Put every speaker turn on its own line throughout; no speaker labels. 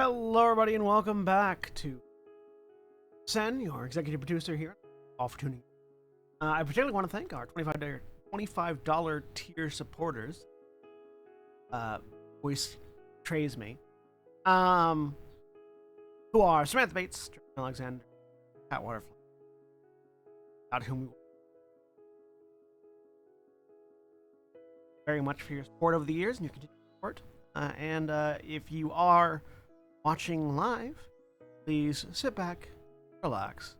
Hello, everybody, and welcome back to Sen, your executive producer here. All for tuning in. I particularly want to thank our $25 tier supporters. Voice trays me. Who are Samantha Bates, Alexander, Pat Waterfly, about whom we very much for your support over the years and your continued support. And if you are watching live, please sit back, relax.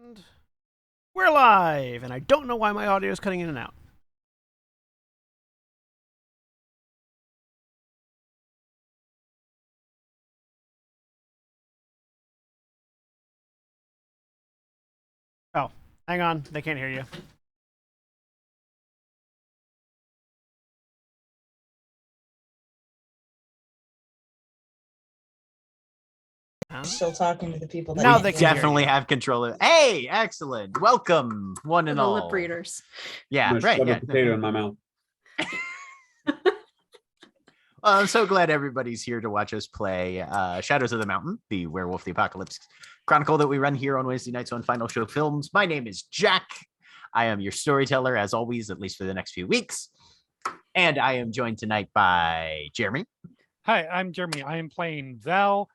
And we're live, and I don't know why my audio is cutting in and out. Oh, hang on, they can't hear you.
Still talking to the people that
Now
can't
they
hear
can
you.
definitely have control of. Hey, excellent. Welcome, one and
The
all.
lip readers.
Yeah,
I'm gonna
right.
shove
Yeah.
a potato in my mouth.
I'm so glad everybody's here to watch us play Shadows of the Mountain, the Werewolf the Apocalypse Chronicle that we run here on Wednesday nights on Final Show Films. My name is Jack. I am your storyteller, as always, at least for the next few weeks. And I am joined tonight by Jeremy.
Hi, I'm Jeremy. I am playing Val,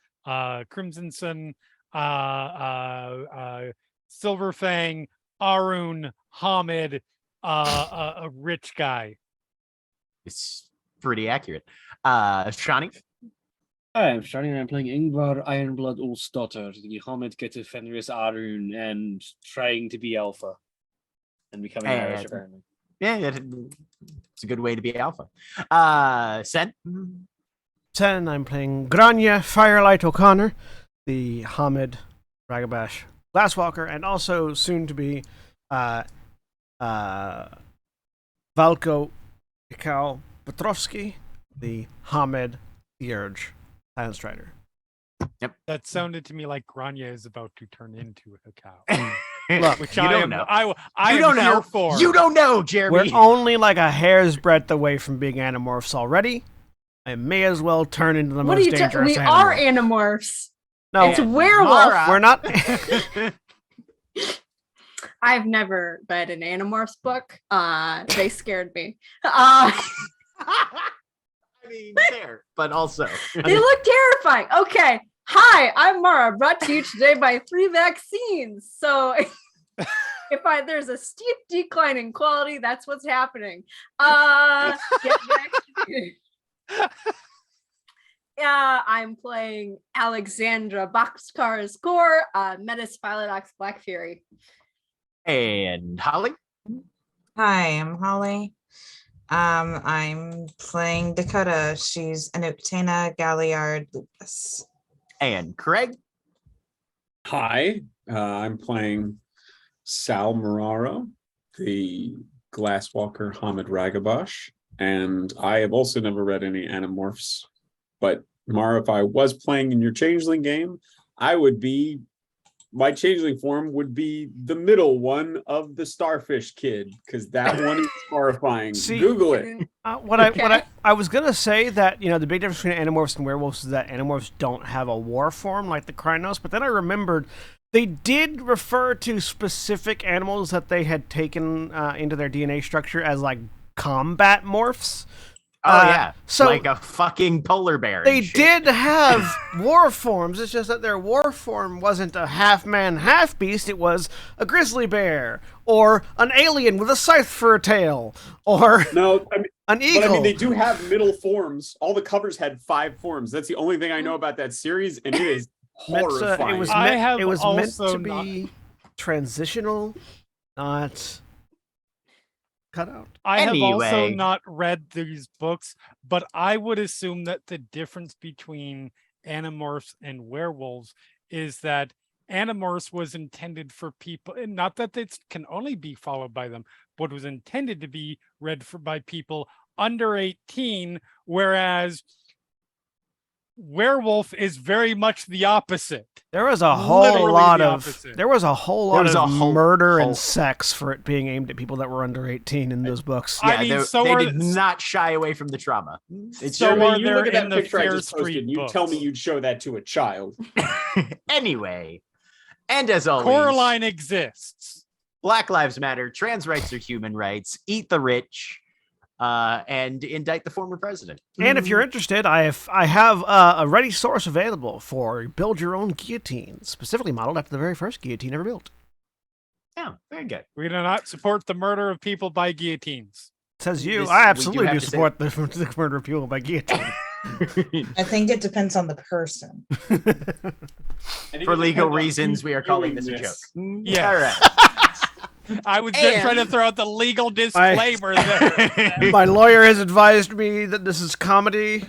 Crimson Sun, Silverfang, Arun, Hamid, a rich guy.
It's pretty accurate. Shawnee.
Hi, I'm Shani and I'm playing Ingvar Ironblood Ulfsdotter, the Hamid Kette Fenris Arun, and trying to be alpha. And becoming Irish, apparently.
Yeah, it's a good way to be alpha. Sen.
10, I'm playing Grania Firelight O'Connor, the Hamid Ragabash Glasswalker, and also soon to be Valko Ikao Petrovsky, the Hamid the Urge Silent Strider.
That sounded to me like Grania is about to turn into a cow.
Look,
Which
you
I
don't
am,
know.
I
You
am
don't
here
know.
for.
You don't know, Jeremy.
We're only like a hair's breadth away from being Animorphs already. I may as well turn into the
What are
most
you
dangerous
We
animal.
are Animorphs.
No,
It's werewolf.
Mara.
we're not.
I've never read an Animorphs book. They scared me.
I mean, fair, but also.
They look terrifying. Okay. Hi, I'm Mara, brought to you today by 3 vaccines. So if there's a steep decline in quality, that's what's happening. Get vaccinated. I'm playing Alexandra Boxcar's Core, Metis Philodox Black Fury.
And Holly.
Hi, I'm Holly. I'm playing Dakota. She's Anuptana Galliard Lupus.
And Craig.
Hi, I'm playing Sal Moraro, the Glasswalker Hamid Ragabash, and I have also never read any Animorphs. But Mara, if I was playing in your Changeling game, my Changeling form would be the middle one of the Starfish Kid, because that one is horrifying.
See,
Google it.
What I was gonna say that the big difference between Animorphs and werewolves is that Animorphs don't have a war form like the Krynos, but then I remembered they did refer to specific animals that they had taken into their DNA structure as like combat morphs.
Oh yeah,
so
like a fucking polar bear. and
they
shit.
did have war forms. It's just that their war form wasn't a half man, half beast. It was a grizzly bear, or an alien with a scythe for a tail, or
No, I mean,
an eagle.
but I mean, they do have middle forms. All the covers had 5 forms. That's the only thing I know about that series, and it is horrifying.
It was meant
also
to be transitional, not cut out.
I have also
Anyway.
not read these books, but I would assume that the difference between Animorphs and werewolves is that Animorphs was intended for people, and not that it can only be followed by them, but was intended to be read by people under 18, whereas Werewolf is very much the opposite.
There was a
Literally
whole lot
the
of
opposite.
murder and sex for it being aimed at people that were under 18 in those books.
I
Yeah,
mean,
they-
so
they
are
did not shy away from the trauma. It's
So
Jeremy,
are
you
there
look at
in
that
the
picture I
Fear
just posted,
Street
and you tell me
books.
you'd show that to a child.
anyway, and as always,
Coraline exists.
Black Lives Matter, trans rights are human rights, eat the rich, and indict the former president.
And if you're interested, I have a ready source available for build your own guillotine, specifically modeled after the very first guillotine ever built.
Yeah, very good.
We do not support the murder of people by guillotines.
Says you.
This-
I
we
absolutely
do
do
have to say-
support the murder of people by guillotine.
I think it depends on the person.
For legal reasons, we are calling this a joke.
Yes.
All right.
I was just
And-
trying to throw out the legal disclaimer there.
My lawyer has advised me that this is comedy.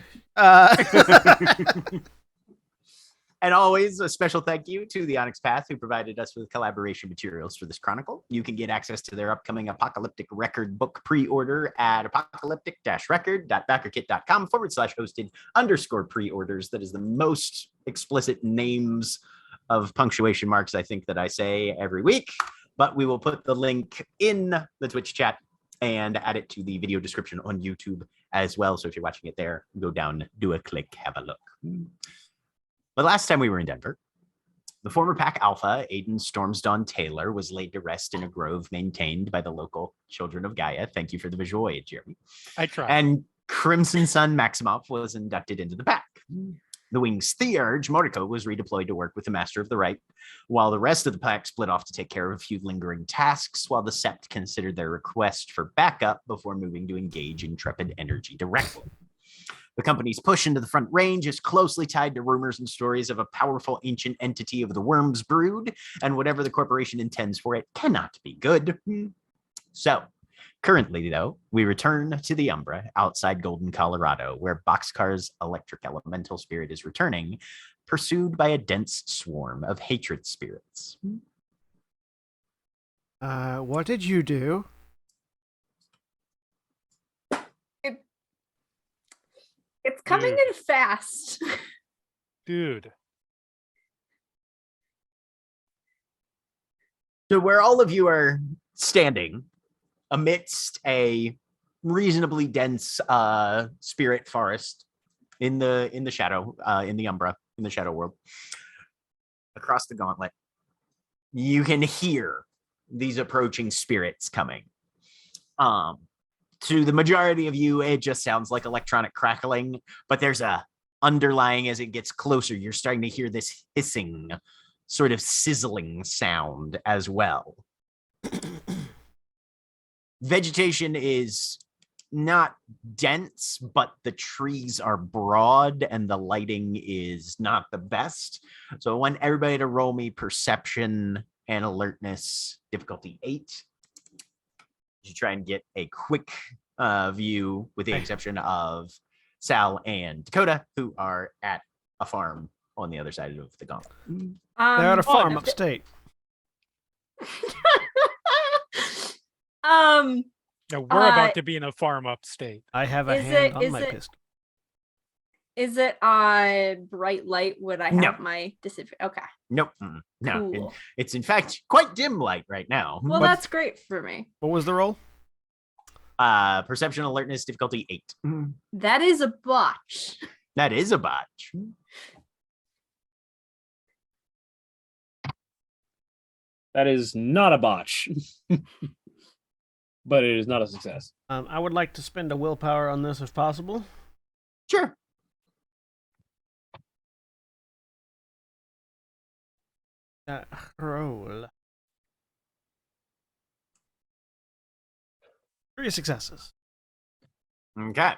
And always a special thank you to the Onyx Path, who provided us with collaboration materials for this chronicle. You can get access to their upcoming Apocalyptic Record book pre-order at apocalyptic-record.backerkit.com/hosted_pre-orders. That is the most explicit names of punctuation marks I think that I say every week. But we will put the link in the Twitch chat and add it to the video description on YouTube as well. So if you're watching it there, go down, do a click, have a look. The last time we were in Denver, the former Pack Alpha, Aiden Stormsdawn Taylor, was laid to rest in a grove maintained by the local Children of Gaia. Thank you for the visual aid, Jeremy.
I tried.
And Crimson Sun Maximoff was inducted into the pack. The Wings Theurge, Mordecai, was redeployed to work with the Master of the Right, while the rest of the pack split off to take care of a few lingering tasks, while the Sept considered their request for backup before moving to engage Intrepid Energy directly. The company's push into the Front Range is closely tied to rumors and stories of a powerful ancient entity of the Worm's brood, and whatever the corporation intends for it cannot be good. So, currently, though, we return to the Umbra outside Golden, Colorado, where Boxcar's electric elemental spirit is returning, pursued by a dense swarm of hatred spirits.
What did you do?
It's coming
Dude.
in fast.
Dude.
So where all of you are standing amidst a reasonably dense spirit forest in the shadow, in the Umbra, in the Shadow World, across the gauntlet, you can hear these approaching spirits coming. To the majority of you, it just sounds like electronic crackling, but there's a underlying, as it gets closer, you're starting to hear this hissing, sort of sizzling sound as well. Vegetation is not dense, but the trees are broad and the lighting is not the best. So I want everybody to roll me perception and alertness, difficulty 8. You try and get a quick view, with the exception of Sal and Dakota, who are at a farm on the other side of the gauntlet.
They're at a farm
if-
upstate.
Now we're
Uh,
about to be in a farm upstate.
I have a
Is
hand
it-
on
is
my
it-
pistol.
Is it on bright light? Would I
No.
have my disadvantage? Okay,
Nope. No.
cool.
It's in fact quite dim light right now.
Well,
What-
that's great for me.
What was the roll?
Perception alertness difficulty 8.
That is a botch.
That is a botch.
That is not a botch. but it is not a success.
I would like to spend a willpower on this if possible.
Sure.
Roll. 3 successes.
Okay.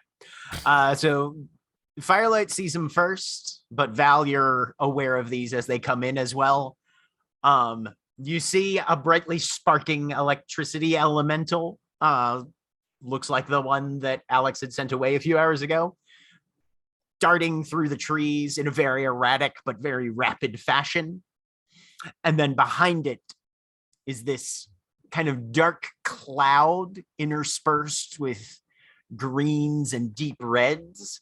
So Firelight sees him first, but Val, you're aware of these as they come in as well. You see a brightly sparking electricity elemental. Looks like the one that Alex had sent away a few hours ago, darting through the trees in a very erratic but very rapid fashion. And then behind it is this kind of dark cloud interspersed with greens and deep reds.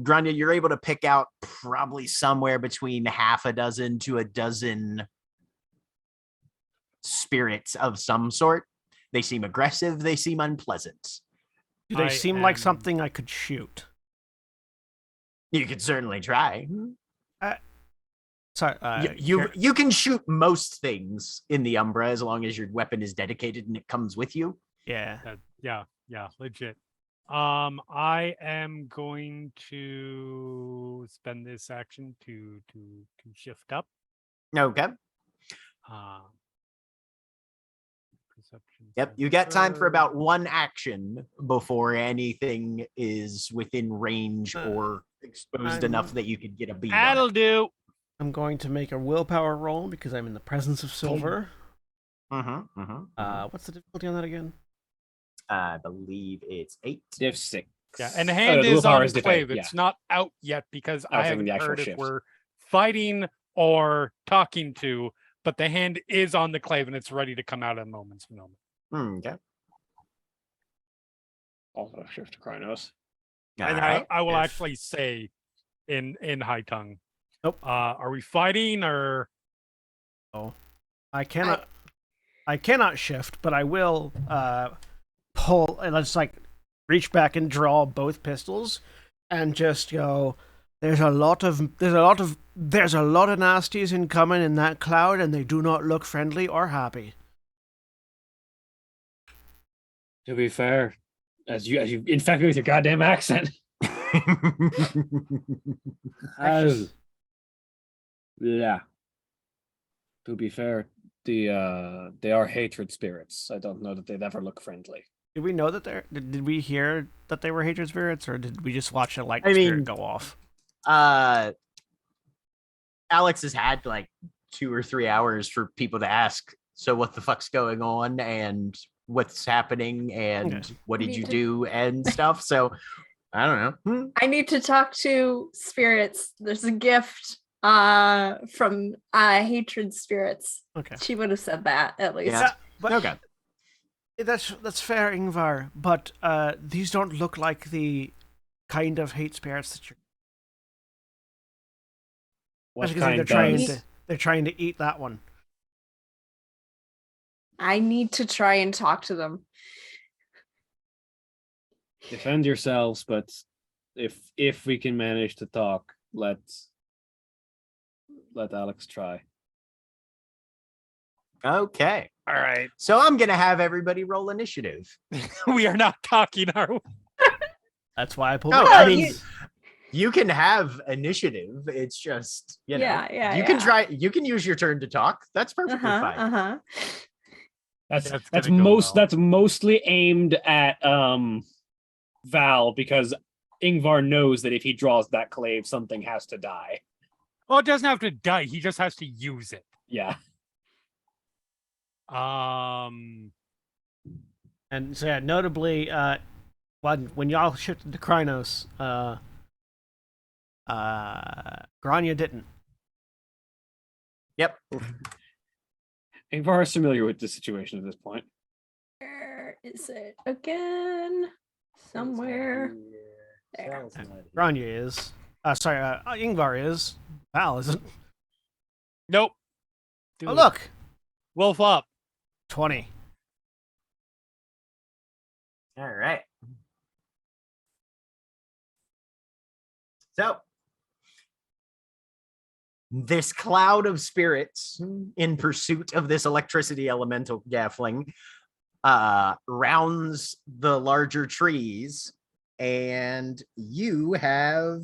Grania, you're able to pick out probably somewhere between half a dozen to a dozen spirits of some sort. They seem aggressive. They seem unpleasant.
Do they seem like something I could shoot?
You could certainly try.
Sorry.
You can shoot most things in the Umbra as long as your weapon is dedicated and it comes with you.
Yeah.
Yeah, legit. I am going to spend this action to shift up.
Okay.
Perception.
Yep. You got time for about one action before anything is within range or exposed enough that you could get a beam.
That'll do.
I'm going to make a willpower roll because I'm in the presence of silver. What's the difficulty on that again?
I believe it's 8.
Diff 6.
Yeah, and the hand is on clave. It's not out yet because I haven't heard if we're fighting or talking to, but the hand is on the clave and it's ready to come out at a moment's notice.
Okay.
Also shift to Krynos.
And I will actually say in high tongue.
Nope.
Are we fighting or?
Oh, I cannot shift, but I will pull and let's like reach back and draw both pistols and just go. There's a lot of nasties incoming in that cloud, and they do not look friendly or happy.
To be fair, as you infect me with your goddamn accent. Yeah. To be fair, they are hatred spirits. I don't know that they'd ever look friendly.
Did we know that did we hear that they were hatred spirits, or did we just watch a spirit go off?
Alex has had like 2 or 3 hours for people to ask, so what the fuck's going on and what's happening and what did you do and stuff. So I don't know.
I need to talk to spirits. There's a gift from hatred spirits.
Okay.
She would have said that at least.
Yeah. Okay.
That's fair, Ingvar, but these don't look like the kind of hate spirits that you're.
What kind
they're trying to eat that one.
I need to try and talk to them.
Defend yourselves, but if we can manage to talk, let Alex try.
Okay.
All right.
So I'm gonna have everybody roll initiative.
We are not talking, are we?
That's why I pulled.
No, I mean, you can have initiative. It's just you know, you can try. You can use your turn to talk. That's perfectly fine.
That's mostly aimed at Val because Ingvar knows that if he draws that clave, something has to die.
Well, it doesn't have to die. He just has to use it.
Yeah.
And so yeah, notably, when y'all shifted to Krynos, Grania didn't.
Yep.
Ingvar is familiar with the situation at this point.
Where is it again? Somewhere. There.
Grania is. Ingvar is. Val isn't.
Nope.
Oh, look.
Wolf up.
20.
All right. So this cloud of spirits in pursuit of this electricity elemental Gaffling rounds the larger trees, and you have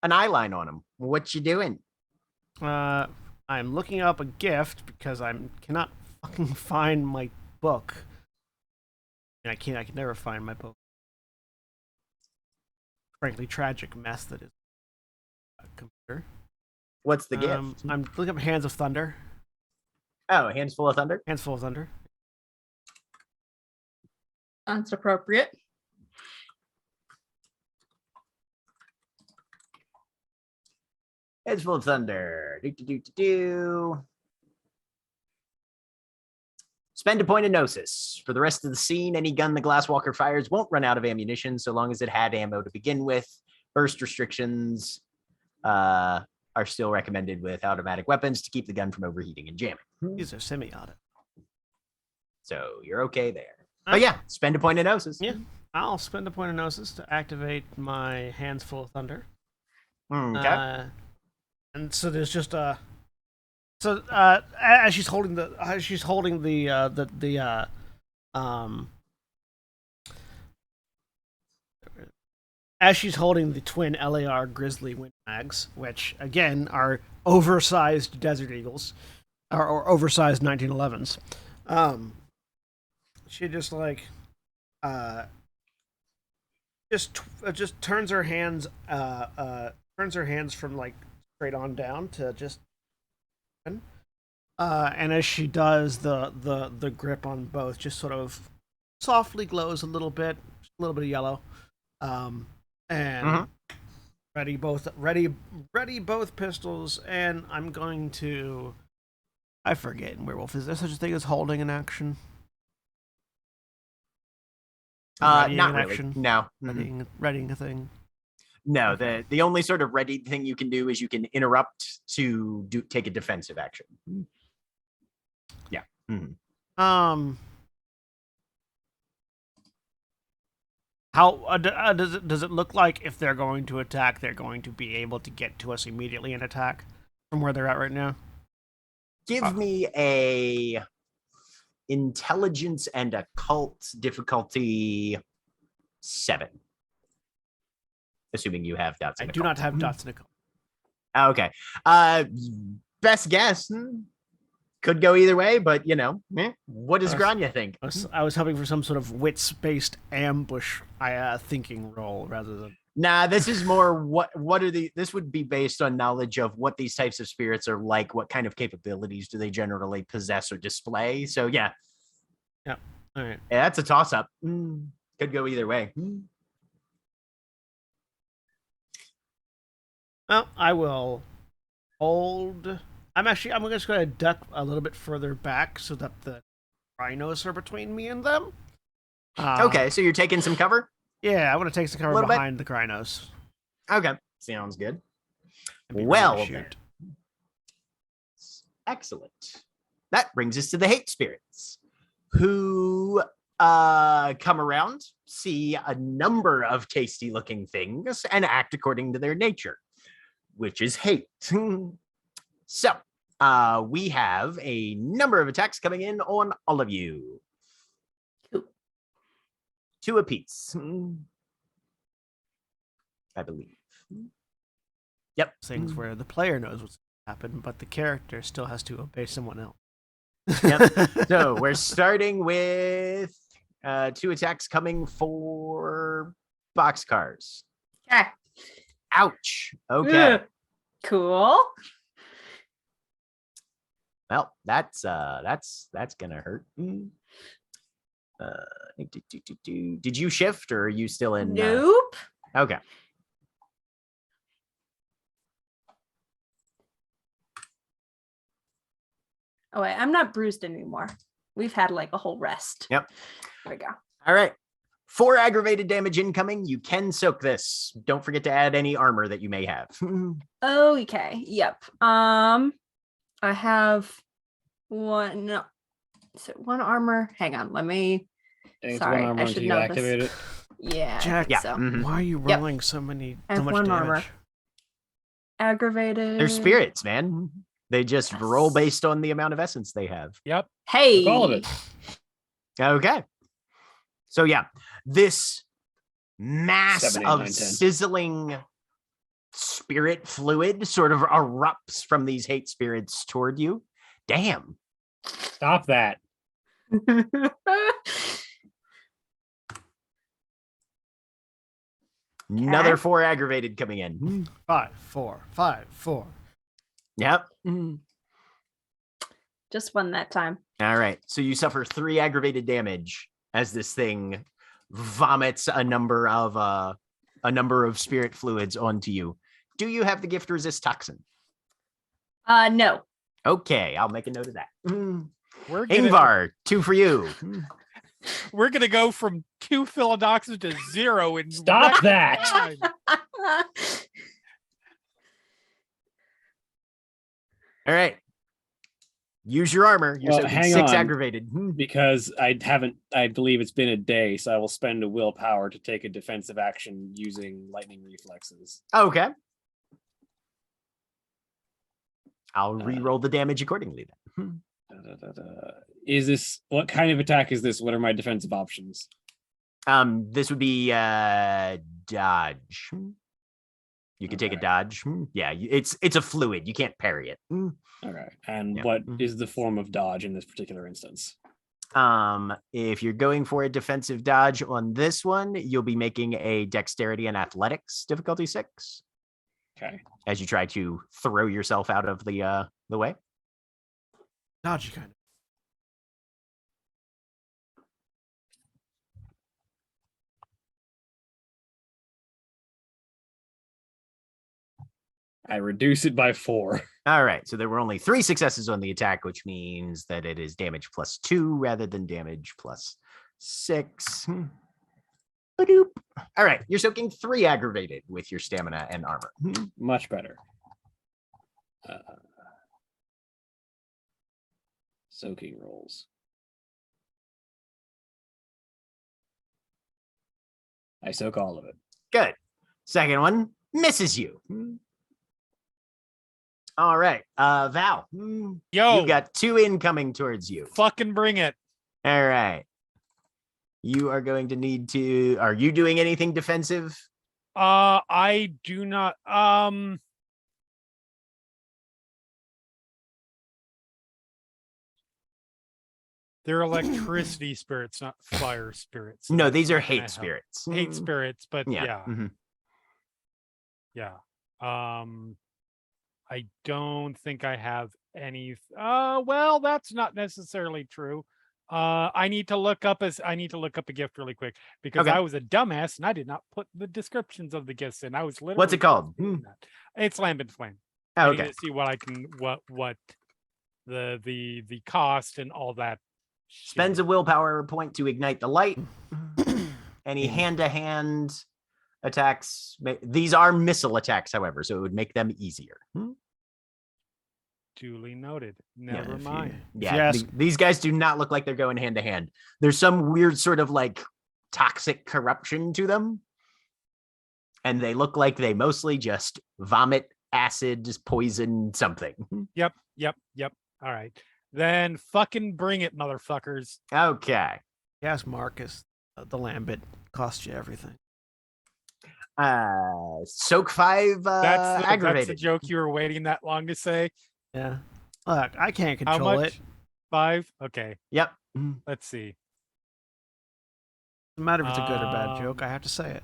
an eye line on him. What you doing?
I'm looking up a gift because I cannot fucking find my book. And I can never find my book. Frankly, tragic mess that is a computer.
What's the gift?
I'm looking up Hands of Thunder.
Oh, Hands Full of Thunder?
Hands Full of Thunder.
That's appropriate.
Hands Full of Thunder. Do. Spend a point of gnosis. For the rest of the scene, any gun the Glasswalker fires won't run out of ammunition so long as it had ammo to begin with. Burst restrictions are still recommended with automatic weapons to keep the gun from overheating and jamming.
These are semi-auto.
So you're okay there. But yeah, spend a point of gnosis.
Yeah, I'll spend a point of gnosis to activate my Hands Full of Thunder.
Okay.
And so there's just a. So as she's holding the twin LAR Grizzly Wind Mags, which again are oversized Desert Eagles, or oversized 1911s, she just like just turns her hands from like straight on down to just. And as she does, the grip on both just sort of softly glows a little bit of yellow, and ready both pistols. And I'm going to, I forget in Werewolf, is there such a thing as holding an action?
Not really.
Action?
No.
Readying a thing.
No,
Okay.
the only sort of ready thing you can do is you can interrupt to take a defensive action. Yeah.
How does it look like if they're going to attack, they're going to be able to get to us immediately and attack from where they're at right now?
Give me a intelligence and occult difficulty 7. Assuming you have dots.
I do not have dots in occult.
Okay. Best guess. Could go either way, but what does Grania think?
I was hoping for some sort of wits-based ambush thinking roll rather than.
Nah, this is more this would be based on knowledge of what these types of spirits are like, what kind of capabilities do they generally possess or display. So yeah.
Yeah. All right.
Yeah, that's a toss-up. Could go either way.
Well, I will hold. I'm just going to duck a little bit further back so that the rhinos are between me and them.
Okay, so you're taking some cover?
Yeah, I want to take some cover behind the rhinos.
Okay, sounds good.
Well,
then. Excellent. That brings us to the hate spirits, who come around, see a number of tasty-looking things, and act according to their nature, which is hate. So, we have a number of attacks coming in on all of you. 2 apiece, I believe. Yep.
Things where the player knows what's happened, but the character still has to obey someone else.
Yep. So, we're starting with 2 attacks coming for boxcars.
Okay.
Ouch. Okay.
Cool.
Well, that's gonna hurt. Did you shift or are you still in?
Nope.
Okay.
Oh wait, I'm not bruised anymore. We've had like a whole rest.
Yep.
There we go.
All right. 4 aggravated damage incoming. You can soak this. Don't forget to add any armor that you may have.
Okay. Yep. I have one. No, is it 1 armor? Hang on. Let me.
I think
Sorry,
it's 1 armor
I
until
should
you
know
activate
this.
it.
Yeah.
Jack,
I think so.
Mhm.
why are you rolling so much
I have 1
damage?
armor. Aggravated.
They're spirits, man. They just roll based on the amount of essence they have.
Yep.
Hey.
All of it.
Okay. So yeah, this mass
7, 8,
of
9, 10.
sizzling spirit fluid sort of erupts from these hate spirits toward you. Damn.
Stop that.
Another 4 aggravated coming in.
5, 4, 5, 4.
Yep.
Just one that time.
All right. So you suffer 3 aggravated damage as this thing vomits a number of spirit fluids onto you. Do you have the gift resist toxin?
No.
Okay, I'll make a note of that.
We're gonna,
Ingvar, 2 for you.
we're gonna go from 2 philodoxes to 0 in
Stop
record
that.
time.
All right. Use your armor. You're
Well,
soaking
hang
6
on.
aggravated.
Because I believe it's been a day, so I will spend a willpower to take a defensive action using lightning reflexes.
Okay. I'll re-roll the damage accordingly then.
Is this what kind of attack is this? What are my defensive options?
This would be dodge. You can take a
Okay.
dodge. Yeah, it's a fluid. You can't parry it.
All right. And
Yeah.
what is the form of dodge in this particular instance?
If you're going for a defensive dodge on this one, you'll be making a dexterity and athletics difficulty 6
Okay.
as you try to throw yourself out of the way.
Dodgy kind of.
I reduce it by 4.
All right, so there were only 3 successes on the attack, which means that it is damage plus 2 rather than damage plus 6. Ba-doop. All right, you're soaking 3 aggravated with your stamina and armor.
Much better. Soaking rolls. I soak all of it.
Good. Second one misses you. All right, Val.
Yo,
You got 2 incoming towards you.
fucking bring it.
All right. You are going to need to. Are you doing anything defensive?
I do not. They're electricity spirits, not fire spirits. so
No,
that's
these are
not gonna
hate
help.
spirits.
Hate spirits, but
Yeah.
yeah. I don't think I have any. Well, that's not necessarily true. I need to look up a gift really quick because
Okay.
I was a dumbass and I did not put the descriptions of the gifts in. I was literally.
What's it called?
doing that. It's Lambent Flame.
Oh,
I need
okay.
to see what I can what the cost and all that.
Spends a
shit.
willpower point to ignite the light. Any hand-to-hand attacks. These are missile attacks, however, so it would make them easier.
Duly noted.
Yeah,
Never mind.
If you
Yeah,
ask-
these guys do not look like they're going hand to hand. There's some weird sort of like toxic corruption to them. And they look like they mostly just vomit acid, poison, something.
Yep. All right. Then fucking bring it, motherfuckers.
Okay.
Yes, Marcus. The Lambit cost you everything.
Soak 5
That's
aggravated.
the joke you were waiting that long to say.
Yeah. Look, I can't
How
control
much?
it.
5? Okay.
Yep.
Let's see.
No matter if it's a good or bad joke, I have to say it.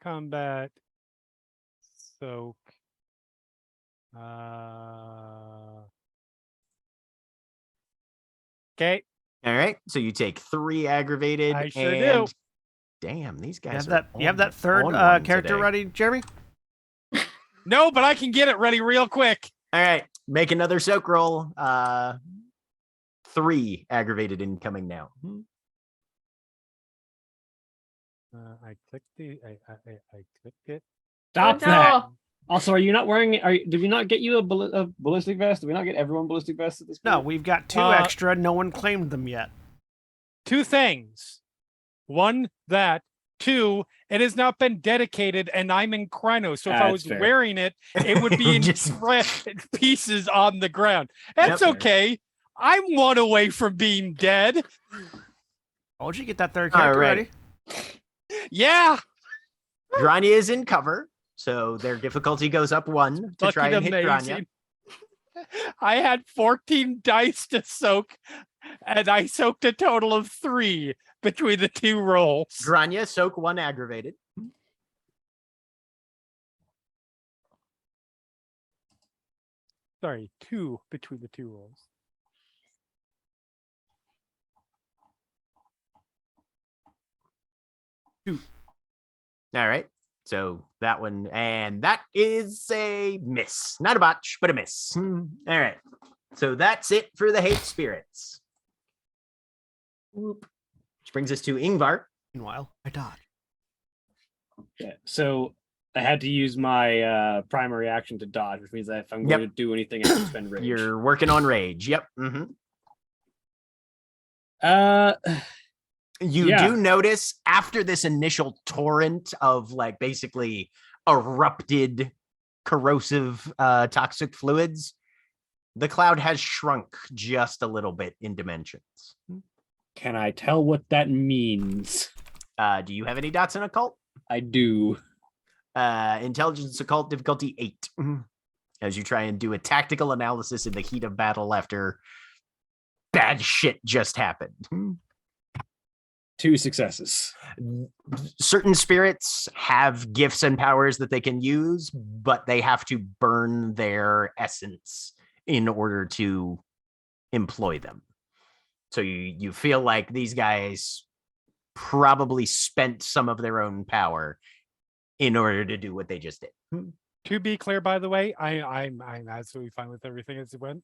Combat. Soak. Okay.
All right. So you take 3 aggravated.
I sure
and
do.
Damn, these
You
guys.
have that, you have that third
on one
character
today.
ready, Jeremy?
No, but I can get it ready real quick.
All right. Make another soak roll. 3 aggravated incoming now.
I clicked I clicked it.
Stop
Oh,
that.
no.
Also, are you not wearing? Did we not get you a ballistic vest? Did we not get everyone ballistic vests at this point?
No, we've got 2
Uh,
extra. No one claimed them yet.
2 things. 1, that. 2, It has not been dedicated, and I'm in Chrono. So if I
That's
was
fair.
wearing it, it would be in
Just-
pieces on the ground. That's
Yep.
okay. I'm one away from being dead.
Why don't you get that third
All
character
right.
ready?
Yeah.
Grania is in cover, so their difficulty goes up 1 to try and hit Grania.
I had 14 dice to soak, and I soaked a total of 3 between the 2 rolls.
Grania, soak 1 aggravated.
Sorry, 2 between the 2 rolls.
All right. So that one, and that is a miss. Not a botch, but a miss. All right. So that's it for the hate spirits. Whoop. Which brings us to Ingvar.
Meanwhile, I dodge.
Yeah. So I had to use my primary action to dodge, which means that if I'm going to do anything, I have to spend rage.
You're working on rage. Yep. Mm-hmm. You
Yeah.
do notice after this initial torrent of like basically erupted corrosive toxic fluids, the cloud has shrunk just a little bit in dimensions.
Can I tell what that means?
Do you have any dots in occult?
I do.
Intelligence occult difficulty 8. As you try and do a tactical analysis in the heat of battle after bad shit just happened.
2 successes.
Certain spirits have gifts and powers that they can use, but they have to burn their essence in order to employ them. So you feel like these guys probably spent some of their own power in order to do what they just did.
To be clear, by the way, I'm absolutely fine with everything as it went.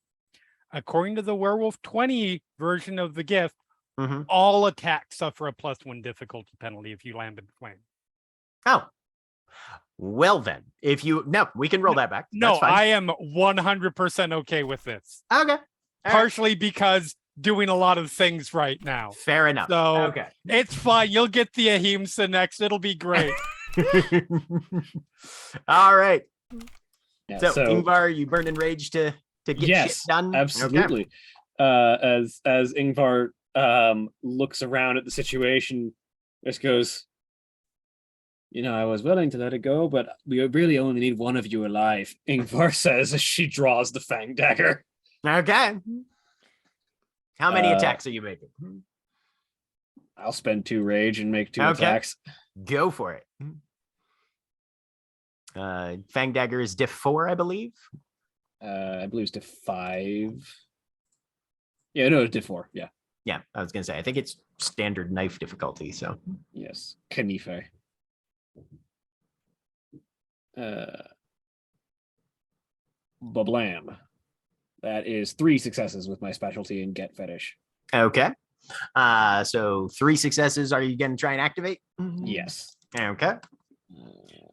According to the Werewolf 20 version of the gift,
Mhm.
all attacks suffer a +1 difficulty penalty if you land in flame.
Oh. Well then, if you we can roll that back.
No,
That's fine.
I am 100% okay with this.
Okay. All right.
Partially because doing a lot of things right now.
Fair enough.
So
Okay.
it's fine. You'll get the ahimsa next. It'll be great.
All right.
Yeah,
So, Ingvar, you burn in rage to get
yes,
shit done.
absolutely. As Ingvar looks around at the situation, just goes, I was willing to let it go, but we really only need one of you alive, Ingvar says as she draws the fang dagger.
Okay. How many attacks are you making?
I'll spend 2 rage and make 2
Okay.
attacks.
Go for it. Fang dagger is diff 4, I believe.
I believe it's diff 5. Yeah, no, it's diff 4. Yeah.
Yeah, I was gonna say I think it's standard knife difficulty. So
Yes. Kanife. Bablam. That is 3 successes with my specialty in get fetish.
okay. So 3 successes. Are you gonna try and activate?
Yes.
Okay.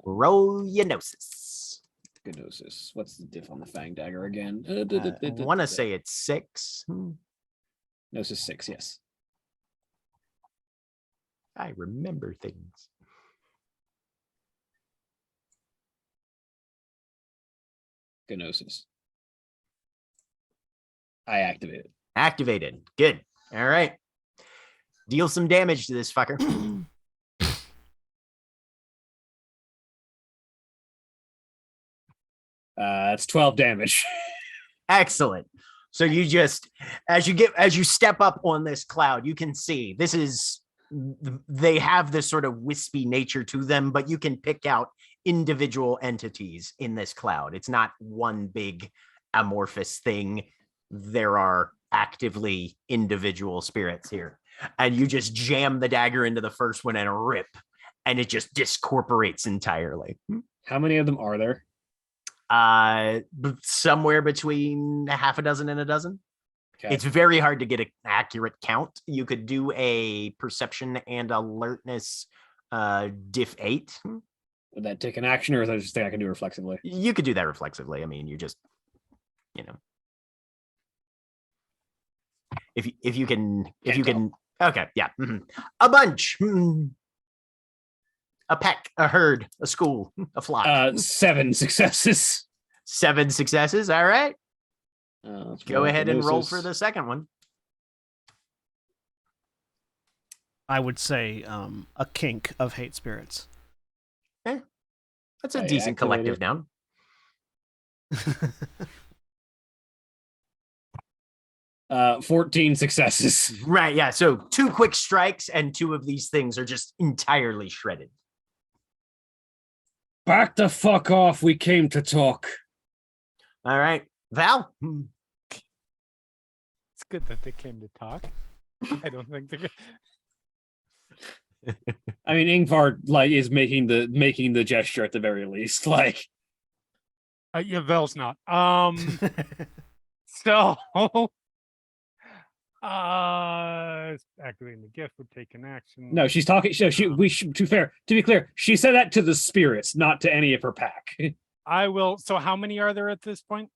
Roll your gnosis.
Gnosis. What's the diff on the fang dagger again?
I want to say it's 6.
Gnosis 6. Yes.
I remember things.
Gnosis. I activate it.
Activated. Good. All right. Deal some damage to this fucker.
It's 12 damage.
Excellent. So you just as you step up on this cloud, you can see they have this sort of wispy nature to them, but you can pick out individual entities in this cloud. It's not one big amorphous thing. There are actively individual spirits here. And you just jam the dagger into the first one and rip, and it just discorporates entirely.
How many of them are there?
Somewhere between half a dozen and a dozen.
Okay.
It's very hard to get an accurate count. You could do a perception and alertness diff 8.
Would that take an action, or is that just thing I can do reflexively?
You could do that reflexively. I mean, you just, if you can,
Can't
okay, yeah, a bunch. a peck, a herd, a school, a flock.
7 successes.
7 successes. All right.
Let's
Go ahead and roll
Hypnosis.
for the second one.
I would say a kink of hate spirits.
That's a
I
decent
activate
collective
it.
noun.
14 successes.
Right, yeah. So 2 quick strikes, and 2 of these things are just entirely shredded.
Back the fuck off. We came to talk.
All right. Val?
It's good that they came to talk. I don't think they're.
I mean, Ingvar is making the gesture at the very least.
Yeah, Vel's not. So, activating the gift would take an action.
No, she's talking. To be clear, she said that to the spirits, not to any of her pack.
I will. So, how many are there at this point?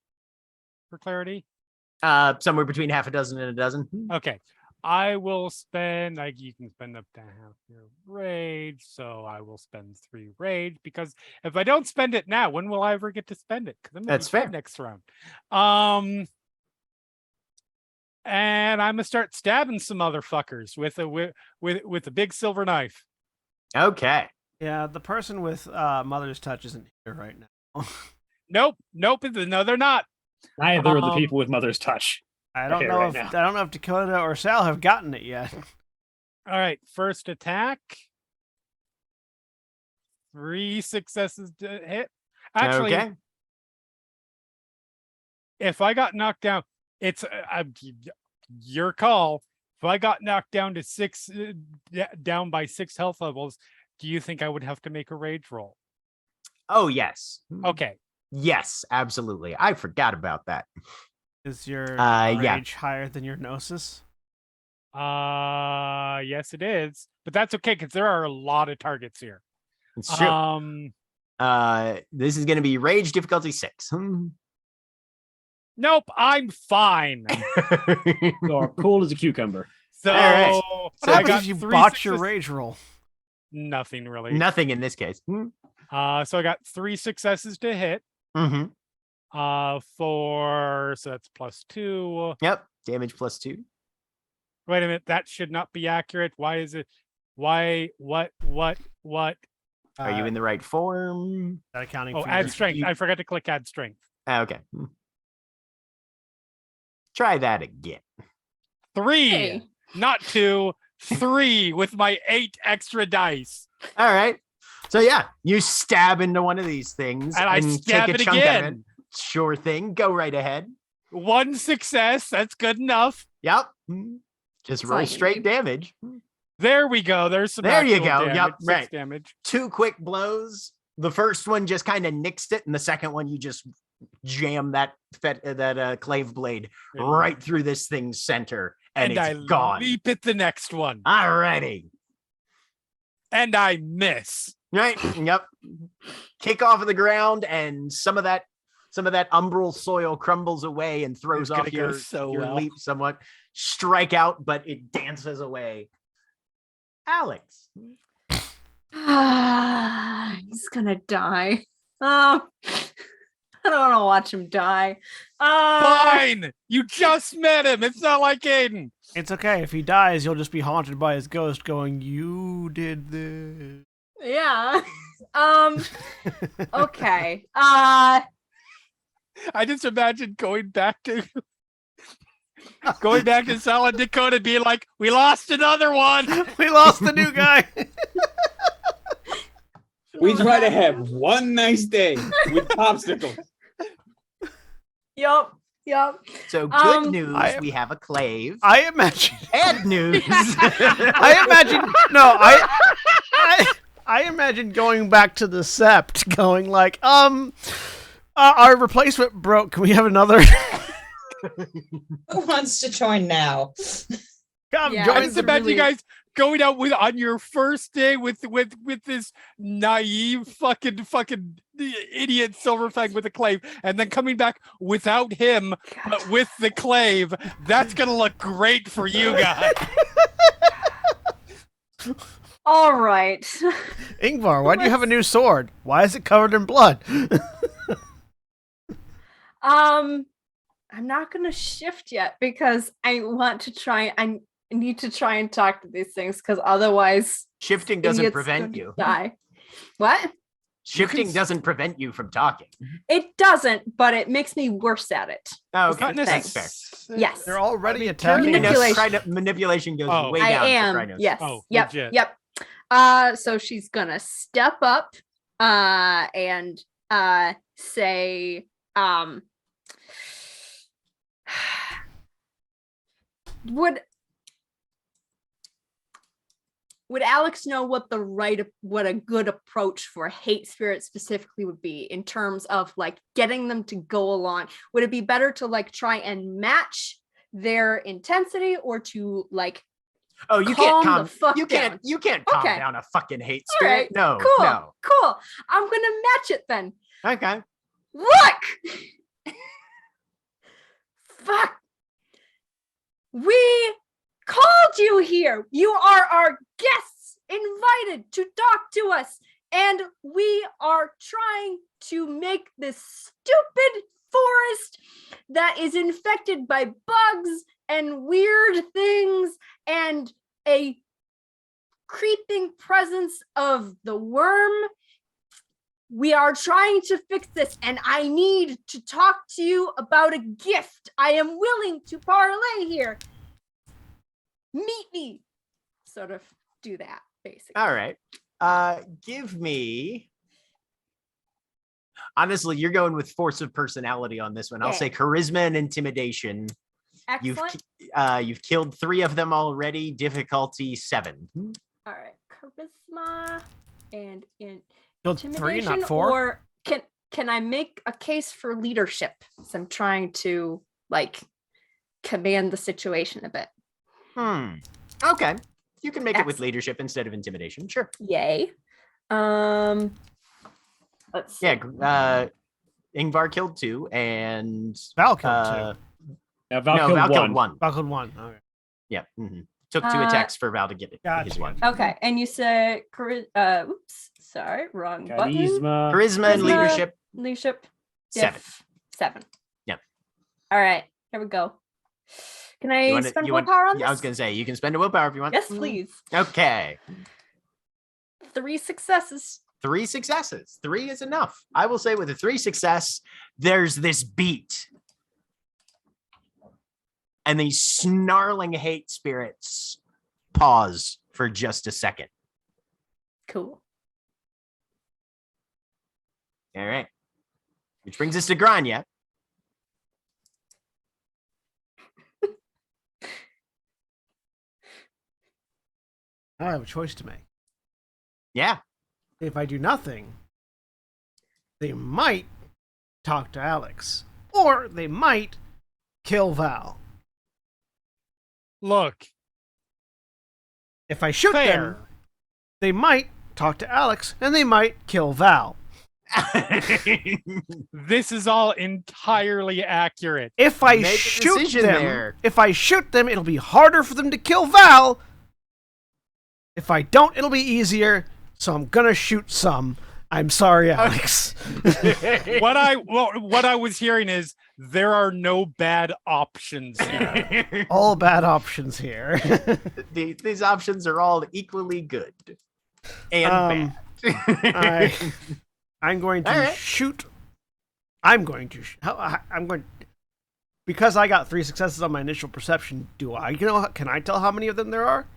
For clarity.
Somewhere between half a dozen and a dozen.
Okay. I will spend, you can spend up to half your rage. So I will spend 3 rage, because if I don't spend it now, when will I ever get to spend it? Because I'm gonna
That's
be dead
fair.
next round. And I'm gonna start stabbing some motherfuckers with a big silver knife.
Okay.
Yeah, the person with Mother's Touch isn't here right now.
Nope. No, they're not.
Neither of the people with Mother's Touch.
I don't
Okay,
know
right
if
now.
I don't know if Dakota or Sal have gotten it yet.
All right, first attack. 3 successes to hit. Actually,
Okay.
if I got knocked down, it's your call. If I got knocked down to 6, down by 6 health levels, do you think I would have to make a rage roll?
Oh, yes.
Okay.
Yes, absolutely. I forgot about that.
Is your
yeah.
rage higher than your gnosis?
Yes, it is, but that's okay because there are a lot of targets here.
It's true. This is going to be rage difficulty 6.
Nope, I'm fine.
Or cool as a cucumber.
So,
All right.
What
I
happens
got
if you
3
botch your
success-
rage roll?
Nothing really.
Nothing in this case.
So I got 3 successes to hit.
Mm-hmm.
So that's +2.
Yep. Damage +2.
Wait a minute, that should not be accurate. Why is it? Why? What?
Are you in the right form?
That accounting
Oh,
for
add
your-
strength. I forgot to click add strength.
Okay. Try that again.
3,
Hey.
not 2. 3 with my 8 extra dice,
All right. So yeah, you stab into one of these things
and I stab
take
it
a chunk out of it.
again.
Sure thing. Go right ahead.
1 success. That's good enough.
Yep. Just
That's
roll
all you
straight
need.
damage.
There we go. There's some.
There you
actual
go.
Damage.
Yep,
6
right.
damage.
2 quick blows. The first one just kind of nixed it, and the second one you just jam that clave blade right through this thing's center, and it's
I
gone.
leap at the next one,
Alrighty.
and I miss.
Right. Yep. Kick off of the ground, and some of that umbral soil crumbles away and throws
It's gonna
off
go
your,
so
your
well.
leap somewhat. Strike out, but it dances away. Alex.
He's gonna die. I don't want to watch him die.
Fine. You just met him. It's not like Aiden.
It's okay. If he dies, you'll just be haunted by his ghost going, "You did this."
Yeah. Okay.
I just imagine going back to Solid Dakota, being like, "We lost another one."
We lost the new guy.
We try to have one nice day with popsicles.
Yup.
So good
Um,
news, we have a clave.
I imagine.
Bad news.
I imagine. No, I imagine going back to the sept, going like, our replacement broke. Can we have another?
Who wants to join now?
Come
Yeah,
I
join
just
the.
imagine you guys going out on your first day with this naive fucking idiot Silverfang with a clave, and then coming back without him but with the clave. That's gonna look great for you guys.
All right.
Ingvar, why do you have a new sword? Why is it covered in blood?
I'm not gonna shift yet because I want to try. I need to try and talk to these things because otherwise,
Shifting doesn't
idiot's
prevent
going to
you.
Die. What?
Shifting doesn't prevent you from talking.
It doesn't, but it makes me worse at it.
Oh,
It's
okay.
not
That's fair.
Yes.
They're already
I mean,
attacking
Manipulation.
us.
Manipulation goes
Oh.
way
I
down for
am.
Krynos.
Yes.
Oh,
Yep.
legit.
Yep. So she's gonna step up, and say, would Alex know what a good approach for hate spirit specifically would be in terms of like getting them to go along? Would it be better to like try and match their intensity or to like
Oh, you
calm
can't
the fuck
you
down?
can't calm
Okay.
down a fucking hate
All
spirit.
right,
No,
cool,
no.
cool. I'm gonna match it then.
Okay.
Look! Fuck! We called you here. You are our guests invited to talk to us. And we are trying to make this stupid forest that is infected by bugs and weird things and a creeping presence of the worm. We are trying to fix this, and I need to talk to you about a gift. I am willing to parlay here. Meet me. Sort of do that, basically.
All right. Give me. Honestly, you're going with force of personality on this one. I'll
Okay.
say charisma and intimidation.
Excellent.
You've killed 3 of them already. Difficulty 7.
All right. Charisma and
Killed 3,
intimidation.
not 4.
Or can I make a case for leadership? So I'm trying to like command the situation a bit.
Okay. You can make it with
Excellent.
leadership instead of intimidation. Sure.
Yay. Let's see.
Yeah. Ingvar killed 2 and
Val killed 2.
Yeah, Val
no,
killed
Val
one.
killed 1.
Val killed 1. Okay.
Yeah. Took 2 attacks for Val to get it.
Gotcha.
His 1.
Okay, and you said oops, sorry, wrong button.
Charisma.
Charisma and
Charisma.
leadership
Leadership.
7.
7.
Yep.
All right, here we go. Can I
You wanna-
spend
you want-
willpower on this?
I was gonna say you can spend a willpower if you want.
Yes, please.
Okay.
3 successes.
3 successes. 3 is enough. I will say with a 3 success, there's this beat. And these snarling hate spirits pause for just a second.
Cool.
All right. Which brings us to Grania.
I have a choice to make.
Yeah.
If I do nothing, they might talk to Alex, or they might kill Val.
Look,
If I shoot
fair.
them, they might talk to Alex, and they might kill Val.
This is all entirely accurate.
If I
Make a
shoot
decision
them,
there.
it'll be harder for them to kill Val. If I don't, it'll be easier. So I'm gonna shoot some. I'm sorry, Alex.
What I was hearing is there are no bad options here.
All bad options here.
These options are all equally good and bad.
I'm going to
All right.
shoot. I'm going because I got 3 successes on my initial perception. Can I tell how many of them there are?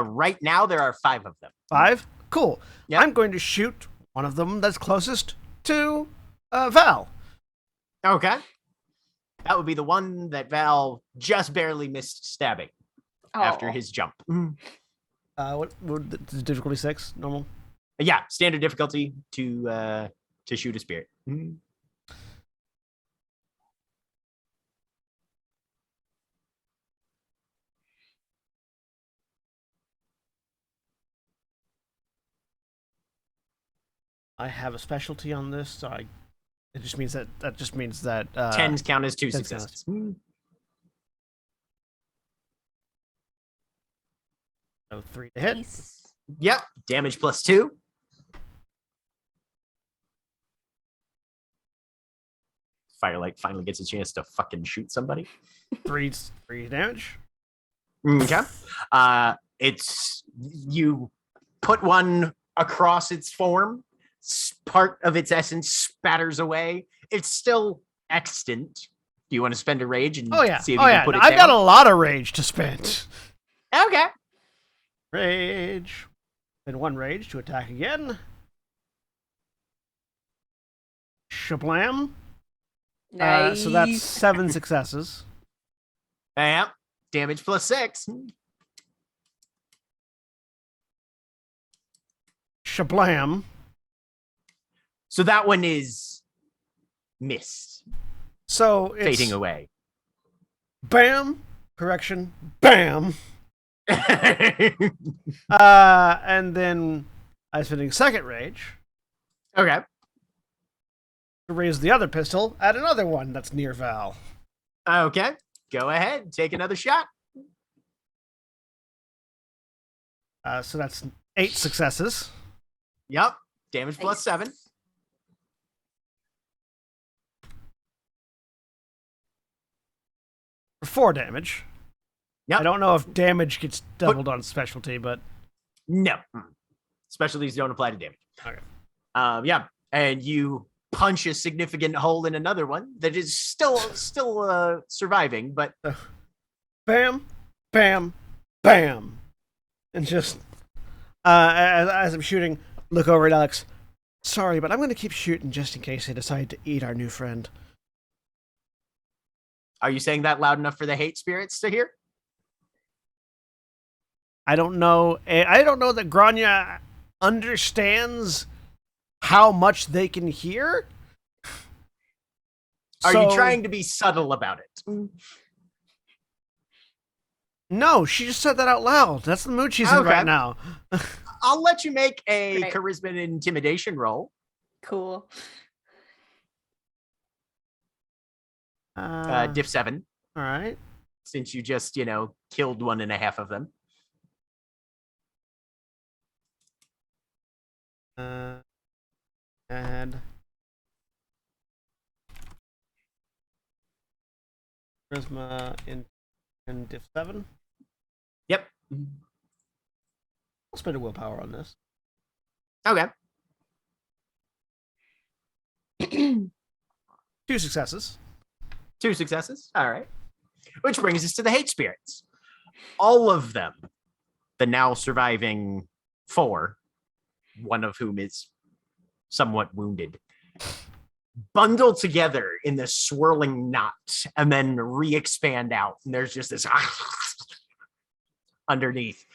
Right now, there are 5 of them.
5. Cool.
Yep.
I'm going to shoot one of them that's closest to Val.
Okay. That would be the one that Val just barely missed stabbing after
Oh.
his jump.
What the difficulty 6 normal?
Yeah, standard difficulty to shoot a spirit.
I have a specialty on this, so it just means that
10s count as 2
10s
successes.
so 3 to hit.
Nice.
Yep. Damage +2. Firelight finally gets a chance to fucking shoot somebody.
Three damage.
Okay. It's you put one across its form. Part of its essence spatters away. It's still extant. Do you want to spend a rage and
Oh yeah.
see if
Oh
you
yeah.
can put it
I've got
down?
a lot of rage to spend.
Okay.
Rage. Then one rage to attack again. Shablam.
Nice.
So that's 7 successes.
Yep. Damage +6.
Shablam.
So that one is missed,
So it's
fading away.
bam. Correction. Bam. And then I was spending second rage
Okay.
to raise the other pistol at another one that's near Val.
Okay. Go ahead. Take another shot.
So that's 8 successes.
Yep. Damage
Nice.
+7.
For 4 damage.
Yep.
I don't know if damage gets doubled on specialty, but
No. Specialties don't apply to damage.
Okay.
Yeah. And you punch a significant hole in another one that is still surviving, but
bam, bam, bam. And just, as I'm shooting, look over at Alex. Sorry, but I'm going to keep shooting just in case they decide to eat our new friend.
are you saying that loud enough for the hate spirits to hear?
I don't know. I don't know that Grania understands how much they can hear.
Are
So-
you trying to be subtle about it?
No, she just said that out loud. That's the mood she's in
Okay.
right now.
I'll let you make a
Right.
charisma and intimidation roll.
Cool.
Diff 7,
All right.
since you just, killed 1.5 of them.
And charisma in diff 7.
Yep.
I'll spend a willpower on this.
Okay.
2 successes.
2 successes. All right. Which brings us to the hate spirits. All of them, the now surviving 4, one of whom is somewhat wounded, bundle together in this swirling knot and then re-expand out. And there's just this underneath.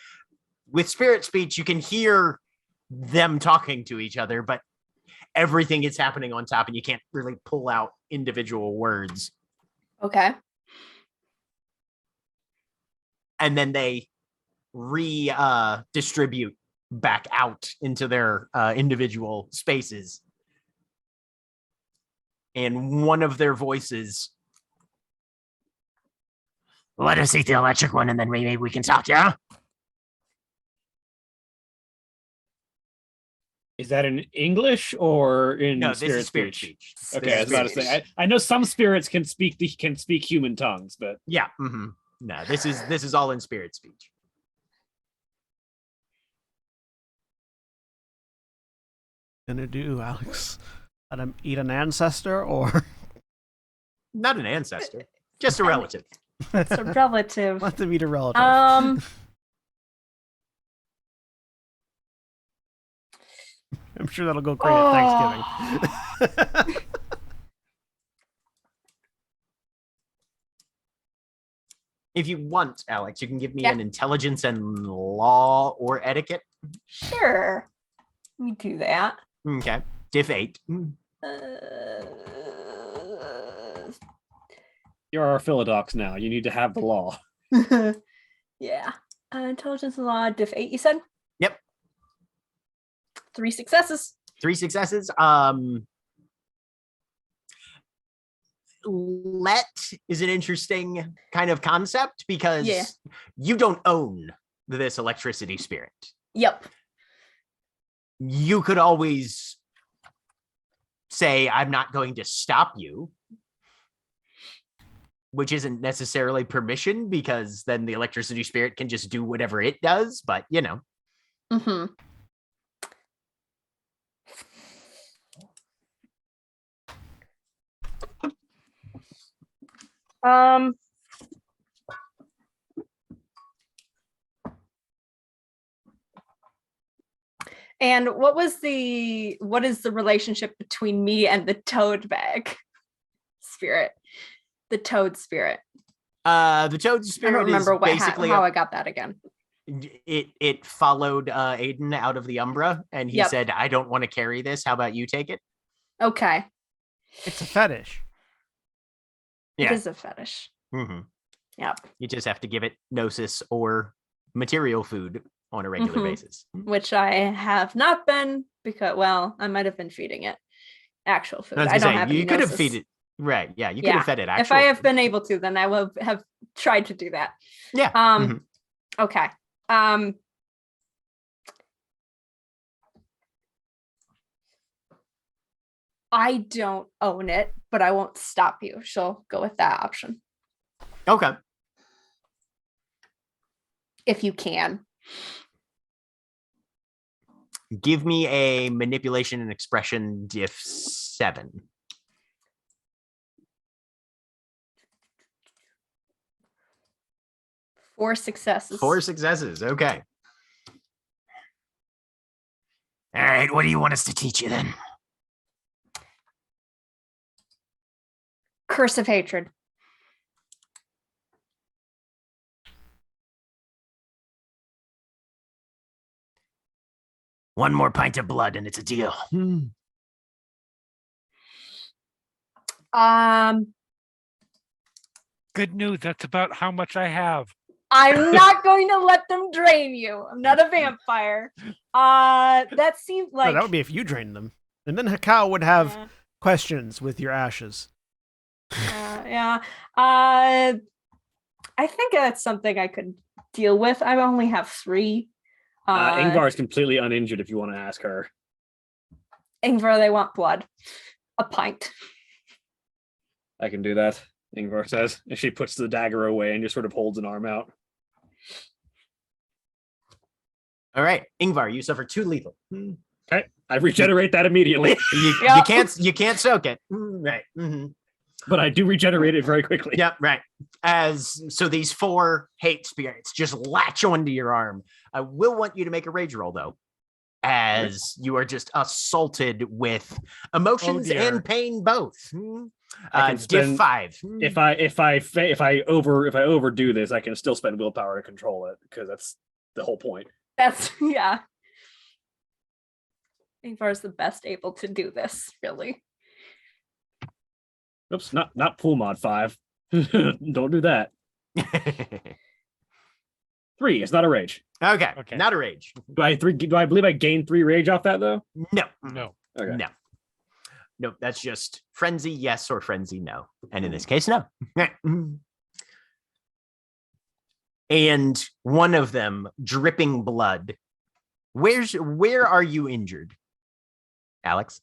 With spirit speech, you can hear them talking to each other, but everything is happening on top and you can't really pull out individual words.
Okay.
And then they distribute back out into their individual spaces. And one of their voices, let us eat the electric one and then maybe we can talk, yeah?
Is that in English or in
No, this
spirit
is spirit
speech?
speech.
Okay, I was about to say. I know some spirits can speak human tongues, but
Yeah. No, this is all in spirit speech.
Gonna do, Alex? Let him eat an ancestor or
Not an ancestor, just a relative.
It's a relative.
let them eat a relative? I'm sure that'll go great at Thanksgiving.
If you want, Alex, you can give me
Yeah.
an intelligence and law or etiquette.
Sure. Let me do that.
Okay. Diff 8.
Uh,
you're our Philodox now. You need to have the law.
yeah. Intelligence and law, diff 8, you said?
Yep.
3 successes.
3 successes. Let is an interesting kind of concept because
Yeah.
you don't own this electricity spirit.
Yep.
you could always say, I'm not going to stop you, which isn't necessarily permission, because then the electricity spirit can just do whatever it does, but you know.
Mm-hmm. And what is the relationship between me and the toad bag spirit? The toad spirit.
The toad spirit
I don't remember
is basically
how I got that again.
It followed Aiden out of the Umbra, and he said, I don't want to carry this. How about you take it?
Okay.
It's a fetish.
Yeah.
It is a fetish.
Mm-hmm.
Yep.
You just have to give it gnosis or material food on a regular basis.
Which I have not been, because, well, I might have been feeding it actual food. I don't have
you
any
could have
gnosis.
fed it. Right. Yeah. You could have fed it actual
If I have
food.
been able to, then I will have tried to do that.
Yeah.
Okay. I don't own it, but I won't stop you. She'll go with that option.
Okay.
If you can.
Give me a manipulation and expression diff 7.
4 successes.
4 successes. Okay. All right. What do you want us to teach you then?
Curse of hatred.
One more pint of blood and it's a deal.
Good news. That's about how much I have.
I'm not going to let them drain you. I'm not a vampire. That seems like
No, that would be if you drained them. And then Hakao would have questions with your ashes.
Yeah. I think that's something I could deal with. I only have 3.
Ingvar is completely uninjured if you want to ask her.
Ingvar, they want blood. A pint.
I can do that, Ingvar says. And she puts the dagger away and just sort of holds an arm out.
All right. Ingvar, you suffer 2 lethal.
Okay. I regenerate that immediately.
You can't soak it. Right. Mm-hmm.
But I do regenerate it very quickly.
Yep, right. So these 4 hate spirits just latch onto your arm. I will want you to make a rage roll though, as you are just assaulted with emotions and pain both.
I can spend,
diff 5.
If I overdo this, I can still spend willpower to control it, because that's the whole point.
That's Ingvar is the best able to do this, really.
Oops, not pool mod 5. Don't do that. 3. It's not a rage.
Okay. Not a rage.
Do I believe I gained 3 rage off that though?
No.
Okay.
No. That's just frenzy yes or frenzy no, and in this case no. And one of them dripping blood. Where are you injured, Alex?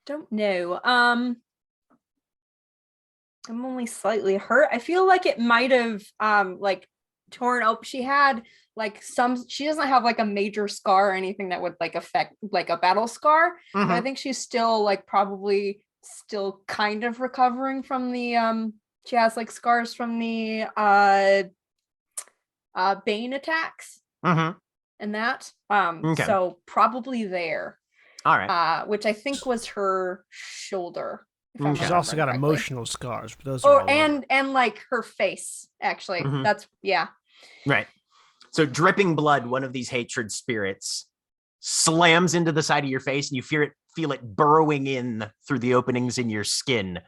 Don't know. I'm only slightly hurt. I feel like it might have like torn up. She had like she doesn't have like a major scar or anything that would like affect like a battle scar.
Mm-hmm.
But I think she's still like probably still kind of recovering from the she has like scars from the Bane attacks.
Mm-hmm.
And that.
Okay.
So probably there.
All right.
Which I think was her shoulder.
She's also got emotional scars. But those are
and like her face, actually.
Mhm.
That's
Right. So dripping blood, one of these hatred spirits slams into the side of your face, and you feel it burrowing in through the openings in your skin.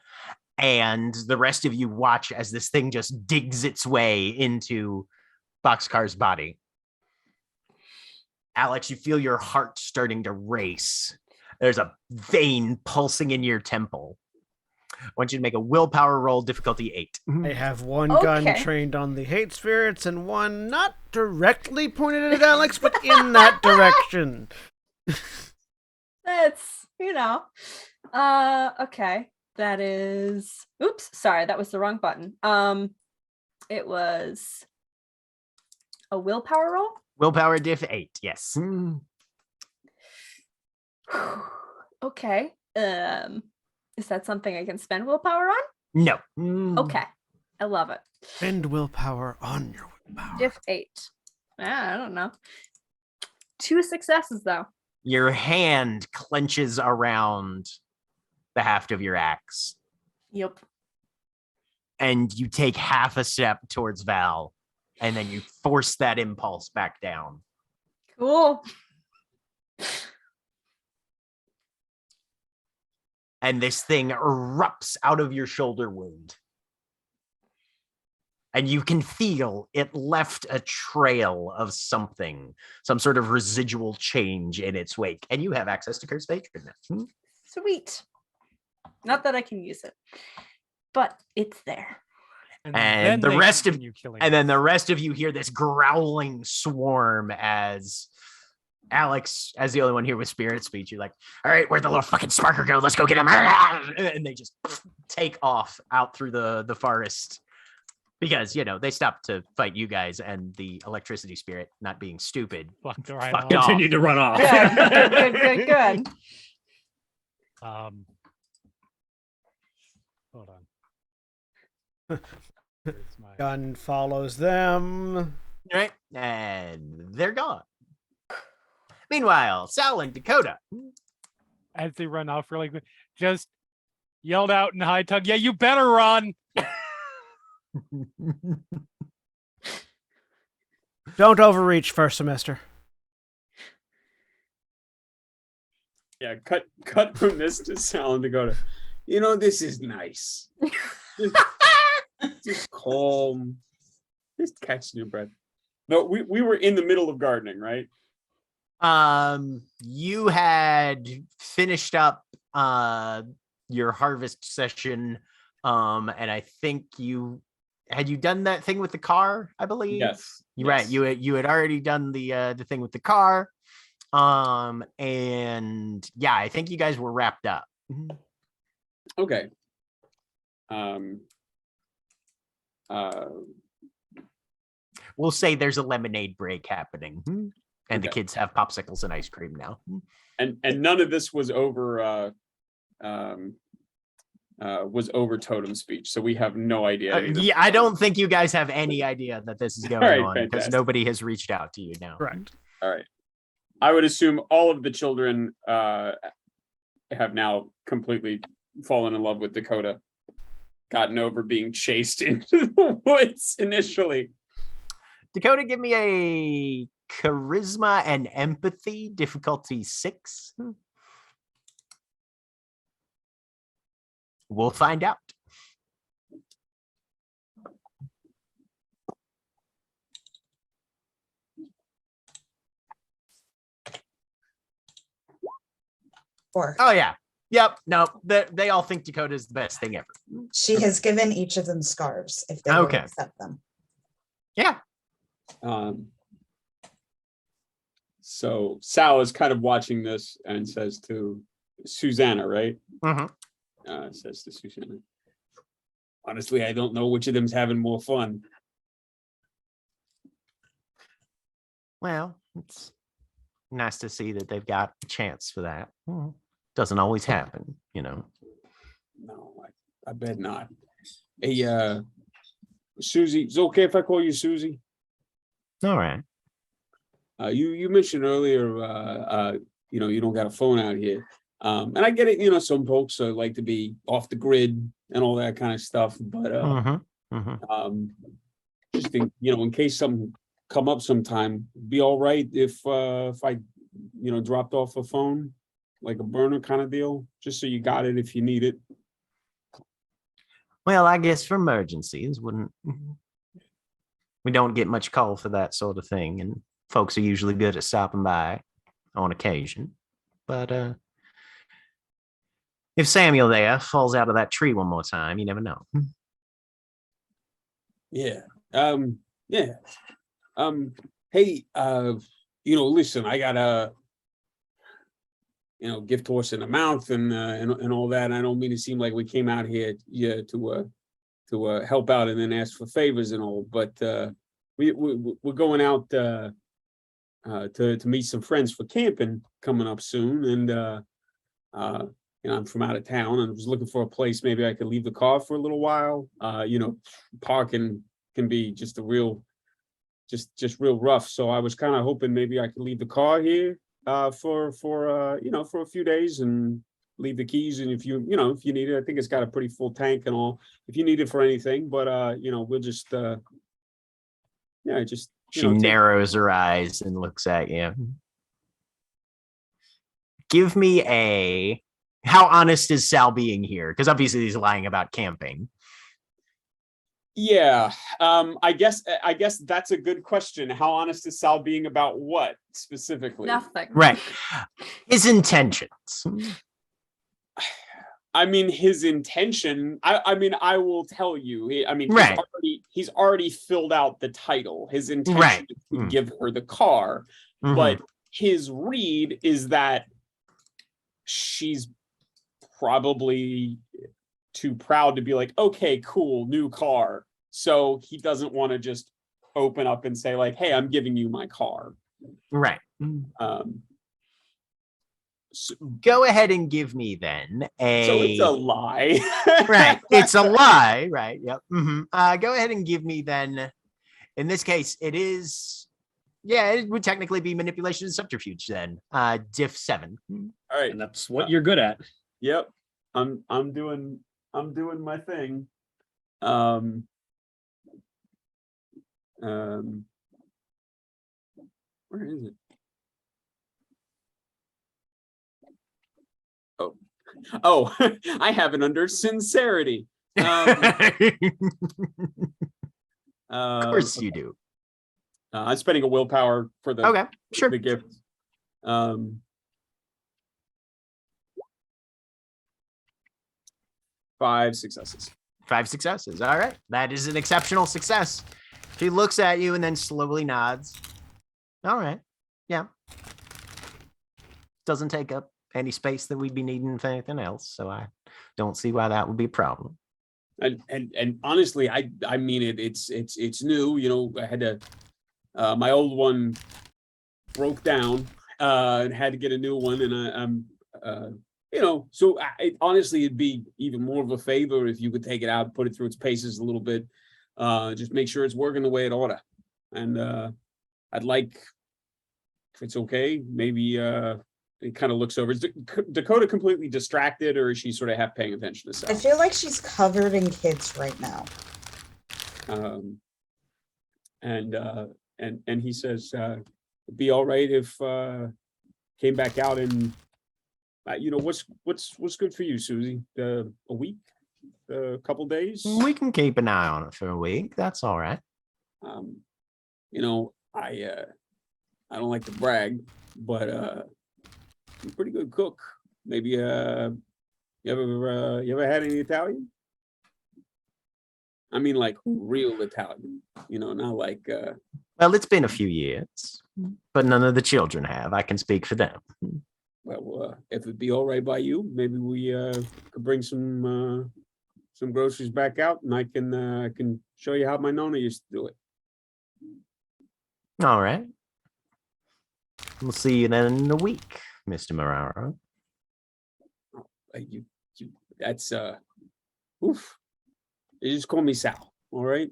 And the rest of you watch as this thing just digs its way into Boxcar's body. Alex, you feel your heart starting to race. There's a vein pulsing in your temple. I want you to make a willpower roll, difficulty 8.
I have one gun trained on the hate spirits and one not directly pointed at Alex, but in that direction.
That's, okay. That is, oops, sorry, that was the wrong button. It was a willpower roll.
Willpower diff 8, yes.
Okay. Is that something I can spend willpower on?
No.
Okay. I love it.
Spend willpower on your willpower.
Diff 8. I don't know. 2 successes though.
Your hand clenches around the haft of your axe.
Yep.
And you take half a step towards Val, and then you force that impulse back down.
Cool.
And this thing erupts out of your shoulder wound. And you can feel it left a trail of something, some sort of residual change in its wake. And you have access to Curse Patron now.
Sweet. Not that I can use it, but it's there.
And
then
the
they
rest of
continue killing
And then
us.
the rest of you hear this growling swarm as Alex, as the only one here with spirit speech, you're like, all right, where'd the little fucking sparker go? Let's go get him. And they just take off out through the forest because, they stopped to fight you guys, and the electricity spirit, not being stupid,
Fucked right
fucked
off.
off.
Continue to run off.
Good.
Hold on. Where's my-
Gun follows them.
Right? And they're gone. Meanwhile, Sal and Dakota.
As they run off really quick, just yelled out in high tongue, "Yeah, you better run!"
Don't overreach first semester.
Yeah, cut from this to Sal and Dakota. This is nice. Just calm. Just catching your breath. No, we were in the middle of gardening, right?
You had finished up your harvest session, and I think you done that thing with the car, I believe.
Yes.
You're right. You had already done the thing with the car. And yeah, I think you guys were wrapped up.
Okay.
We'll say there's a lemonade break happening. And the
Okay.
kids have popsicles and ice cream now.
And none of this was over totem speech, so we have no idea. either.
Yeah, I don't think you guys have any idea that this is going
All right,
on because
fantastic.
nobody has reached out to you now.
Correct.
All right. I would assume all of the children have now completely fallen in love with Dakota, gotten over being chased into the woods initially.
Dakota, give me a charisma and empathy, difficulty 6. We'll find out.
Or
Oh yeah. Yep. No, they all think Dakota is the best thing ever.
she has given each of them scarves if they
Okay.
will accept them.
Yeah.
So Sal is kind of watching this and says to Susanna, right?
Mhm.
Says to Susanna, honestly, I don't know which of them's having more fun.
Well, it's nice to see that they've got a chance for that. Doesn't always happen,
No, I bet not. Hey, Susie, is it okay if I call you Susie?
All right.
You mentioned earlier, you don't got a phone out here. And I get it, some folks like to be off the grid and all that kind of stuff. But just think, in case something come up sometime, be all right if I, dropped off a phone, like a burner kind of deal, just so you got it if you need it.
Well, I guess for emergencies, we don't get much call for that sort of thing, and folks are usually good at stopping by on occasion. But if Samuel there falls out of that tree one more time, you never know.
Yeah. Yeah. Hey, listen, I got a gift horse in the mouth and all that. I don't mean to seem like we came out here to help out and then ask for favors and all, but we're going out to meet some friends for camping coming up soon, and I'm from out of town and I was looking for a place maybe I could leave the car for a little while. Parking can be just real rough, so I was kind of hoping maybe I could leave the car here for a few days and leave the keys, and if you need it, I think it's got a pretty full tank and all, if you need it for anything, but we'll just
She narrows her eyes and looks at you. Give me how honest is Sal being here? Because obviously he's lying about camping.
Yeah, I guess that's a good question. How honest is Sal being about what specifically?
Nothing.
Right. His intentions.
I mean, his intention. I will tell you.
Right.
He's already filled out the title. His intention
Right.
is to give her the car, but his read is that she's probably too proud to be like, okay, cool, new car. So he doesn't want to just open up and say like, hey, I'm giving you my car.
Right.
So,
go ahead and give me then
so it's a lie.
Right. It's a lie. Right. Yep. Go ahead and give me then. In this case, it is. Yeah, it would technically be manipulation and subterfuge then. Diff 7.
All right,
And that's what you're good at.
Yep. I'm doing my thing. Where is it? Oh, I have it under sincerity.
Of course you do.
I'm spending a willpower for the
Okay, sure.
the gift. 5 successes.
5 successes. All right. That is an exceptional success. She looks at you and then slowly nods. All right. Yeah. Doesn't take up any space that we'd be needing for anything else. So I don't see why that would be a problem.
And honestly, I mean it's new. I had to my old one broke down and had to get a new one, and so honestly, it'd be even more of a favor if you could take it out, put it through its paces a little bit, just make sure it's working the way it ought to. And I'd like, if it's okay, maybe it kind of looks over. Is Dakota completely distracted, or is she sort of half paying attention to Sal?
I feel like she's covered in kids right now.
And he says, it'd be all right if came back out and what's good for you, Susie? A week, a couple days?
We can keep an eye on it for a week. That's all right.
I don't like to brag, but I'm a pretty good cook. Maybe you ever had any Italian? I mean, like real Italian, not like
Well, it's been a few years, but none of the children have. I can speak for them.
well, if it'd be all right by you, maybe we could bring some groceries back out, and I can show you how my nonna used to do it.
All right. We'll see you then in a week, Mr. Moraro.
That's oof. You just call me Sal, all right?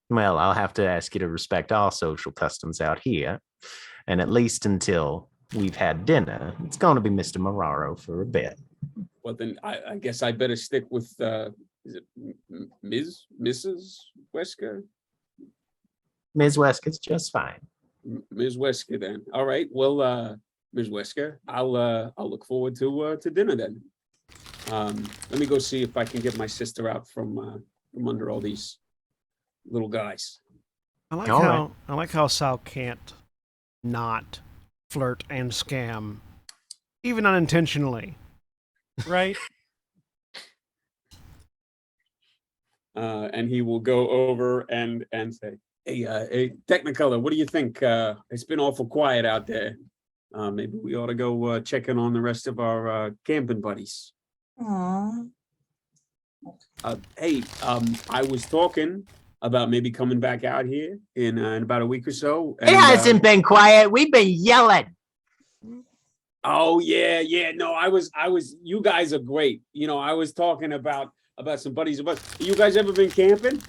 Well, I'll have to ask you to respect our social customs out here. And at least until we've had dinner, it's going to be Mr. Moraro for a bit.
Well, then I guess I better stick with, is it Mrs. Wesker?
Ms. Weskett's just fine.
Ms. Wesker then. All right. Well, Ms. Wesker, I'll look forward to dinner then. Let me go see if I can get my sister out from under all these little guys.
I
All
like how Sal can't not flirt and scam, even unintentionally.
Right?
And he will go over and say, Hey, Technicolor, what do you think? It's been awful quiet out there. Maybe we ought to go check in on the rest of our camping buddies.
Aw.
Hey, I was talking about maybe coming back out here in about a week or so.
It hasn't been quiet. We've been yelling.
Oh yeah. No, I was. You guys are great. You know, I was talking about some buddies of us. You guys ever been camping?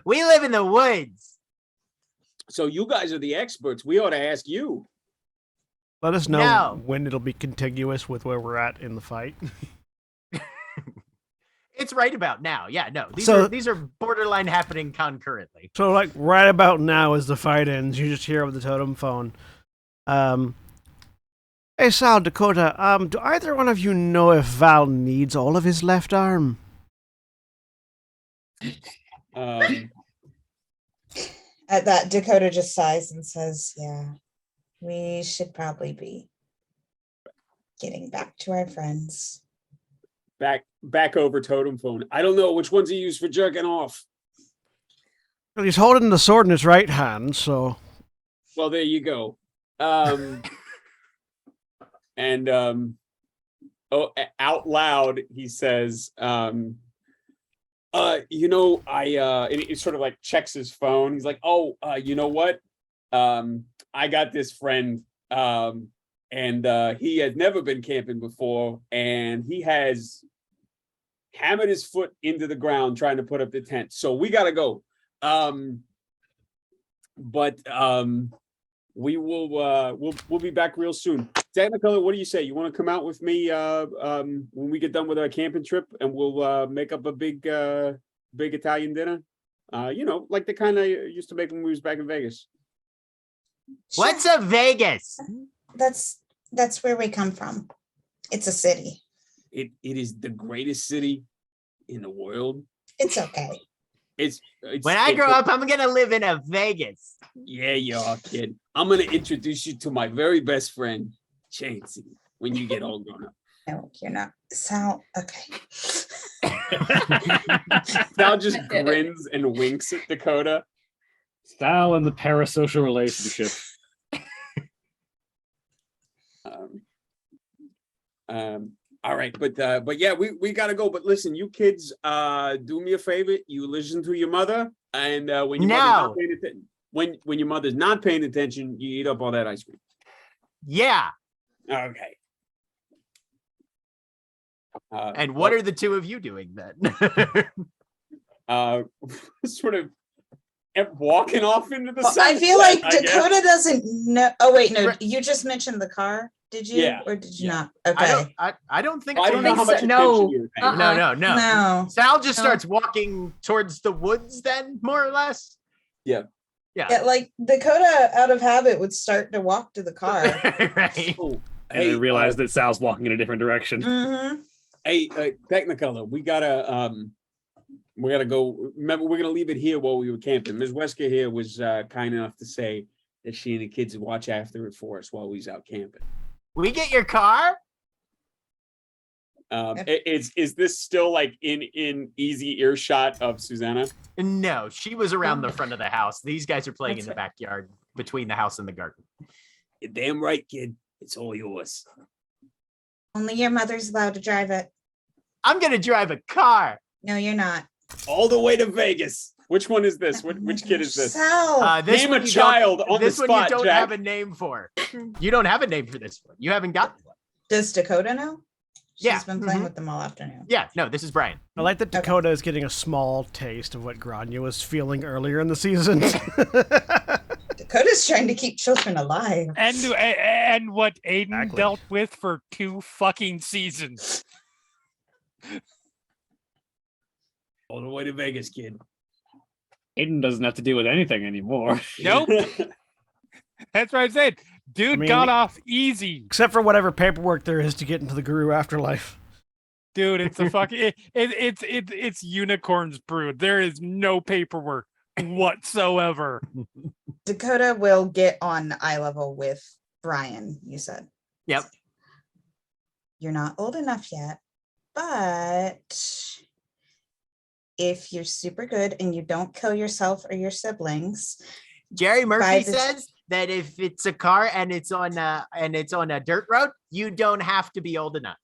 We live in the woods.
So you guys are the experts. We ought to ask you.
Let us know
No.
when it'll be contiguous with where we're at in the fight.
It's right about now. Yeah, no. These are borderline happening concurrently.
So, like, right about now as the fight ends, you just hear over the totem phone, hey, Sal, Dakota, do either one of you know if Val needs all of his left arm?
At that, Dakota just sighs and says, yeah, we should probably be getting back to our friends.
Back over totem phone. I don't know which ones he used for jerking off.
Well, he's holding the sword in his right hand, so...
Well, there you go. And out loud he says, you know, and he sort of like checks his phone. He's like, you know what? I got this friend, and he has never been camping before, and he has hammered his foot into the ground trying to put up the tent. So we gotta go. But we will we'll be back real soon. Technicolor, what do you say? You want to come out with me when we get done with our camping trip, and we'll make up a big Italian dinner? You know, like the kind I used to make when we was back in Vegas.
What's a Vegas?
That's where we come from. It's a city.
It is the greatest city in the world.
It's okay.
It's
When I grow up, I'm gonna live in a Vegas.
Yeah, you are, kid. I'm gonna introduce you to my very best friend, Chansey, when you get all grown up.
No, you're not. Sal, okay.
Sal just grins and winks at Dakota.
Sal and the parasocial relationship.
All right, but yeah, we gotta go. But listen, you kids, do me a favor. You listen to your mother, and when your mother's not paying attention, when your mother's not paying attention, you eat up all that ice cream.
Yeah.
Okay.
And what are the two of you doing then?
Sort of walking off into the
Well,
sunset.
I feel like
I guess.
Dakota doesn't know. Oh wait, no, you just mentioned the car. Did you?
Yeah.
Or did you
Yeah.
not? Okay.
I don't think.
I don't know how much attention
No.
you're paying.
No.
No.
Sal just
No.
starts walking towards the woods then, more or less.
Yeah.
Yeah, like Dakota out of habit would start to walk to the car.
Right.
Oh,
And I realized that Sal's walking in a different direction.
Mm-hmm.
Hey, Technicolor, we gotta go. Remember, we're gonna leave it here while we were camping. Ms. Wesker here was kind enough to say that she and the kids would watch after it for us while we was out camping.
We get your car?
Is this still like in easy earshot of Susanna?
No, she was around the front of the house. These guys are playing
That's
in the
right.
backyard between the house and the garden.
You're damn right, kid. It's all yours.
Only your mother's allowed to drive it.
I'm gonna drive a car.
No, you're not.
All the way to Vegas. Which one is this? Which kid is this?
Sal.
This
Name
one
a
you
child
don't,
on the
this one
spot,
you don't
Jack.
have a name for. You don't have a name for this one. You haven't gotten one.
Does Dakota know? She's
Yeah,
been playing
mhm.
with them all afternoon.
Yeah, no, this is Brian.
I like that
Okay.
Dakota is getting a small taste of what Grania was feeling earlier in the season.
Dakota's trying to keep children alive.
And what Aiden
Exactly.
dealt with for 2 fucking seasons.
All the way to Vegas, kid.
Aiden doesn't have to deal with anything anymore.
Nope. That's what I said. Dude
mean-
got off easy.
Except for whatever paperwork there is to get into the Guru afterlife.
Dude, it's a fucking it's unicorns brood. There is no paperwork whatsoever.
Dakota will get on eye level with Brian, you said.
Yep.
You're not old enough yet, but if you're super good and you don't kill yourself or your siblings,
Jerry Murphy
By the-
says that if it's a car and it's on a dirt road, you don't have to be old enough.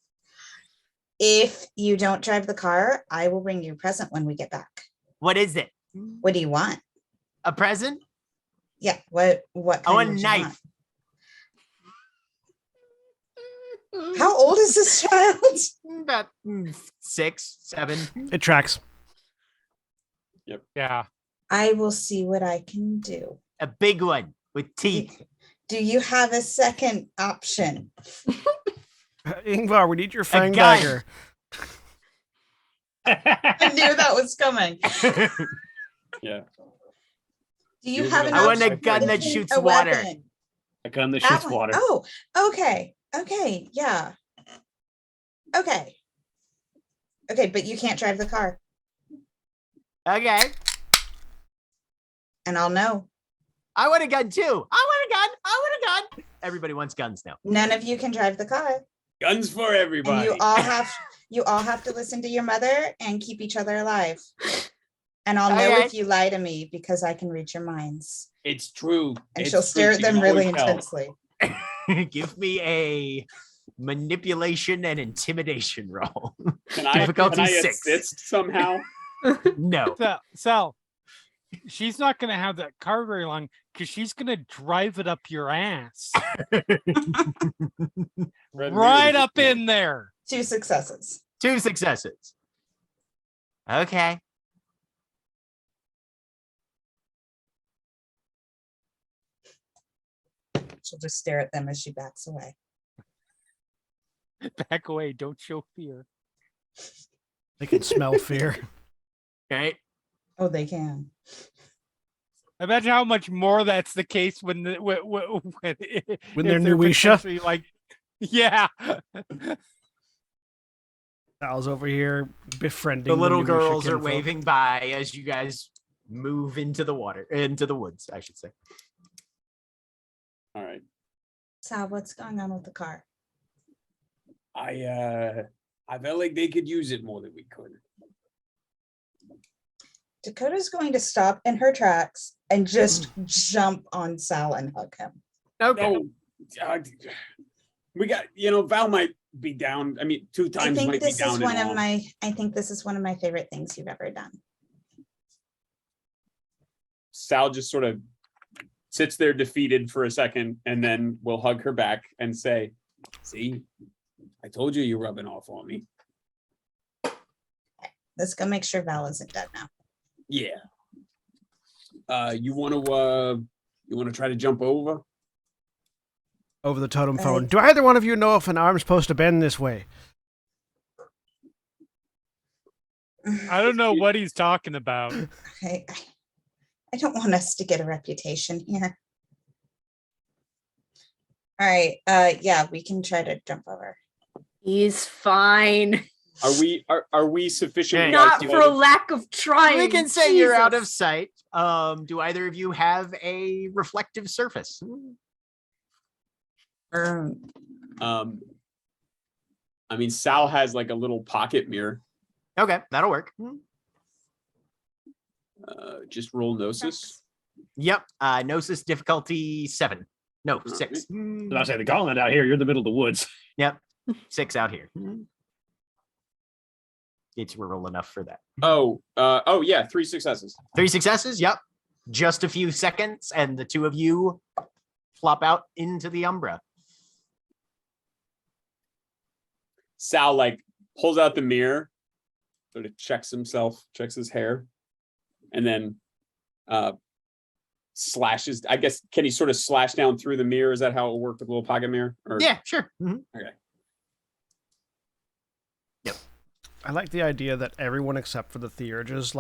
if you don't drive the car, I will bring you a present when we get back.
What is it?
What do you want?
A present?
Yeah, what
I
kind
want a
would you
knife.
want? How old is this child?
About 6, 7.
It tracks.
Yeah.
I will see what I can do.
A big one with teeth.
Do you have a second option?
Ingvar, we need your fang
gun.
dagger.
I knew that was coming.
Yeah.
Do you
Here's
have
what
an
I
I
want
want
option
a gun
for
that
making
shoots
a
water.
weapon?
A gun that
That
shoots
one.
water.
Oh, okay. Okay. Yeah. Okay. Okay, but you can't drive the car.
Okay.
And I'll know.
I want a gun too. I want a gun. I want a gun. Everybody wants guns now.
None of you can drive the car.
Guns for
And
everybody.
you all have to listen to your mother and keep each other alive. And I'll know
Okay.
if you lie to me because I can read your minds.
It's true.
And
It's
she'll
true.
stare at
She
them
can
really
always tell.
intensely.
Give me a manipulation and intimidation roll.
Can I,
Difficulty
can I
6.
assist somehow?
No.
Sal, she's not gonna have that car very long because she's gonna drive it up your ass. Right up in there.
2 successes.
2 successes. Okay.
She'll just stare at them as she backs away.
Back away. Don't show fear.
They can smell fear.
Okay.
Oh, they can.
Imagine how much more that's the case when
When
if
they're Nuisha.
potentially like, yeah.
Sal's over here befriending
The little
Nuisha
girls are
kinfolk.
waving by as you guys move into the woods, I should say.
All right.
Sal, what's going on with the car?
I felt like they could use it more than we could.
Dakota's going to stop in her tracks and just jump on Sal and hug him.
Okay.
No, we got, Val might be down. I mean, 2
I
times
think
might be
this
down.
is
in
one of
all.
I think this is one of my favorite things you've ever done.
Sal just sort of sits there defeated for a second, and then we'll hug her back and say, "See, I told you you're rubbing off on me."
Let's go make sure Val isn't dead now.
Yeah. You want to try to jump over?
Over the totem phone. Do either one of you know if an arm's supposed to bend this way?
I don't know what he's talking about.
Okay. I don't want us to get a reputation here. All right. Yeah, we can try to jump over.
He's fine.
Are we sufficiently
Not for
isolated?
lack of trying.
We can say you're out of
Jesus.
sight. Do either of you have a reflective surface?
Um,
I mean, Sal has like a little pocket mirror.
Okay, that'll work.
Just roll gnosis.
Yep. Gnosis difficulty 7. No, 6.
I say the gauntlet out here. You're in the middle of the woods.
Yep. 6 out here. It's rural enough for that.
Oh yeah, 3 successes.
3 successes. Yep. Just a few seconds, and the 2 of you flop out into the Umbra.
Sal like pulls out the mirror, sort of checks himself, checks his hair, and then slashes. I guess, can he sort of slash down through the mirror? Is that how it will work with a little pocket mirror? Or...
Yeah, sure.
Okay.
I like the idea that everyone except for the Theurges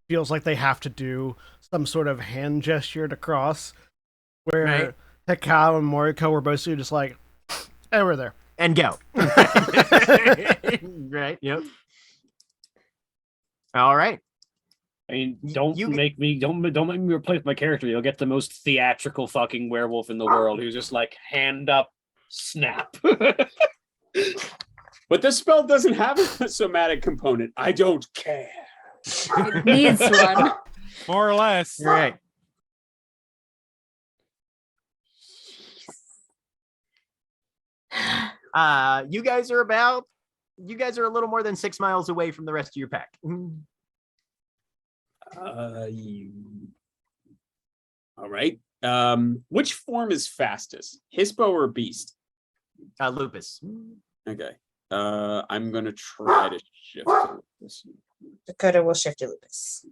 feels like they have to do some sort of hand gesture to cross, where
Right.
Hekau and Moriko were basically just like, "Hey, we're there."
And go. Right. Yep. All right.
I mean,
You-
don't
you-
make me replace my character. You'll get the most theatrical fucking werewolf in the world who's just like hand up, snap.
But this spell doesn't have a somatic component. I don't care.
It needs one.
More or less.
All right. You guys are a little more than 6 miles away from the rest of your pack.
All right. Which form is fastest, Hispo or Beast?
Lupus.
Okay. I'm gonna try to shift to Lupus.
Dakota will shift to Lupus.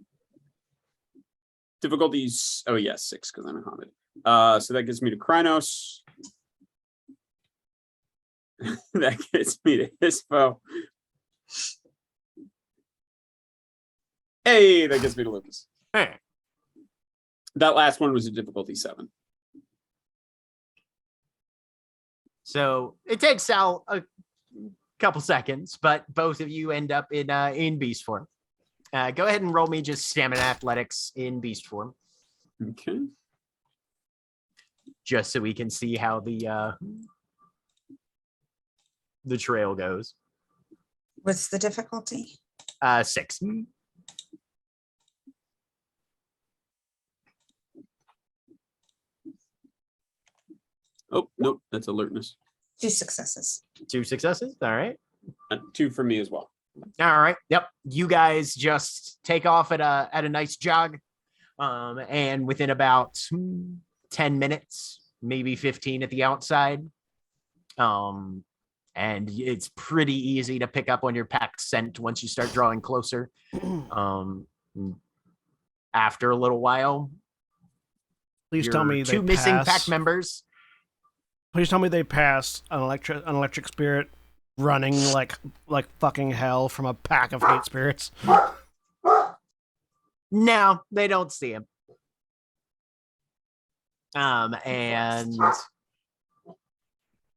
Difficulties. Oh yes, 6 because I'm a Hamid. So that gets me to Krynos. That gets me to Hispo. Hey, that gets me to Lupus.
Hey.
That last one was a difficulty 7.
So it takes Sal a couple seconds, but both of you end up in beast form. Go ahead and roll me just stamina athletics in beast form,
Okay.
just so we can see how the trail goes.
What's the difficulty?
6.
Oh, nope, that's alertness.
2 successes.
2 successes. All right.
2 for me as well.
All right. Yep. You guys just take off at a nice jog. And within about 10 minutes, maybe 15 at the outside. And it's pretty easy to pick up on your pack scent once you start drawing closer. After a little while,
Please tell me they
2 missing
pass.
pack members.
Please tell me they pass an electric spirit running like fucking hell from a pack of hate spirits.
No, they don't see him. And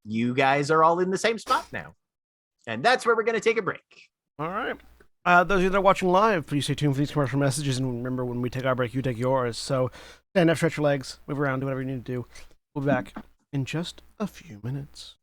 you guys are all in the same spot now. And that's where we're going to take a break.
All right. Those of you that are watching live, please stay tuned for these commercial messages. And remember, when we take our break, you take yours. So stand up, stretch your legs, move around, do whatever you need to do. We'll be back in just a few minutes.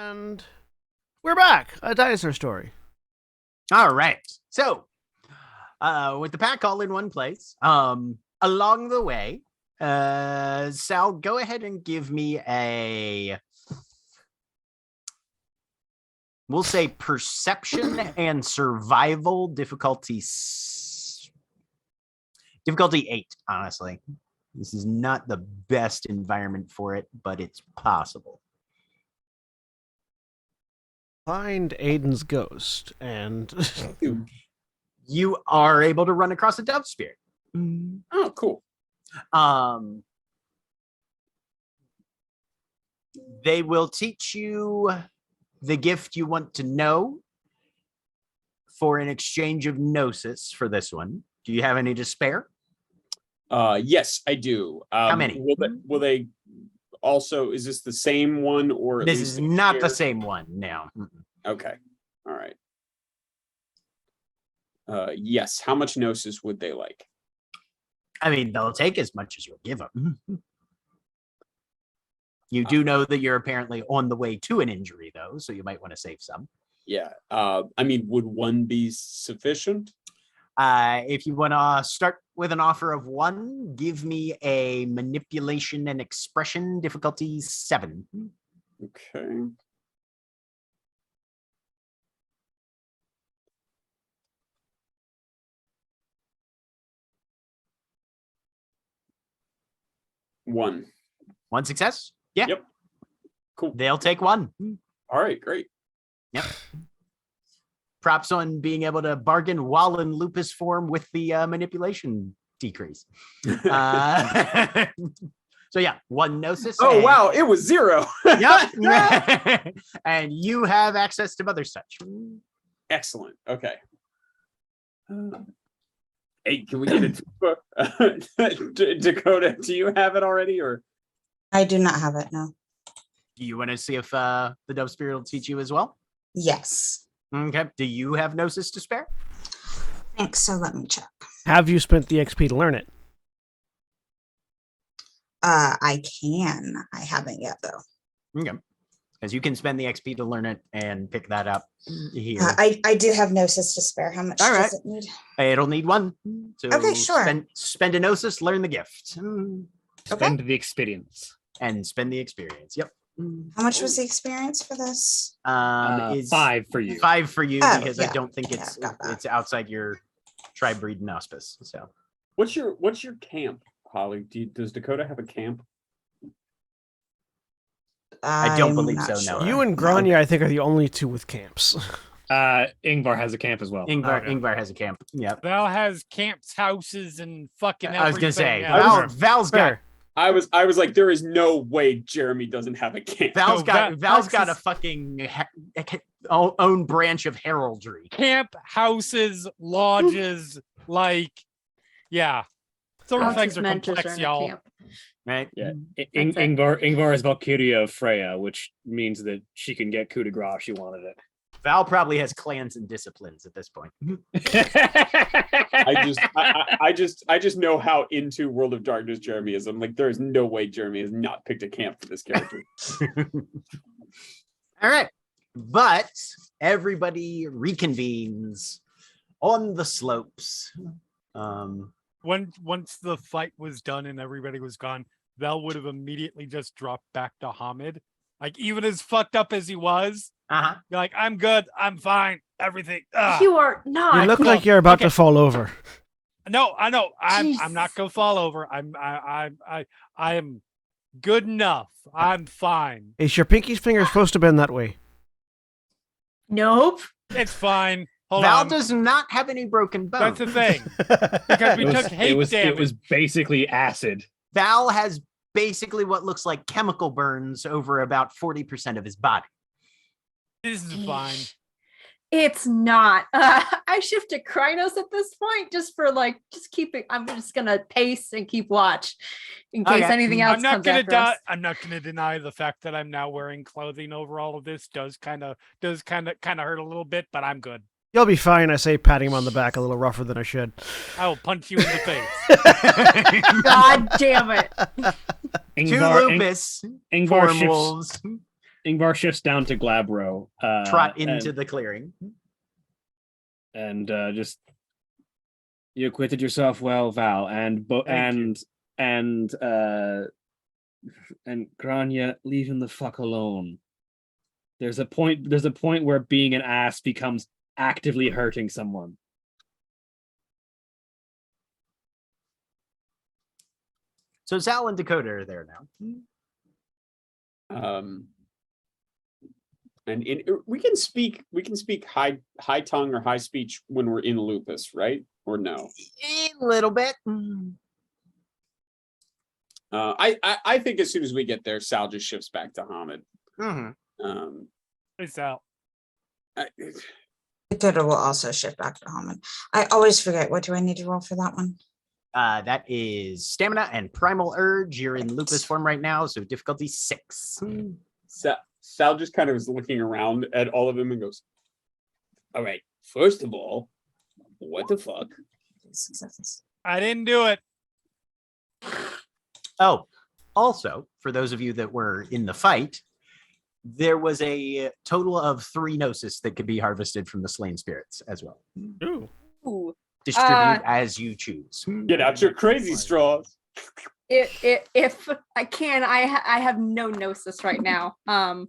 And we're back. A dinosaur story.
All right. So, with the pack all in one place, along the way, Sal, go ahead and give me we'll say perception and survival difficulty 8, honestly. This is not the best environment for it, but it's possible.
Find Aiden's ghost, and
You are able to run across a dove spirit.
Oh, cool.
They will teach you the gift you want to know for an exchange of gnosis for this one. Do you have any to spare?
Yes, I do.
How many?
Will they also, is this the same one or at
This
least
is not the
share?
same one now.
Okay. All right. Yes. How much gnosis would they like?
I mean, they'll take as much as you'll give them. You do know that you're apparently on the way to an injury, though, so you might want to save some.
Yeah. I mean, would one be sufficient?
If you want to start with an offer of 1, give me a manipulation and expression difficulty 7.
Okay. One.
1 success? Yeah.
Yep. Cool.
They'll take 1.
All right. Great.
Yep. Props on being able to bargain while in lupus form with the manipulation decrease. So yeah, 1 gnosis.
Oh
and-
wow! It was 0.
Yep. And you have access to Mother's Touch.
Excellent. Okay. Hey, can we get it? Dakota, do you have it already, or?
I do not have it, no.
Do you want to see if the Dove Spirit will teach you as well?
Yes.
Okay. Do you have Gnosis to spare?
I think so. Let me check.
have you spent the XP to learn it?
I can. I haven't yet, though.
Okay. Because you can spend the XP to learn it and pick that up here.
I do have Gnosis to spare. How much
All right.
does it need?
It'll need 1. So
Okay, sure.
Spend a Gnosis, learn the gift.
Spend the experience.
And spend the experience. Yep.
How much was the experience for this?
Is
5 for you.
5 for you
Oh,
because I
yeah.
don't think
Yeah,
it's
got that.
it's outside your tribe breed and auspice. So
What's your camp, Holly? Does Dakota have a camp?
I don't
I'm
believe
not
so, no.
sure.
You and Grania, I think, are the only 2 with camps.
Ingvar has a camp as well.
Ingvar has a camp. Yep.
Val has camps, houses, and fucking
I was gonna say
everything else.
Val's got
Fair.
I was like, there is no way Jeremy doesn't have a camp.
Val's
No,
got Val's got a
Texas-
fucking own branch of heraldry.
camp, houses, lodges, like, yeah. Certain
Houses
things are
meant to
complex,
learn a
y'all.
camp.
Right?
Yeah,
That's it.
Ingvar is Valkyria of Freya, which means that she can get coup de grace if she wanted it.
Val probably has clans and disciplines at this point.
I just know how into World of Darkness Jeremy is. I'm like, there is no way Jeremy has not picked a camp for this character.
All right. But everybody reconvenes on the slopes.
Once the fight was done and everybody was gone, Val would have immediately just dropped back to Hamid. Like, even as fucked up as he was,
Uh-huh.
you're like, I'm good, I'm fine, everything. Ugh.
You are not.
You look
well,
like you're about
okay.
to fall over.
No, I know. I'm
Jesus.
not gonna fall over. I am good enough. I'm fine.
Is your pinky finger supposed to bend that way?
Nope.
It's fine. Hold
Val
on.
does not have any broken bones.
That's the thing. Because we took hate
it
damage.
was basically acid.
Val has basically what looks like chemical burns over about 40% of his body.
This is fine.
It's not. I shift to Krynos at this point just for just keeping. I'm just gonna pace and keep watch in case
Okay.
anything else
I'm not
comes
gonna
after us.
I'm not gonna deny the fact that I'm now wearing clothing over all of this does kind of hurt a little bit, but I'm good.
You'll be fine, I say, patting him on the back a little rougher than I should.
I will punch you in the face.
God damn it!
Two
Ingvar,
lupus,
Ingvar
form
shifts,
wolves.
Ingvar shifts down to Glabro.
Trot into the clearing.
And just you acquitted yourself well, Val, and Grania, leave him the fuck alone. There's a point where being an ass becomes actively hurting someone.
So Zal and Dakota are there now.
We can speak high tongue or high speech when we're in lupus, right? Or no?
A little bit.
I think as soon as we get there, Sal just shifts back to Hamid.
Hey, Sal.
Dakota will also shift back to Hamid. I always forget. What do I need to roll for that one?
That is stamina and primal urge. You're in lupus form right now, so difficulty 6.
Sal just kind of is looking around at all of them and goes, all right, first of all, what the fuck?
I didn't do it.
Oh, also, for those of you that were in the fight, there was a total of 3 gnosis that could be harvested from the slain spirits as well.
Ooh.
Ooh.
Distribute as you choose.
Get out your crazy straws.
If I can, I have no gnosis right now. I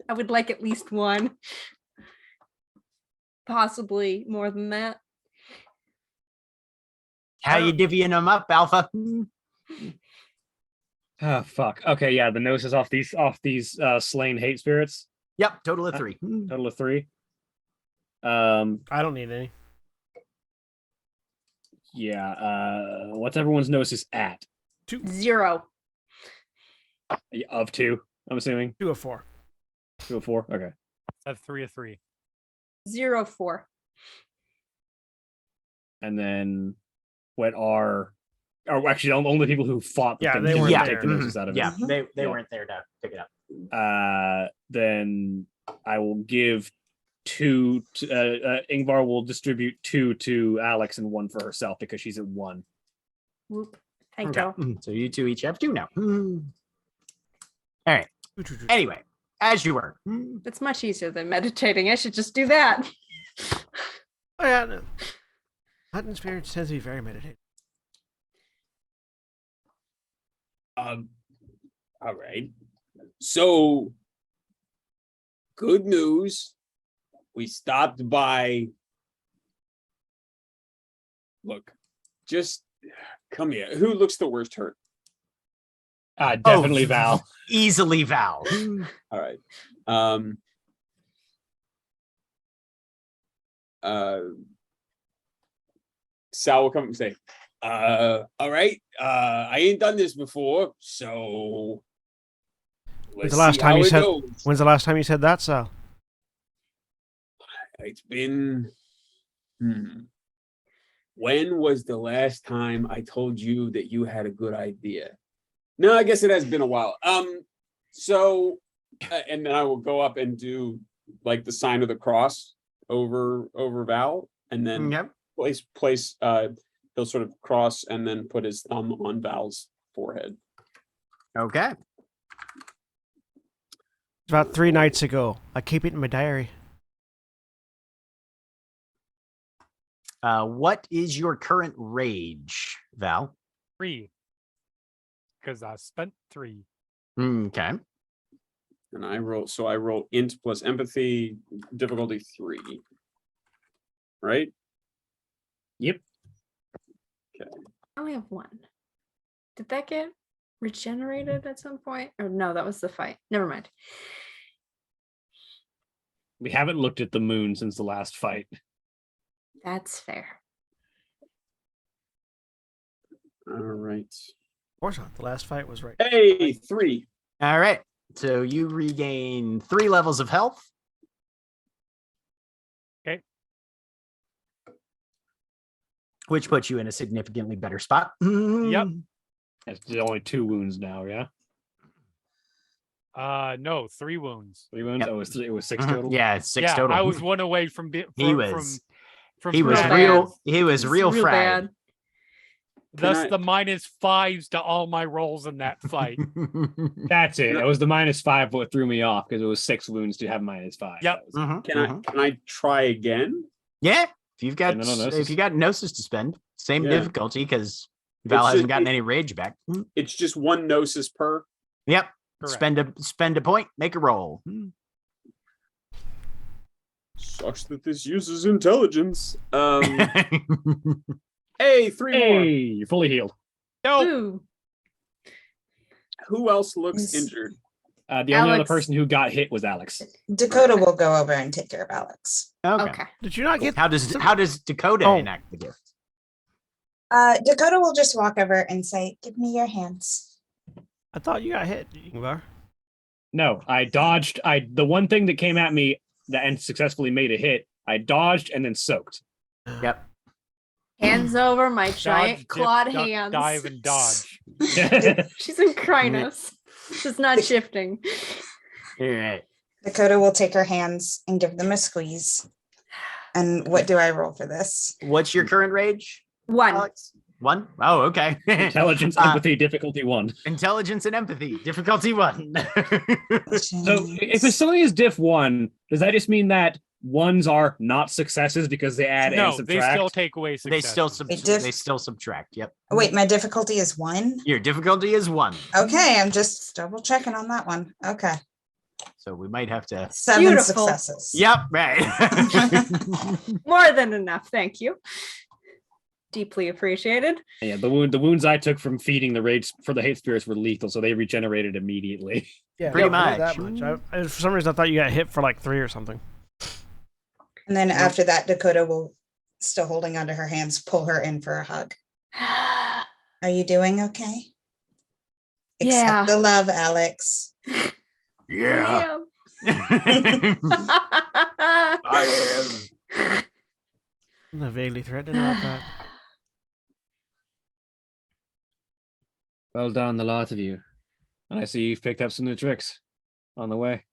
would like at least 1, possibly more than that.
How you divvying them up, Alpha?
Oh fuck. Okay, yeah, the gnosis off these slain hate spirits.
Yep, total of 3.
Total of 3.
I don't need any.
Yeah. What's everyone's gnosis at?
0.
Of 2, I'm assuming.
2 of 4.
2 of 4. Okay.
That's 3 of 3.
0 4.
And then what are actually the only people who fought
Yeah,
them
they
can
weren't
take the
there.
gnosis out of it.
Yeah, they
Yeah.
weren't there to pick it up.
Then I will give 2 to Ingvar will distribute 2 to Alex and 1 for herself because she's at 1.
Whoop. Thank
Okay.
you.
So you 2 each have 2 now. All right. Anyway, as you were.
It's much easier than meditating. I should just do that.
Oh yeah, no. Hunting spirits tend to be very meditative.
All right. So, good news. We stopped by. Look, just come here. Who looks the worst hurt?
Definitely Val.
Easily Val.
All right. Sal will come and say, all right, I ain't done this before, so
When's the last time you said that, Sal?
It's been when was the last time I told you that you had a good idea? No, I guess it has been a while. So and then I will go up and do like the sign of the cross over Val, and then
Yep.
place he'll sort of cross and then put his thumb on Val's forehead.
Okay.
About 3 nights ago. I keep it in my diary.
What is your current rage, Val?
3. Because I spent 3.
Okay.
And I roll int plus empathy, difficulty 3. Right?
Yep.
I only have 1. Did that get regenerated at some point? Or no, that was the fight. Never mind.
We haven't looked at the moon since the last fight.
That's fair.
All right.
Of course not. The last fight was right.
Hey, 3.
All right. So you regain 3 levels of health.
Okay.
Which puts you in a significantly better spot.
Yep.
It's only 2 wounds now, yeah?
No, 3 wounds.
3 wounds?
Yep.
Oh, it was 6 total?
Yeah, it's 6 total.
I was 1 away from
He was
from
He was
Real
real.
bad.
He was real
Real
fried.
bad.
Thus,
I-
the -5s to all my rolls in that fight.
That's it. It was the -5 what threw me off because it was 6 wounds to have -5.
Yep.
That was-
Can I try again?
Yeah, if you've got
Yeah, no,
if you got gnosis to spend, same
Yeah.
difficulty because Val
It's
hasn't
just-
gotten any rage back.
It's just one gnosis per.
Yep.
Correct.
Spend a point, make a roll.
Sucks that this uses intelligence. Hey, 3 more.
Hey, you're fully healed.
Nope.
Ooh.
Who else looks
Yes.
injured?
The only other
Alex.
person who got hit was Alex.
Dakota will go over and take care of Alex.
Okay.
Did you not get?
How does Dakota
Oh.
enact the gift?
Dakota will just walk over and say, "Give me your hands."
I thought you got hit, Ingvar.
No, I dodged. The one thing that came at me that and successfully made a hit, I dodged and then soaked.
Yep.
Hands over my giant
Dodge, dip,
clawed
duck,
hands.
dive, and dodge.
She's in Krynos. She's not shifting.
All right.
Dakota will take her hands and give them a squeeze. And what do I roll for this?
What's your current rage,
One.
Alex? 1? Oh, okay.
Intelligence, empathy, difficulty 1.
Intelligence and empathy, difficulty 1.
So if it's something is diff 1, does that just mean that ones are not successes because they add and
No, they
subtract?
still take away
they
success.
they still subtract. Yep.
Wait, my difficulty is 1?
Your difficulty is 1.
Okay, I'm just double checking on that one. Okay.
So we might have to.
7
Beautiful.
successes.
Yep. Right.
More than enough. Thank you. Deeply appreciated.
Yeah, the wounds I took from feeding the rage for the hate spirits were lethal, so they regenerated immediately.
Yeah,
Pretty
not
much.
that much. For some reason, I thought you got hit for like 3 or something.
And then after that, Dakota will, still holding onto her hands, pull her in for a hug. Are you doing okay?
Yeah.
Accept the love, Alex.
Yeah.
Damn.
I am.
I'm vaguely threatened about that.
Well done, the lot of you. And I see you've picked up some new tricks on the way.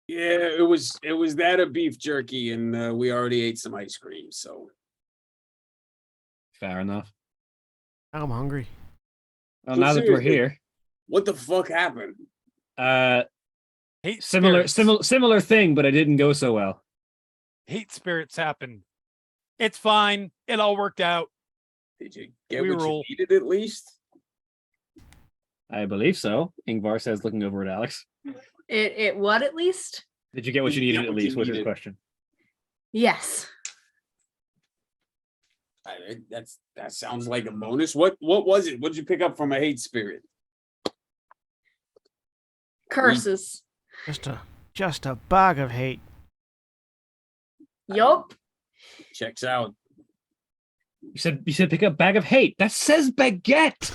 Yeah, it was that of beef jerky, and we already ate some ice cream. So
Fair enough.
Now I'm hungry.
Well,
So
now that we're
seriously,
here,
what the fuck happened?
Hate
similar
spirits.
similar thing, but it didn't go so well.
Hate spirits happen. It's fine. It all worked out.
Did you get
We
what
roll.
you needed at least?
I believe so. Ingvar says, looking over at Alex.
It what at least?
Did you get what you
Did you
needed
get
at
what you
least? Was his
needed?
question.
Yes.
That sounds like a bonus. What was it? What'd you pick up from a hate spirit?
Curses.
Just a bag of hate.
Yup.
Checks out.
You said pick up bag of hate. That says baguette.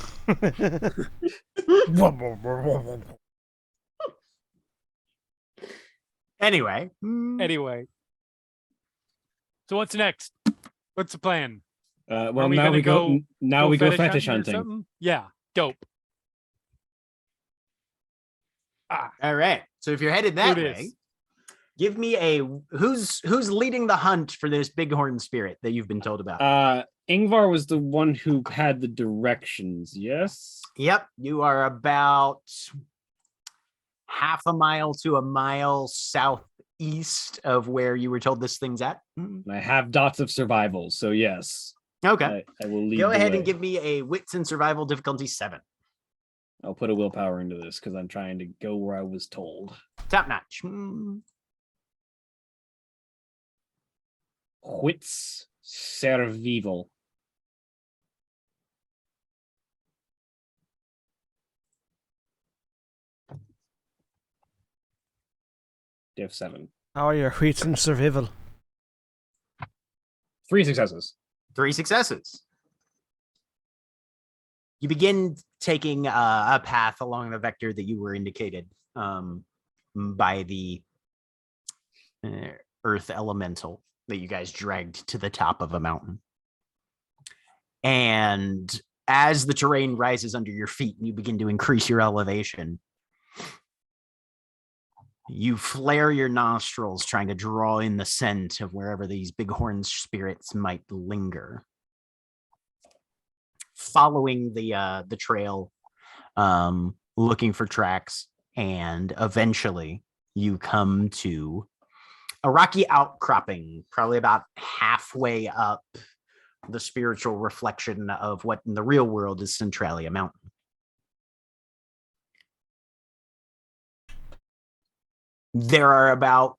Anyway.
Anyway. So what's next? What's the plan?
Well,
Are we
now
gonna
we go.
go-
Now we go fetish
or
hunting.
something? Yeah. Dope. Ah,
All right. So if you're headed that
do
way,
this.
give me a who's leading the hunt for this bighorn spirit that you've been told about.
Ingvar was the one who had the directions. Yes.
Yep, you are about half a mile to a mile southeast of where you were told this thing's at.
And I have dots of survival, so yes.
Okay.
I will lead.
Go
the
ahead
way.
and give me a wits and survival difficulty 7.
I'll put a willpower into this because I'm trying to go where I was told.
Top notch.
Wits survival. Div 7.
How are your wheats and survival?
3 successes.
3 successes. You begin taking a path along the vector that you were indicated by the earth elemental that you guys dragged to the top of a mountain. And as the terrain rises under your feet and you begin to increase your elevation, you flare your nostrils trying to draw in the scent of wherever these bighorn spirits might linger. following the trail, looking for tracks, and eventually you come to a rocky outcropping, probably about halfway up the spiritual reflection of what in the real world is Centralia Mountain. There are about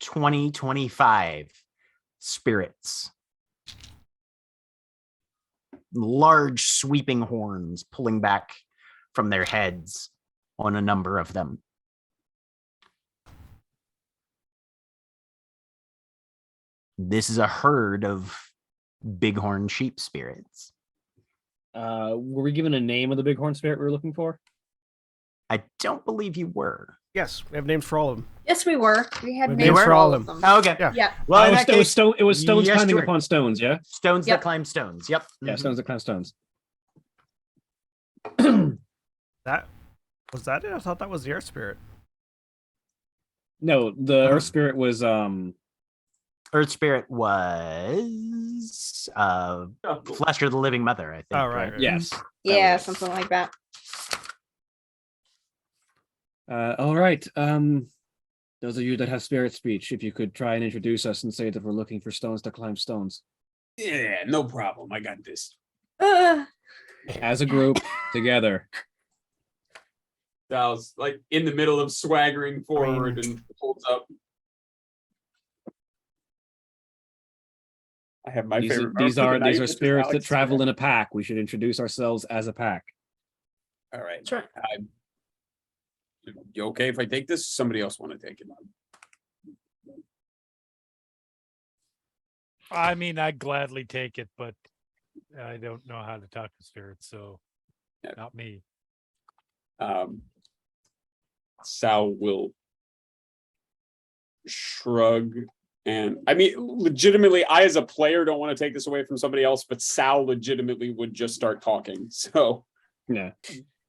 25 spirits. Large sweeping horns pulling back from their heads on a number of them. This is a herd of bighorn sheep spirits.
Were we given a name of the bighorn spirit we were looking for?
I don't believe you were.
Yes, we have names for all of them.
Yes, we were. We had
We
names
were?
for all of them.
Oh, okay.
Yeah.
Yeah.
Well, in
it,
that
was,
case,
it was stones
yes,
climbing
sure.
upon stones, yeah?
Stones
Yep.
that climb stones. Yep.
Yeah,
Mhm.
stones that climb stones.
That was that it? I thought that was the earth spirit.
No, the earth spirit was
Earth spirit was Flesh of the Living Mother, I think.
Oh, right.
yes.
Yeah,
was it.
something like that.
All right. Those of you that have spirit speech, if you could try and introduce us and say that we're looking for stones to climb stones.
Yeah, no problem. I got this.
As a group, together.
Sal's like in the middle of swaggering forward and holds up. I have my
These
favorite.
are spirits that travel in a pack. We should introduce ourselves as a pack.
All right.
That's right.
You okay if I take this? Somebody else want to take it?
I mean, I'd gladly take it, but I don't know how to talk to spirits, so
Yeah.
not me.
Sal will shrug, and I mean, legitimately, I as a player don't want to take this away from somebody else, but Sal legitimately would just start talking. So
Yeah.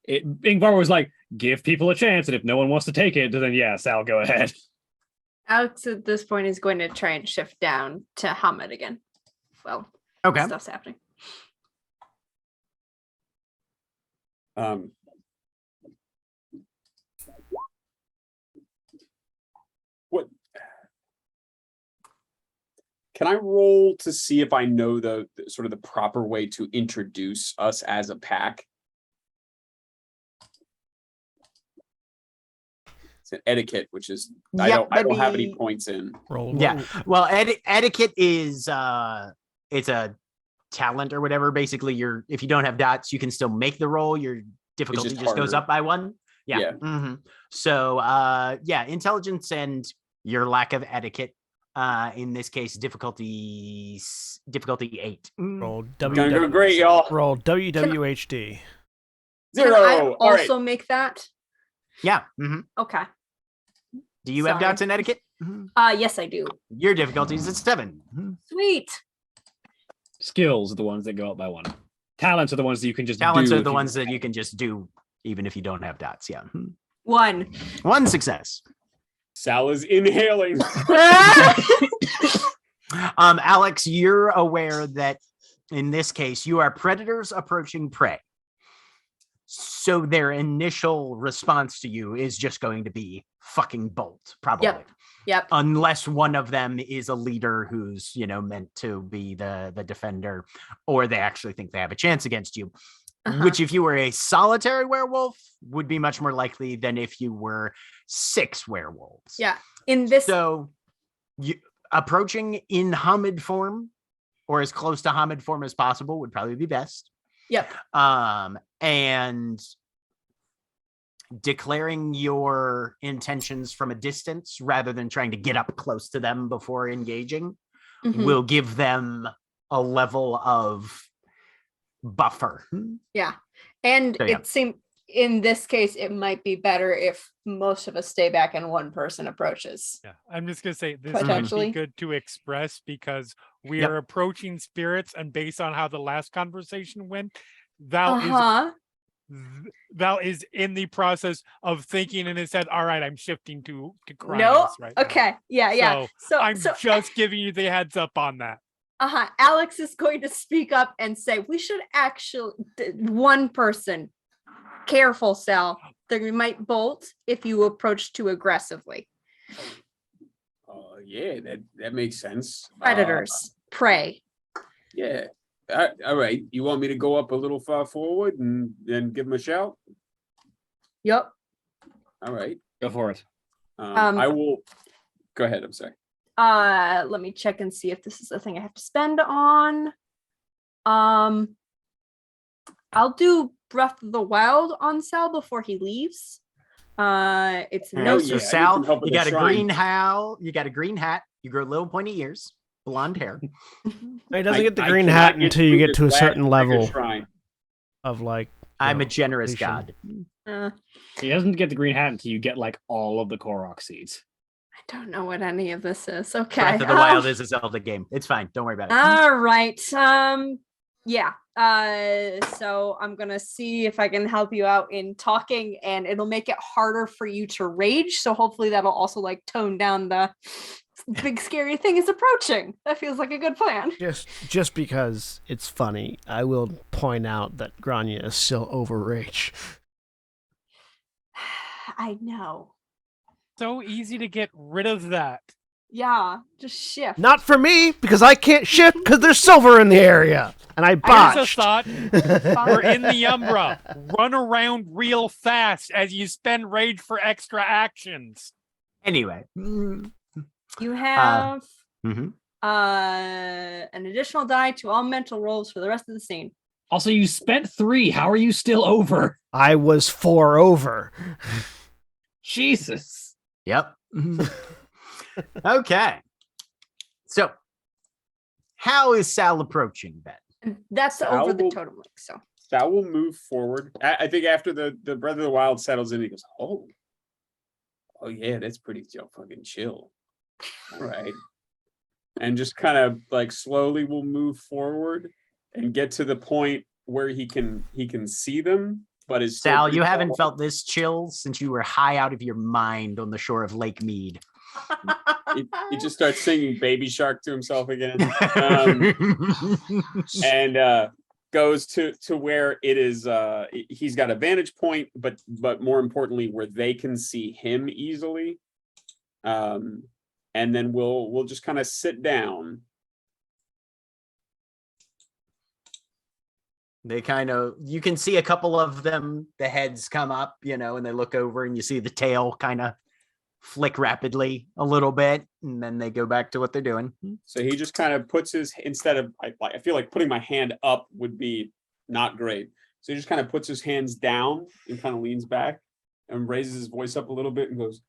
Ingvar was like, give people a chance, and if no one wants to take it, then yeah, Sal, go ahead.
Alex at this point is going to try and shift down to Hamid again. Well,
Okay.
stuff's happening.
What can I roll to see if I know the sort of the proper way to introduce us as a pack? It's an etiquette, which is I
Yep,
don't have
that'd
any
be-
points in.
Roll.
Yeah. Well, etiquette is it's a talent or whatever. Basically, if you don't have dots, you can still make the roll. Your difficulty just goes
harder.
up by one. Yeah.
Yeah.
Mhm. So yeah, intelligence and your lack of etiquette. In this case, difficulty 8.
Roll
Gonna go great, y'all.
Roll WWHD.
Can
0.
I
All right.
also make that?
Yeah. Mhm.
Okay.
Do you have
Sorry.
dots in etiquette? Mhm.
Yes, I do.
Your difficulty is at 7. Mhm.
Sweet.
Skills are the ones that go up by one. Talents are the ones that you can just
Talents
do.
are the ones that you can just do even if you don't have dots. Yeah. Mhm.
1.
1 success.
Sal is inhaling.
Alex, you're aware that in this case, you are predators approaching prey. So their initial response to you is just going to be fucking bolt, probably.
Yep.
Unless one of them is a leader who's, meant to be the defender, or they actually think they have a chance against you.
Uh-huh.
Which, if you were a solitary werewolf, would be much more likely than if you were 6 werewolves.
Yeah. In this.
So, approaching in Hamid form, or as close to Hamid form as possible, would probably be best.
Yep.
And declaring your intentions from a distance rather than trying to get up close to them before engaging
Mhm.
will give them a level of buffer.
Yeah. And
So, yeah.
it seemed in this case, it might be better if most of us stay back and one person approaches.
Yeah, I'm just gonna say this might
Potentially.
be good to express because we
Yep.
are approaching spirits, and based on how the last conversation went, Val
Uh-huh.
is in the process of thinking in his head. All right, I'm shifting to
No.
Krynos right now."
Okay. Yeah. Yeah.
So
So
I'm just giving you the heads up on that.
Alex is going to speak up and say, we should actually, one person, careful, Sal. They might bolt if you approach too aggressively.
Yeah, that makes sense.
Predators, prey.
Yeah. All right. You want me to go up a little far forward and then give him a shout?
Yep.
All right.
Go for it.
I will. Go ahead. I'm sorry.
Let me check and see if this is the thing I have to spend on. I'll do Breath of the Wild on Sal before he leaves. It's
All
no
right, so
yeah, I need
Sal,
some help with
you
the
got a
shrine.
green hat. You got a green hat. You grow little pointy ears, blonde hair.
He doesn't get the
I
green
cannot
hat
get
until you
through
get to a
this
certain
last mega
level
shrine.
of like.
I'm a generous
completion.
god.
He doesn't get the green hat until you get like all of the Korok seeds.
I don't know what any of this is. Okay.
Breath of the Wild is a Zelda game. It's fine. Don't worry about it.
All right. Yeah. So I'm gonna see if I can help you out in talking, and it'll make it harder for you to rage. So hopefully that'll also like tone down the big scary thing is approaching. That feels like a good plan.
Just because it's funny, I will point out that Grania is still over rage.
I know.
So easy to get rid of that.
Yeah, just shift.
Not for me, because I can't shift because there's silver in the area, and I
Here's a
botched.
thought. We're in the Umbra. Run around real fast as you spend rage for extra actions.
Anyway.
You have
Mhm.
an additional die to all mental rolls for the rest of the scene.
Also, you spent 3. How are you still over?
I was 4 over.
Jesus.
Yep. Okay. So, how is Sal approaching Ben?
That's
Sal
over the
will-
totem link. So
Sal will move forward. I think after the Breath of the Wild settles in, he goes, oh yeah, that's pretty fucking chill. All right. And just kind of like slowly will move forward and get to the point where he can see them, but is still
Sal,
pretty
you haven't
far
felt this chill since you were high out of your mind on the shore of Lake Mead.
he just starts singing Baby Shark to himself again. And goes to where it is he's got a vantage point, but more importantly where they can see him easily. And then we'll just kind of sit down.
They you can see a couple of them, the heads come up, and they look over and you see the tail kind of flick rapidly a little bit, and then they go back to what they're doing.
So he just kind of puts instead of, I feel like putting my hand up would be not great. So he just kind of puts his hands down and kind of leans back and raises his voice up a little bit and goes,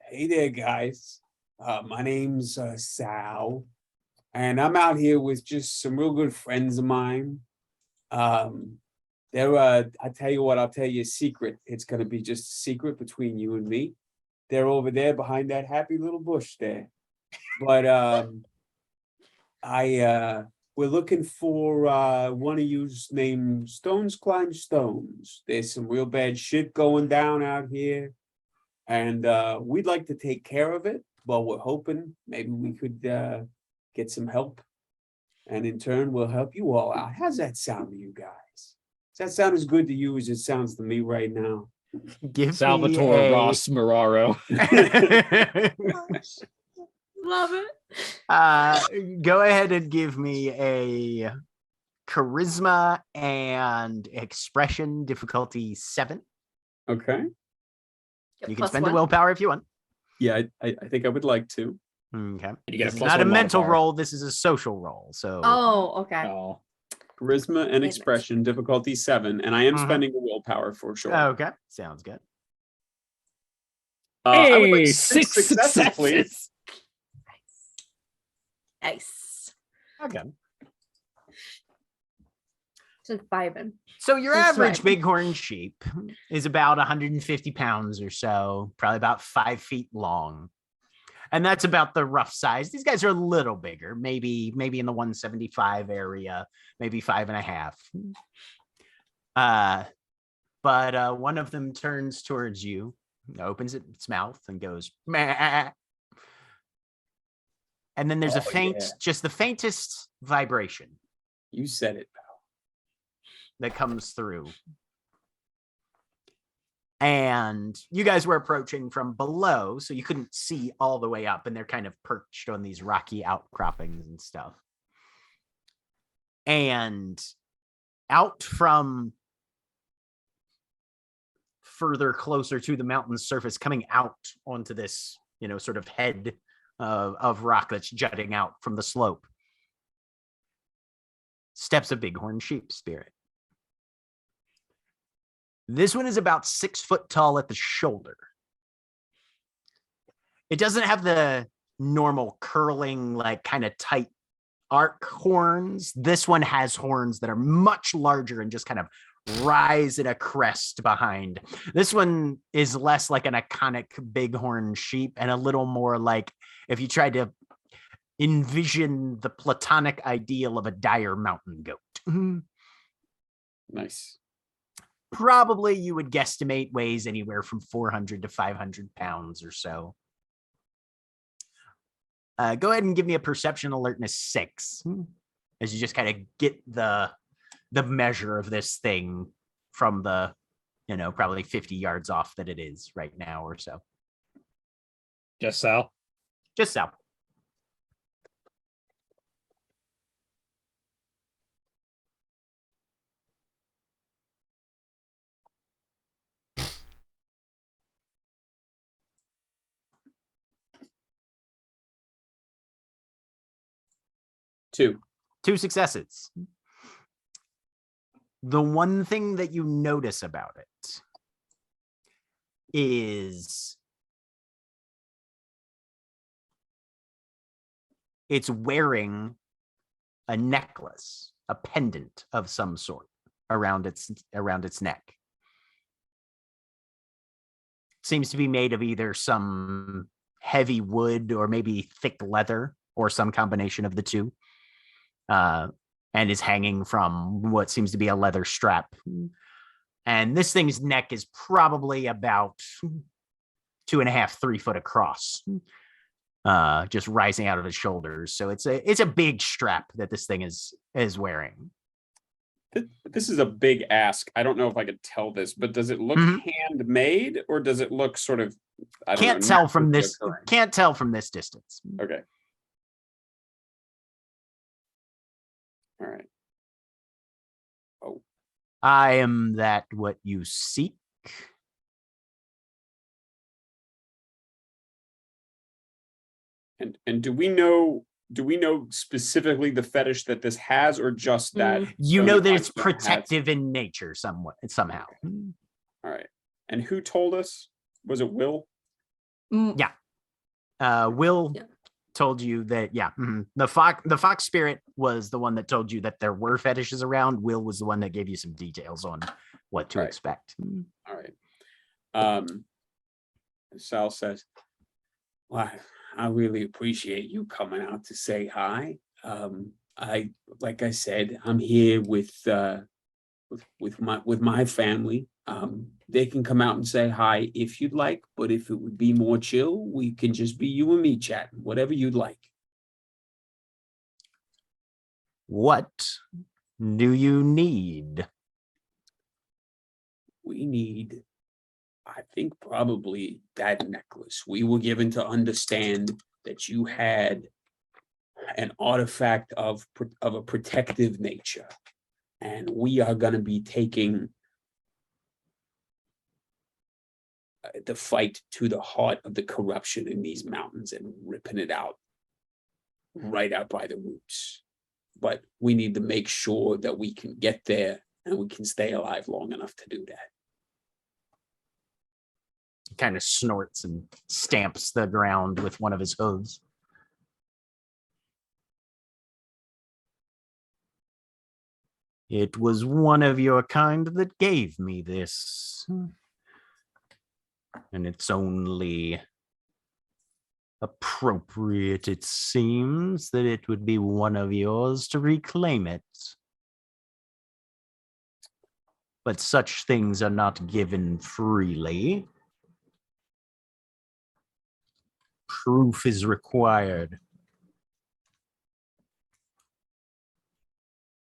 hey there, guys. My name's Sal, and I'm out here with just some real good friends of mine. I tell you what, I'll tell you a secret. It's going to be just a secret between you and me. They're over there behind that happy little bush there. But we're looking for one of you named Stones Climb Stones. There's some real bad shit going down out here, and we'd like to take care of it. But we're hoping maybe we could get some help, and in turn, we'll help you all out. How's that sound to you guys? Does that sound as good to you as it sounds to me right now?
Give
Salvatore
me
Ross Moraro.
love it.
Go ahead and give me a charisma and expression difficulty 7.
Okay.
You can spend a willpower if you want.
Yeah, I think I would like to.
Okay.
You get a
This is
plus
not a
one
mental
modifier.
roll. This is a social roll. So
Oh, okay.
Oh.
Charisma and expression difficulty 7, and I am
Mhm.
spending a willpower for sure.
Okay, sounds good.
I would like
Hey,
6
6
successes, please.
successes.
Nice.
Okay.
Just vibing.
So your
That's
average
right.
bighorn sheep is about 150 pounds or so, probably about 5 feet long. And that's about the rough size. These guys are a little bigger, maybe in the 175 area, maybe 5.5. But one of them turns towards you, opens its mouth and goes, meh. And then there's a
Oh,
faint,
yeah.
just the faintest vibration
You said it, pal.
that comes through. And you guys were approaching from below, so you couldn't see all the way up, and they're kind of perched on these rocky outcroppings and stuff. And out from further closer to the mountain's surface, coming out onto this, sort of head of rock that's jutting out from the slope, steps a bighorn sheep spirit. This one is about 6 foot tall at the shoulder. It doesn't have the normal curling, like kind of tight arc horns. This one has horns that are much larger and just kind of rise in a crest behind. This one is less like an iconic bighorn sheep and a little more like if you tried to envision the platonic ideal of a dire mountain goat.
Nice.
Probably you would guesstimate weighs anywhere from 400 to 500 pounds or so. Go ahead and give me a perception alertness 6 as you just kind of get the measure of this thing from the, probably 50 yards off that it is right now or so.
Just Sal.
Just so.
Two.
2 successes. The one thing that you notice about it is it's wearing a necklace, a pendant of some sort around its neck. Seems to be made of either some heavy wood or maybe thick leather or some combination of the two. And is hanging from what seems to be a leather strap. And this thing's neck is probably about 2.5, 3 foot across, just rising out of his shoulders. So it's a big strap that this thing is wearing.
This is a big ask. I don't know if I could tell this, but does it look handmade or does it look sort of?
Can't tell from this distance.
Okay. All right. Oh.
I am that what you seek.
And do we know specifically the fetish that this has, or just that?
You know that it's
that
protective in nature somehow.
All right. And who told us? Was it Will?
Yeah. Will told you that, the fox spirit was the one that told you that there were fetishes around. Will was the one that gave you some details on what to expect.
All right. Sal says, well, I really appreciate you coming out to say hi. Like I said, I'm here with my family. They can come out and say hi if you'd like, but if it would be more chill, we can just be you and me chatting, whatever you'd like.
What do you need?
We need, I think, probably that necklace. We were given to understand that you had an artifact of a protective nature, and we are going to be taking the fight to the heart of the corruption in these mountains and ripping it out right out by the roots. But we need to make sure that we can get there and we can stay alive long enough to do that.
Kind of snorts and stamps the ground with one of his hooves. It was one of your kind that gave me this. And it's only appropriate, it seems, that it would be one of yours to reclaim it. But such things are not given freely. Proof is required.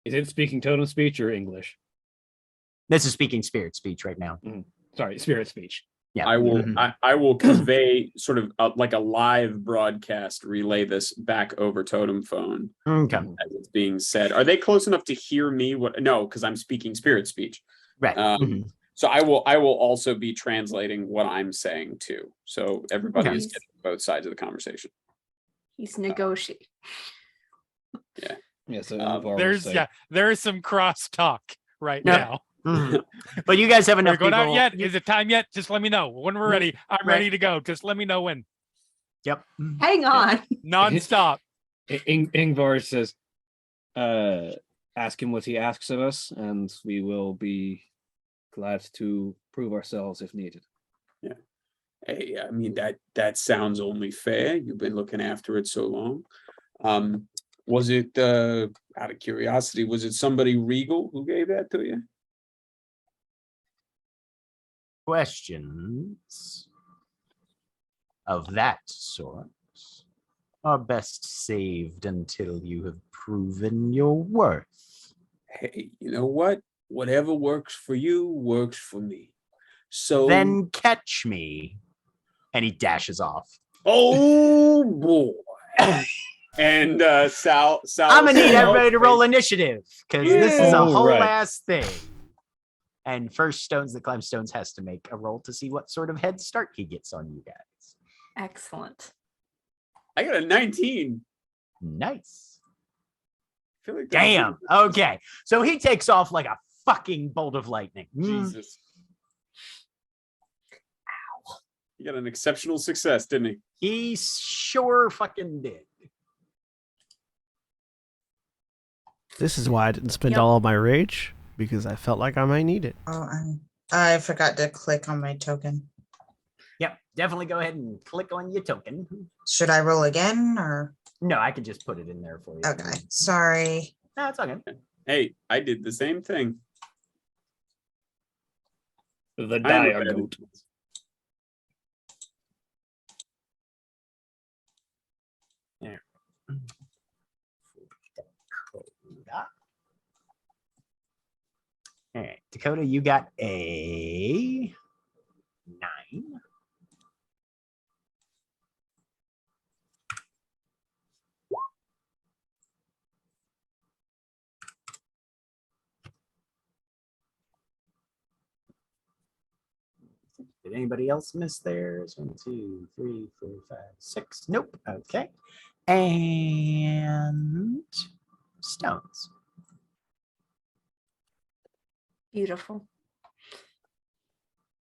Is it speaking totem speech or English?
This is speaking spirit speech right now.
Sorry, spirit speech.
Yeah.
I will.
Mhm.
I will convey sort of like a live broadcast. Relay this back over totem phone
Okay.
as it's being said. Are they close enough to hear me? What? No, because I'm speaking spirit speech.
Right. Mhm.
So I will also be translating what I'm saying too. So everybody
Okay.
is getting both sides of the conversation.
He's negotiating.
Yeah, so
Um,
Ingvar will
There's
say,
there is some cross talk right
Yeah.
now.
Mhm. But you guys have
Are
enough
we going out
people.
yet? Is it time yet? Just let me know when we're ready. I'm
Right.
ready to go. Just let me know when.
Yep.
Hang on.
Non-stop.
Ingvar says, ask him what he asks of us, and we will be glad to prove ourselves if needed.
Hey, I mean that sounds only fair. You've been looking after it so long. Was it out of curiosity? Was it somebody regal who gave that to you?
Questions of that sort are best saved until you have proven your worth.
Hey, you know what? Whatever works for you works for me. So
Then catch me. And he dashes off.
oh boy. And Sal
I'm gonna need
says,
everybody to
"Okay."
roll initiative because this is a
Oh,
whole
right.
ass thing. And first stones that climb stones has to make a roll to see what sort of head start he gets on you guys.
Excellent.
I got a 19.
Nice.
I feel like that's
Damn.
good.
Okay. So he takes off like a fucking bolt of lightning.
Jesus. He got an exceptional success, didn't he?
He sure fucking did.
This is why I didn't spend
Yep.
all of my rage, because I felt like I might need it.
Oh, I forgot to click on my token.
Yep. Definitely go ahead and click on your token.
Should I roll again or?
No, I can just put it in there for you.
Okay, sorry.
No, it's okay.
Hey, I did the same thing.
The
I am a
die are
bad
goat.
influence.
All right, Dakota, you got a 9. Did anybody else miss theirs? 1, 2, 3, 4, 5, 6. Nope. Okay. And stones.
Beautiful.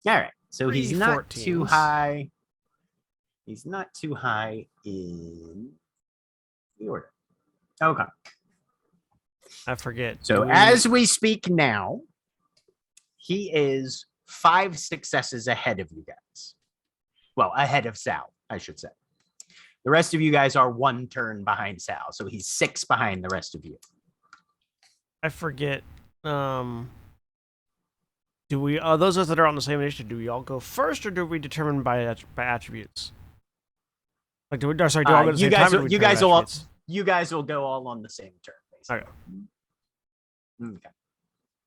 All right. So he's
Three
not too
14s.
high. He's not too high in the order. Okay.
I forget.
So as we speak now, he is 5 successes ahead of you guys. Well, ahead of Sal, I should say. The rest of you guys are 1 turn behind Sal, so he's 6 behind the rest of you.
I forget. Do we? Those of us that are on the same initiative, do we all go first, or do we determine by attributes? Like, do we? Or sorry, do we all go at the
You
same
guys,
time? or do we
you
determine
guys will,
attributes?
you guys will go all on the same turn. Basically. Okay.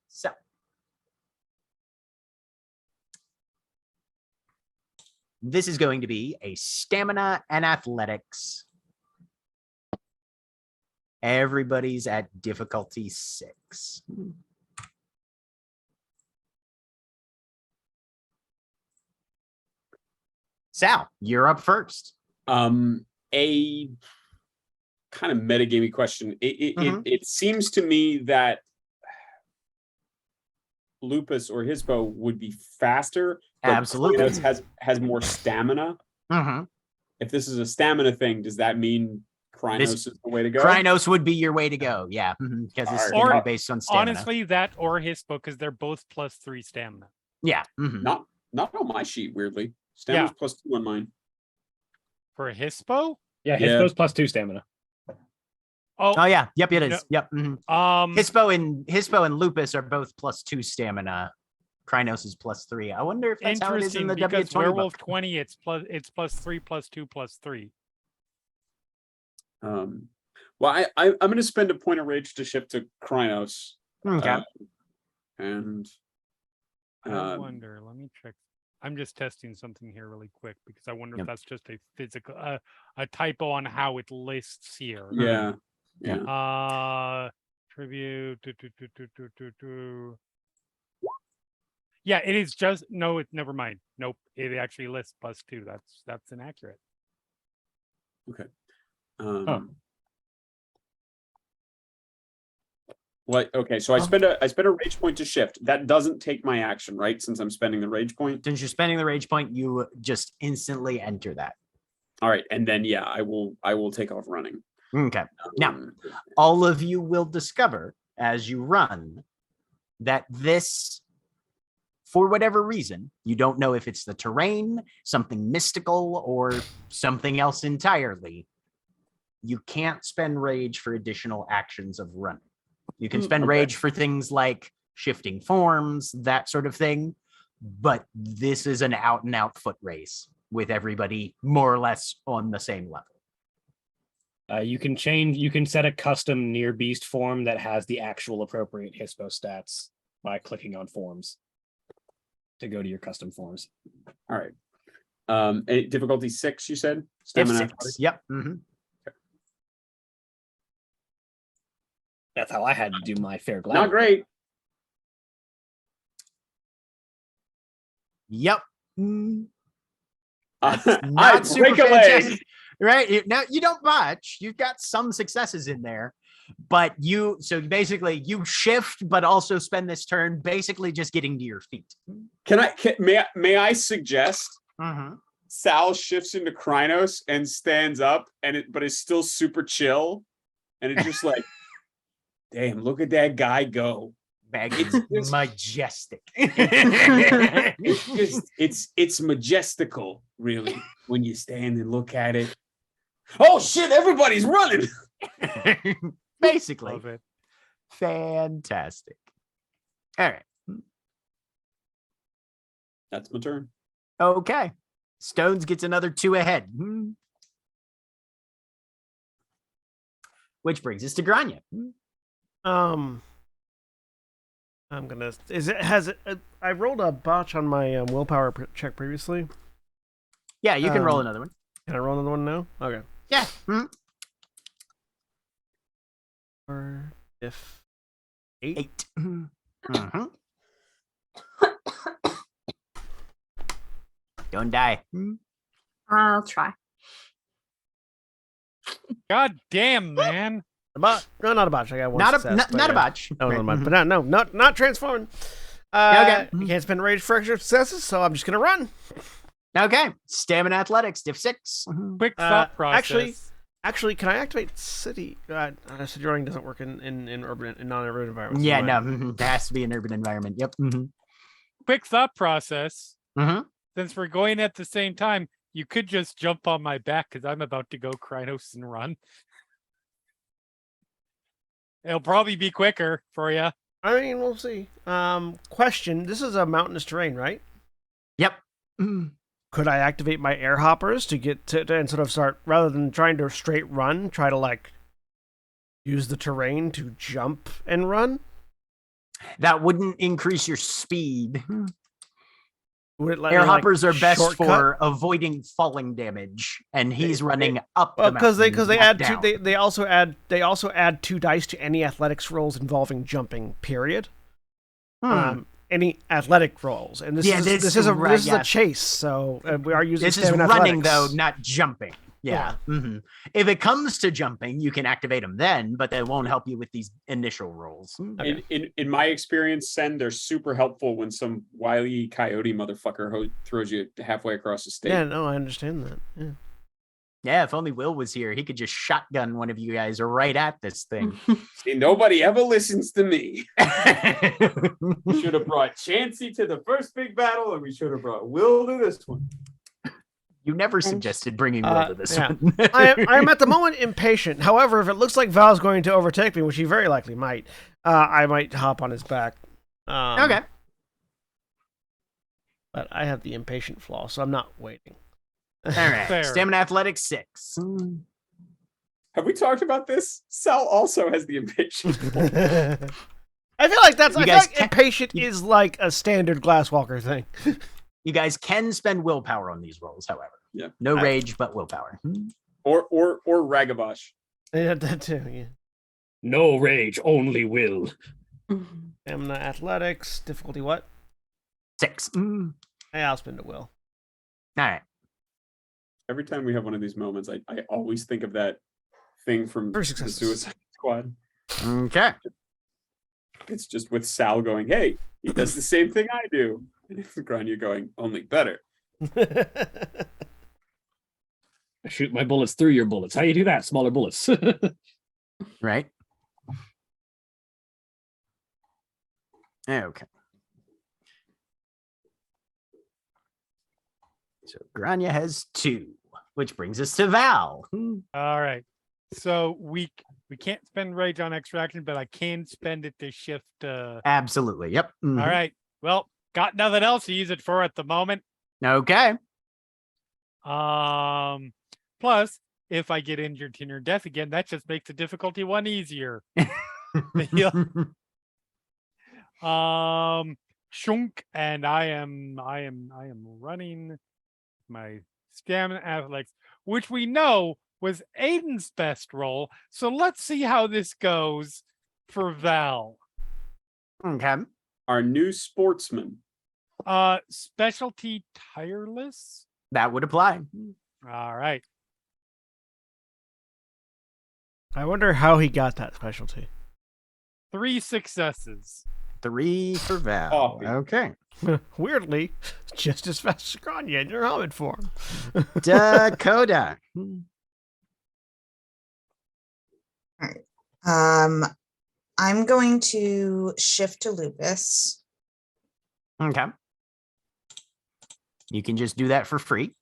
So. This is going to be a stamina and athletics. Everybody's at difficulty 6. Sal, you're up first.
A kind of metagamey question. It seems to me that Lupus or Hispo would be faster, but
Absolutely.
Kratos has more stamina.
Mm-hmm.
If this is a stamina thing, does that mean Krynos is the way to go?
Krynos would be your way to go, yeah, because it's
All right.
going to be based on stamina.
Honestly, that or Hispo, because they're both +3 stamina.
Yeah. Mhm.
Not on my sheet, weirdly. Stamina's +2 on mine.
For Hispo?
Yeah,
Yeah.
Hispo's +2 stamina.
Oh yeah, yep, it is.
No.
Yep. Mhm. Hispo and Lupus are both +2 stamina. Krynos is +3. I wonder if that's how it is in
Interesting,
the
because
W20
Werewolf
book.
20, it's +3, +2, +3.
Well, I'm going to spend a point of rage to shift to Krynos.
Okay.
And
I wonder. Let me check. I'm just testing something here really quick because I wonder
Yep.
if that's just a physical, a typo on how it lists here.
yeah.
Tribute. Yeah, it is just no. It never mind. Nope. It actually lists +2. That's inaccurate.
Okay. What? Okay, so I spend a rage point to shift. That doesn't take my action, right? Since I'm spending the rage point.
Since you're spending the rage point, you just instantly enter that.
All right, and then yeah, I will take off running.
Okay. Now, all of you will discover as you run that this, for whatever reason, you don't know if it's the terrain, something mystical, or something else entirely. You can't spend rage for additional actions of running. You can spend rage for things like shifting forms, that sort of thing. But this is an out and out foot race with everybody more or less on the same level.
You can set a custom near beast form that has the actual appropriate Hispo stats by clicking on forms to go to your custom forms.
All right. Difficulty 6, you said?
Stamina. Yep. Mm-hmm.
That's how I had to do my fair glad.
Not great.
Yep.
Not
Not super fantastic, right? Now you don't botch. You've got some successes in there, but you shift, but also spend this turn basically just getting to your feet.
May I suggest
Mm-hmm.
Sal shifts into Krynos and stands up, but is still super chill, and it's just like, damn, look at that guy go.
It's majestic.
It's majestical, really, when you stand and look at it. Oh shit, everybody's running.
Basically.
Love it.
Fantastic. All right.
That's my turn.
Okay. Stones gets another 2 ahead. Which brings us to Grania.
I'm gonna. I rolled a botch on my willpower check previously.
Yeah, you can roll another one.
Can I roll another one now? Okay.
Yeah.
Or if 8.
Mm-hmm. Don't die.
I'll try.
God damn, man.
No, not a botch. I got one.
Not
success,
a botch.
No,
Right.
not a botch. But not transforming.
Okay.
You can't spend rage for extra successes, so I'm just gonna run.
Okay. Stamina athletics, diff 6.
Quick thought process.
Actually, can I activate city? City running doesn't work in non-urban environments.
Yeah,
Never mind.
no. It has to be an urban environment. Yep.
Quick thought process.
Mm-hmm.
Since we're going at the same time, you could just jump on my back because I'm about to go Krynos and run. It'll probably be quicker for you.
I mean, we'll see. Question: this is a mountainous terrain, right?
Yep.
Could I activate my air hoppers to get to and sort of start, rather than trying to straight run, try to like use the terrain to jump and run?
That wouldn't increase your speed.
Would it let
Air
me, like,
hoppers are best
shortcut?
for avoiding falling damage, and he's running up.
Well,
because
they add two. They also add 2 dice to any athletics rolls involving jumping. Period. Any athletic rolls, and this is a chase, so we are using.
This is
stamina
running
athletics.
though, not jumping. Yeah. If it comes to jumping, you can activate them then, but they won't help you with these initial rolls.
Okay.
In my experience, Sen, they're super helpful when some wily coyote motherfucker throws you halfway across the stage.
Yeah, no, I understand that. Yeah.
Yeah, if only Will was here, he could just shotgun one of you guys right at this thing.
See, nobody ever listens to me. We should have brought Chansey to the first big battle, and we should have brought Will to this one.
You never suggested bringing Will to this one.
I am at the moment impatient. However, if it looks like Val's going to overtake me, which he very likely might, I might hop on his back.
Okay.
But I have the impatient flaw, so I'm not waiting.
All right.
Fair.
Stamina athletics 6.
Have we talked about this? Sal also has the impatient.
I feel like
You guys
impatient is like a standard Glasswalker thing.
You guys can spend willpower on these rolls, however.
Yeah.
No rage, but willpower.
or Ragabosh.
Yeah, that too. Yeah.
No rage, only will.
Stamina, athletics, difficulty what?
6.
Yeah, I'll spend a will.
All right.
Every time we have one of these moments, I always think of that thing from the
Successes.
Suicide Squad.
Okay.
It's just with Sal going, "Hey, he does the same thing I do," and Grania going, "Only better."
I shoot my bullets through your bullets. How do you do that? Smaller bullets.
Right. Okay. So Grania has 2, which brings us to Val.
All right. So we can't spend rage on extraction, but I can spend it to shift.
Absolutely. Yep. Mhm.
All right. Well, got nothing else to use it for at the moment.
Okay.
Plus, if I get injured to near death again, that just makes the difficulty 1 easier. Shunk, and I am running my stamina athletics, which we know was Aiden's best roll. So let's see how this goes for Val.
Okay.
Our new sportsman.
Specialty tireless.
That would apply.
All right.
I wonder how he got that specialty.
3 successes.
3 for Val.
Coffee.
Okay.
Weirdly, just as fast as Grania in your helmet form.
Dakota.
I'm going to shift to Lupus.
Okay. You can just do that for free.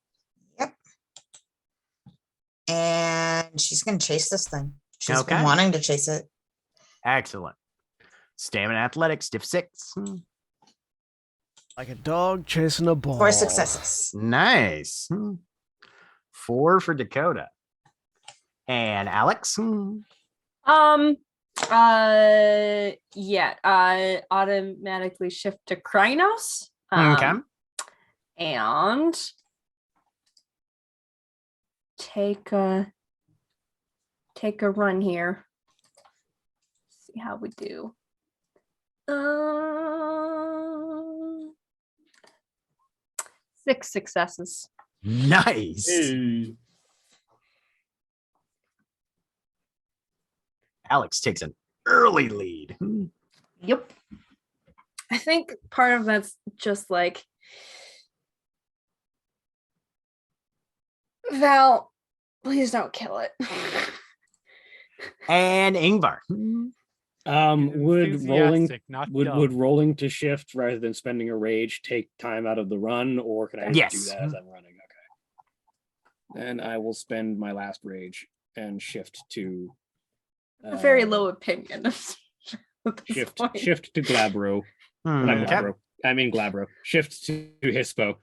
Yep. And she's going to chase this thing. She's
Okay.
been wanting to chase it.
Excellent. Stamina athletics, diff 6.
Like a dog chasing a ball.
4 successes.
Nice. 4 for Dakota. And Alex.
Automatically shift to Krynos.
Okay.
And take a run here. See how we do. 6 successes.
Nice.
Hey.
Alex takes an early lead.
Yep. I think part of that's just like Val, please don't kill it.
And Ingvar.
Would rolling
Enthusiastic, not
would
dumb.
rolling to shift rather than spending a rage take time out of the run, or can I just
Yes.
do that as I'm running? Okay. Then I will spend my last rage and shift to
A very low opinion of at this
shift
point.
shift to Glabro. Not
Okay.
Glabro. I mean Glabro. Shift to Hispo.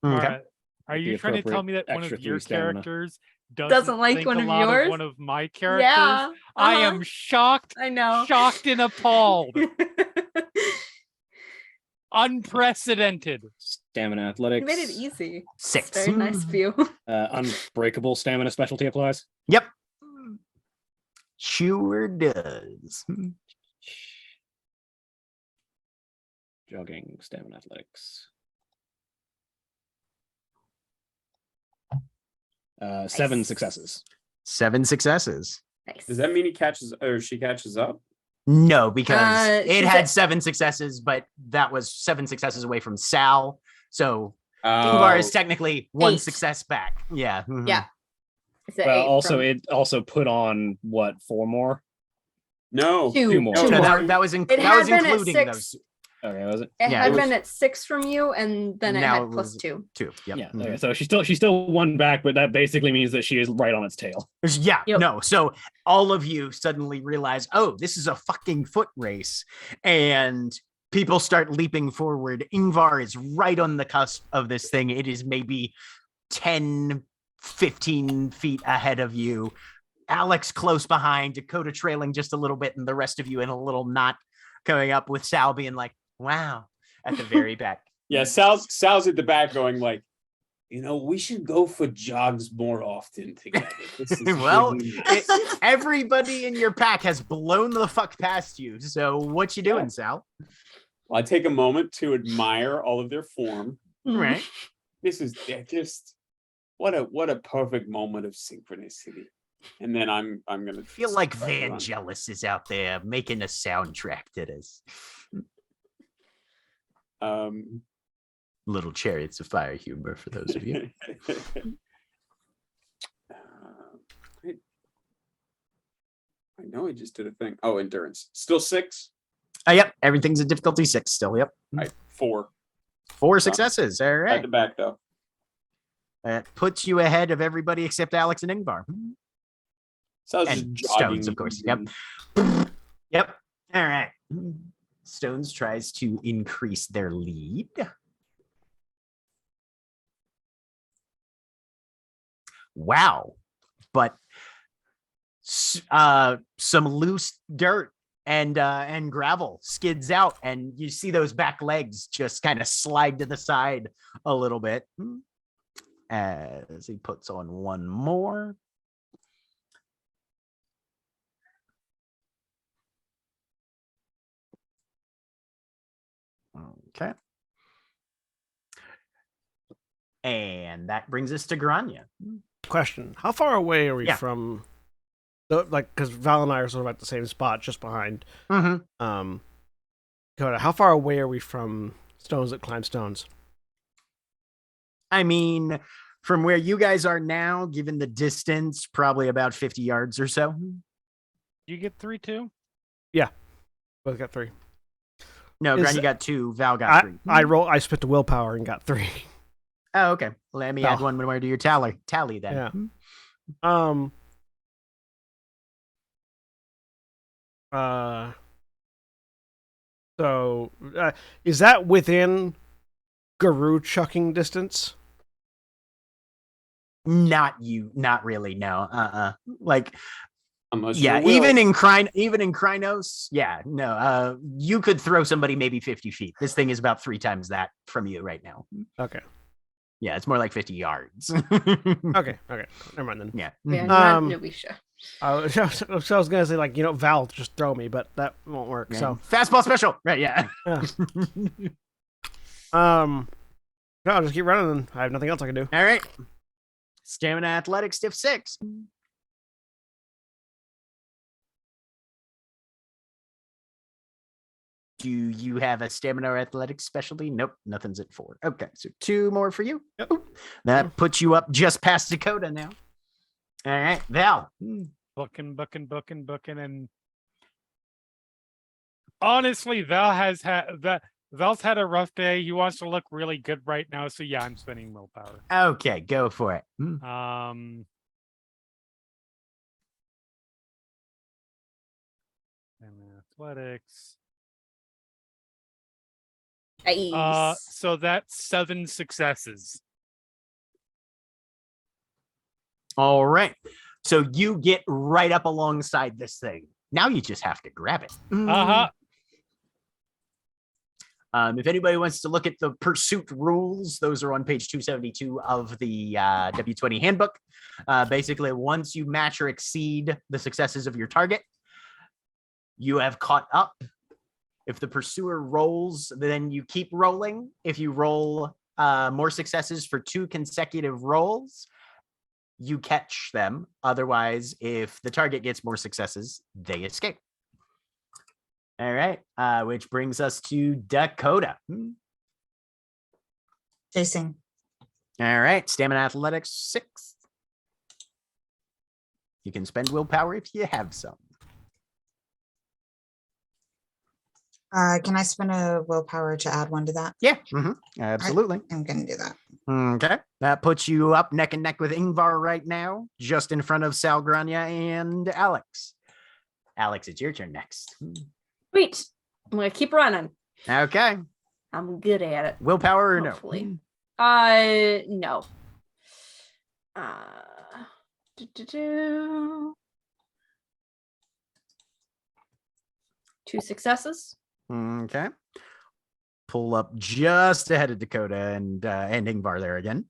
Okay.
Are you
The
trying to tell
appropriate
me that one
extra
of your
3 stamina.
characters
Doesn't like
think
one
a
of
lot
yours?
one of my characters?
Yeah,
I
uh-huh.
am shocked,
I know.
shocked and appalled. Unprecedented.
Stamina
You
athletics.
made it easy.
6.
Very nice of you.
Unbreakable stamina specialty applies.
Yep. Sure does.
Jogging, stamina athletics. 7
Nice.
successes.
7 successes.
Nice.
Does that mean he catches or she catches up?
No, because
She
it had
said-
7 successes, but that was 7 successes away from Sal. So
Oh,
Ingvar is technically 1
8.
success back. Yeah. Mhm.
Yeah. It's an
Well,
8
also
from
it also put on what 4 more?
no.
2
2 more.
Two
So
more.
that was
It
that
had
was
been at
including
6.
those
Okay, was it?
It
Yeah,
had
it was-
been at 6 from you, and then it
Now
had
it
plus
was-
2.
2. Yep.
Yeah.
Mhm.
Okay, so she's still 1 back, but that basically means that she is right on its tail.
Yeah,
Yep.
no. So all of you suddenly realize, oh, this is a fucking foot race. And people start leaping forward. Ingvar is right on the cusp of this thing. It is maybe 10, 15 feet ahead of you. Alex close behind, Dakota trailing just a little bit, and the rest of you in a little knot coming up, with Sal being like, wow, at the very back.
Yeah, Sal's at the back going like, we should go for jogs more often together. This is
Well,
really nice.
everybody in your pack has blown the fuck past you. So what you doing, Sal?
Well, I take a moment to admire all of their form.
Right.
This is just what a perfect moment of synchronicity. And then I'm gonna
Feel like Vangelis is out there making a soundtrack to this. Little Chariots of Fire humor for those of you.
I know I just did a thing. Oh, endurance. Still 6?
Yep, everything's a difficulty 6 still. Yep.
All right, 4.
4 successes. All
At
right.
the back though.
That puts you ahead of everybody except Alex and Ingvar.
So I was
And
just jogging.
Stones, of course. Yep. Yep. All right. Stones tries to increase their lead. Wow. But some loose dirt and gravel skids out, and you see those back legs just kind of slide to the side a little bit as he puts on one more. Okay. And that brings us to Grania.
Question: how far away are we
Yeah.
from? Because Val and I are sort of at the same spot, just behind.
Mm-hmm.
Dakota, how far away are we from stones that climb stones?
I mean, from where you guys are now, given the distance, probably about 50 yards or so.
You get 3 too?
Both got 3.
No,
Is-
Grania got 2, Val got 3.
I spit the willpower and got 3.
Oh, okay. Let me add one more to your tally then.
Yeah. So is that within Guru chucking distance?
Not really. No. Like,
Unless
yeah,
you're Will.
even in Krynos, yeah, no. You could throw somebody maybe 50 feet. This thing is about 3 times that from you right now.
Okay.
Yeah, it's more like 50 yards.
Okay. Never mind then.
Yeah.
Yeah,
Um,
not Nubisha.
So I was gonna say, like, Val, just throw me, but that won't work.
Yeah.
So
Fastball special. Right, yeah.
no, I'll just keep running. Then I have nothing else I can do.
All right. Stamina athletics stiff 6. Do you have a stamina or athletics specialty? Nope, nothing's at 4. Okay, so 2 more for you.
Yep.
That puts you up just past Dakota now. All right, Val.
Booking. And honestly, Val's had a rough day. He wants to look really good right now. So yeah, I'm spending willpower.
Okay, go for it.
And athletics.
Nice.
So that's 7 successes.
All right. So you get right up alongside this thing. Now you just have to grab it.
Uh-huh.
If anybody wants to look at the pursuit rules, those are on page 272 of the W20 handbook. Basically, once you match or exceed the successes of your target, you have caught up. If the pursuer rolls, then you keep rolling. If you roll more successes for 2 consecutive rolls, you catch them. Otherwise, if the target gets more successes, they escape. All right, which brings us to Dakota.
Chasing.
All right, stamina athletics 6. You can spend willpower if you have some.
Can I spend a willpower to add 1 to that?
Yeah, absolutely.
I'm gonna do that.
Okay, that puts you up neck and neck with Ingvar right now, just in front of Sal, Grania, and Alex. Alex, it's your turn next.
Sweet. I'm gonna keep running.
Okay,
I'm good at it.
willpower or no?
Hopefully. No. 2 successes.
Okay. Pull up just ahead of Dakota and Ingvar there again.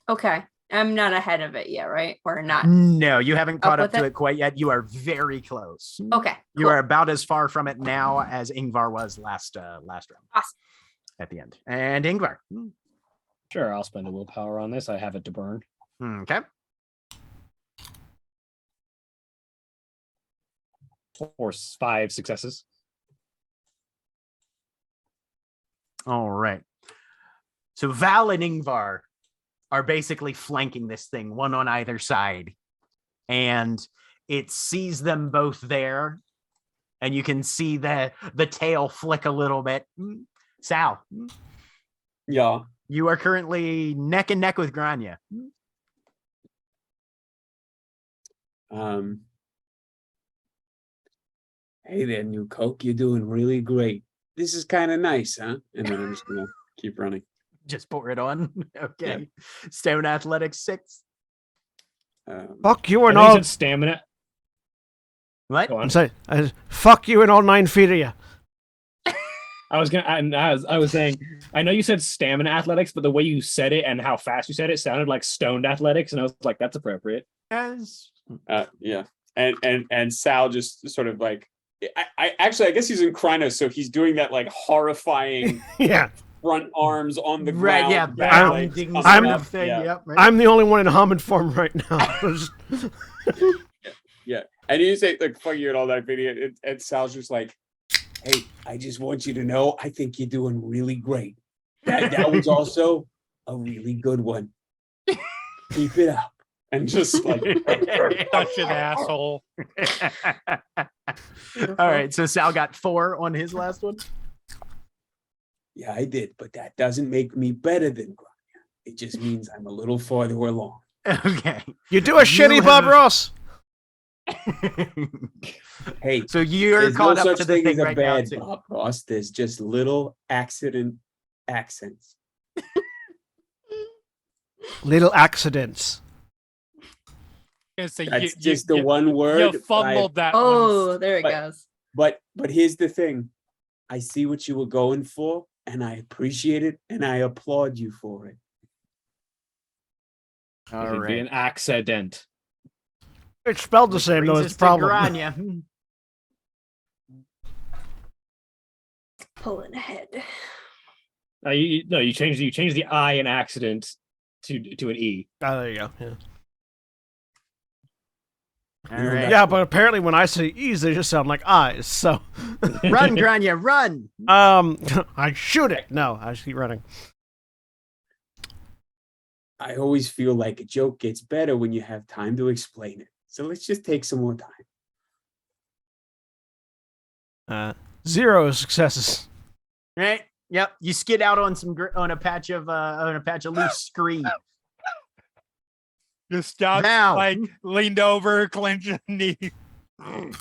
Okay. I'm not ahead of it yet, right? Or not?
No, you haven't caught up
with
to
it?
it quite yet. You are very close.
Okay.
You
cool.
are about as far from it now as Ingvar was last round.
Awesome.
At the end. And Ingvar.
Sure, I'll spend a willpower on this. I have it to burn.
Okay.
Or 5 successes.
All right. So Val and Ingvar are basically flanking this thing, one on either side. And it sees them both there. And you can see the tail flick a little bit. Sal,
Yeah.
you are currently neck and neck with Grania.
Hey there, new Coke. You're doing really great. This is kind of nice, huh? And then I'm just gonna keep running.
Just pour it on. Okay. Stone Athletics 6.
Fuck you
I
and
know you
all.
said stamina.
What?
Go on.
I'm saying, fuck you and all 9 feet of you.
I was saying, I know you said stamina athletics, but the way you said it and how fast you said it sounded like stoned athletics, and I was like, that's appropriate.
Yes.
Yeah. And Sal just sort of like I guess he's in Krynos, so he's doing that like horrifying
Yeah.
front arms on the
Right,
ground.
yeah,
back legs
bounding
coming
sort
up,
of thing.
yeah.
Yep. Right.
I'm the only one in Hamid form right now.
Yeah. And you say like fuck you and all that video, and Sal's just like, hey, I just want you to know I think you're doing really great. That was also a really good one. Keep it up. And just like
Such an asshole.
All right, so Sal got 4 on his last one.
yeah, I did, but that doesn't make me better than Grania. It just means I'm a little farther along.
Okay.
You do a shitty Bob Ross.
Hey,
So you're
there's
caught
no
up
such
to the
thing
thing
as a
right now.
bad
Too.
Bob Ross. There's just little accident accents.
Little accidents.
Gonna say,
That's just the one word.
You
but
fumbled that
Oh,
one.
there it
but-
goes.
But here's the thing. I see what you were going for, and I appreciate it, and I applaud you for it.
All
It'd be
right.
an accident.
It's spelled the
Which
same though.
brings
It's
us
the
to
problem.
Grania.
Pulling ahead.
You change the I in accident to an E.
Oh, there you go. Yeah.
All right.
Yeah, but apparently when I say E's, they just sound like I's. So,
Run, Grania, run.
I shoot it. No, I just keep running.
I always feel like a joke gets better when you have time to explain it. So let's just take some more time.
0 successes.
Right. Yep. You skid out on on a patch of loose scree.
Just got
Now.
like leaned over, clenched a knee. All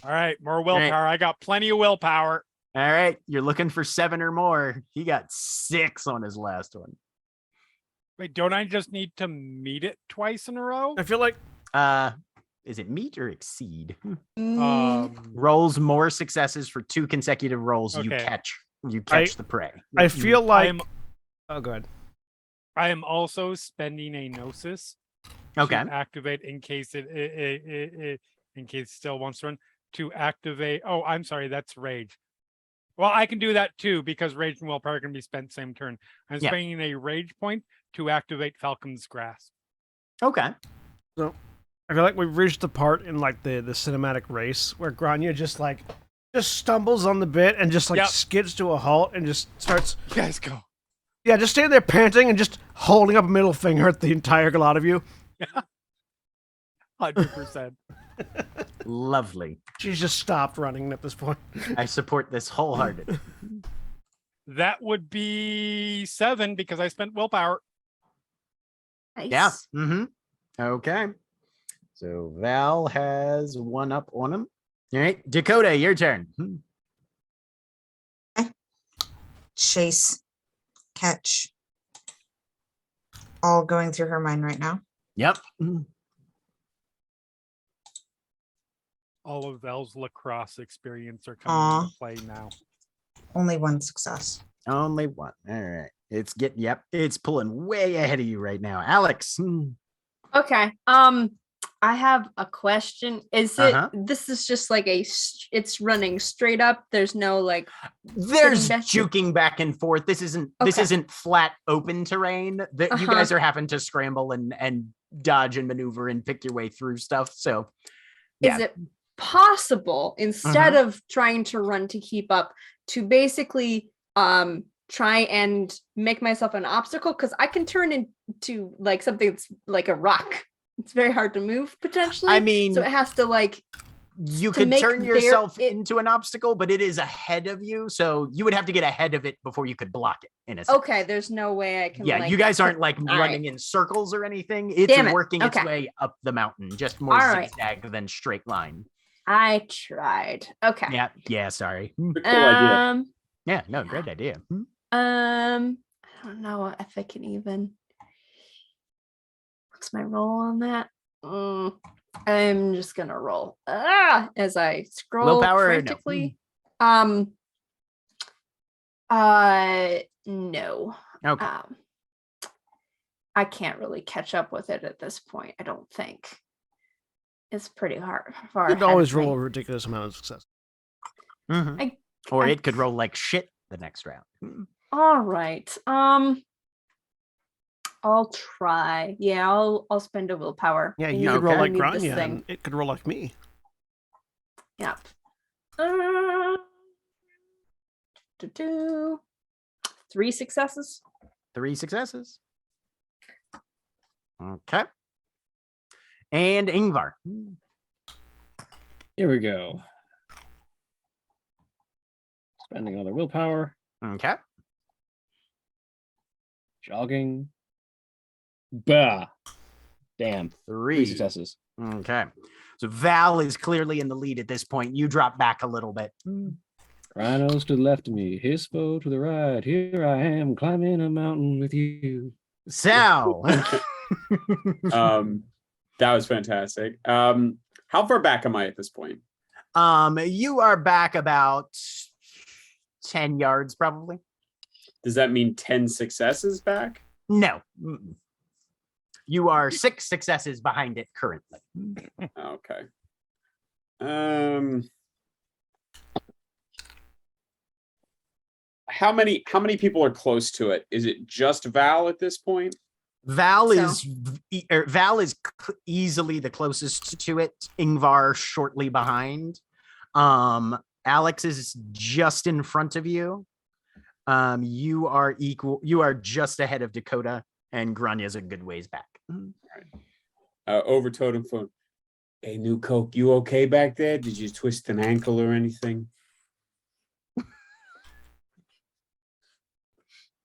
right, more willpower. I got plenty of willpower.
All right. You're looking for 7 or more. He got 6 on his last one.
Wait, don't I just need to meet it twice in a row?
I feel like
Is it meet or exceed?
Mm,
Rolls more successes for 2 consecutive rolls. You
Okay.
catch the prey.
I feel like.
I'm-
Oh, good.
I am also spending a gnosis
Okay.
to activate in case in case it still wants to run to activate. Oh, I'm sorry, that's rage. Well, I can do that too because rage and willpower can be spent same turn. I'm
Yeah.
spending a rage point to activate Falcon's Grasp.
Okay.
I feel like we've reached the part in like the cinematic race where Grania just stumbles on the bit and just like
Yep.
skids to a halt and just starts.
You guys go.
Yeah, just standing there panting and just holding up a middle finger at the entire lot of you.
100%.
Lovely.
She's just stopped running at this point.
I support this wholehearted.
That would be 7 because I spent willpower.
nice.
Yeah. Mm-hmm. Okay. So Val has 1 up on him. All right. Dakota, your turn.
Chase, catch. All going through her mind right now.
Yep.
all of Val's lacrosse experience are coming into play now.
Only one success.
Only one. All right. It's pulling way ahead of you right now. Alex.
Okay. I have a question. Is it this is just like it's running straight up? There's no like
there's
back
juking back and forth. This isn't flat open terrain. That you guys are having to scramble and dodge and maneuver and pick your way through stuff. So
is it possible instead of trying to run to keep up to basically try and make myself an obstacle? Because I can turn into like something that's like a rock. It's very hard to move potentially.
I mean,
so it has to like
you could turn yourself into an obstacle, but it is ahead of you, so you would have to get ahead of it before you could block it. In a sense.
Okay, there's no way I can.
Yeah,
like,
you guys aren't like running in circles or anything. It's working its way up the mountain, just more zigzag than straight line.
I tried. Okay.
Yeah. Sorry.
Cool idea.
Yeah. No, great idea.
I don't know if I can even. What's my roll on that? I'm just gonna roll as I scroll frantically. No. No.
Okay.
I can't really catch up with it at this point. I don't think it's pretty hard.
You could always roll a ridiculous amount of success.
Or it could roll like shit the next round.
All right. I'll try. Yeah, I'll spend a willpower.
Yeah, you could roll like Grania, and it could roll like me.
Yep. 3 successes.
3 successes. Okay. And Ingvar.
Here we go. Spending all their willpower.
Okay.
Jogging. Bah. Damn. 3 successes.
Okay. So Val is clearly in the lead at this point. You drop back a little bit.
Rhinos to the left of me, his foe to the right. Here I am climbing a mountain with you.
Sal.
That was fantastic. How far back am I at this point?
You are back about 10 yards, probably.
Does that mean 10 successes back?
No. You are 6 successes behind it currently.
Okay. How many people are close to it? Is it just Val at this point?
Val is easily the closest to it. Ingvar shortly behind. Alex is just in front of you. You are equal. You are just ahead of Dakota, and Grania's a good ways back.
Over totem phone. Hey, New Coke, you okay back there? Did you twist an ankle or anything?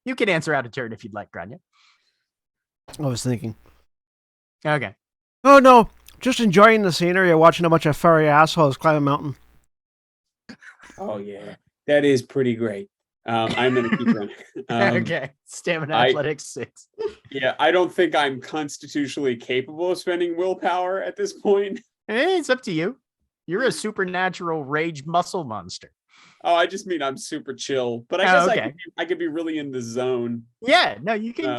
You can answer out of turn if you'd like, Grania.
I was thinking.
Okay.
Oh no, just enjoying the scenery, watching a bunch of furry assholes climb a mountain.
Oh yeah, that is pretty great. I'm gonna keep running.
Okay. Stamina athletics 6.
Yeah, I don't think I'm constitutionally capable of spending willpower at this point.
Hey, it's up to you. You're a supernatural rage muscle monster.
Oh, I just mean I'm super chill, but I guess I could be really in the zone.
Yeah, no, you can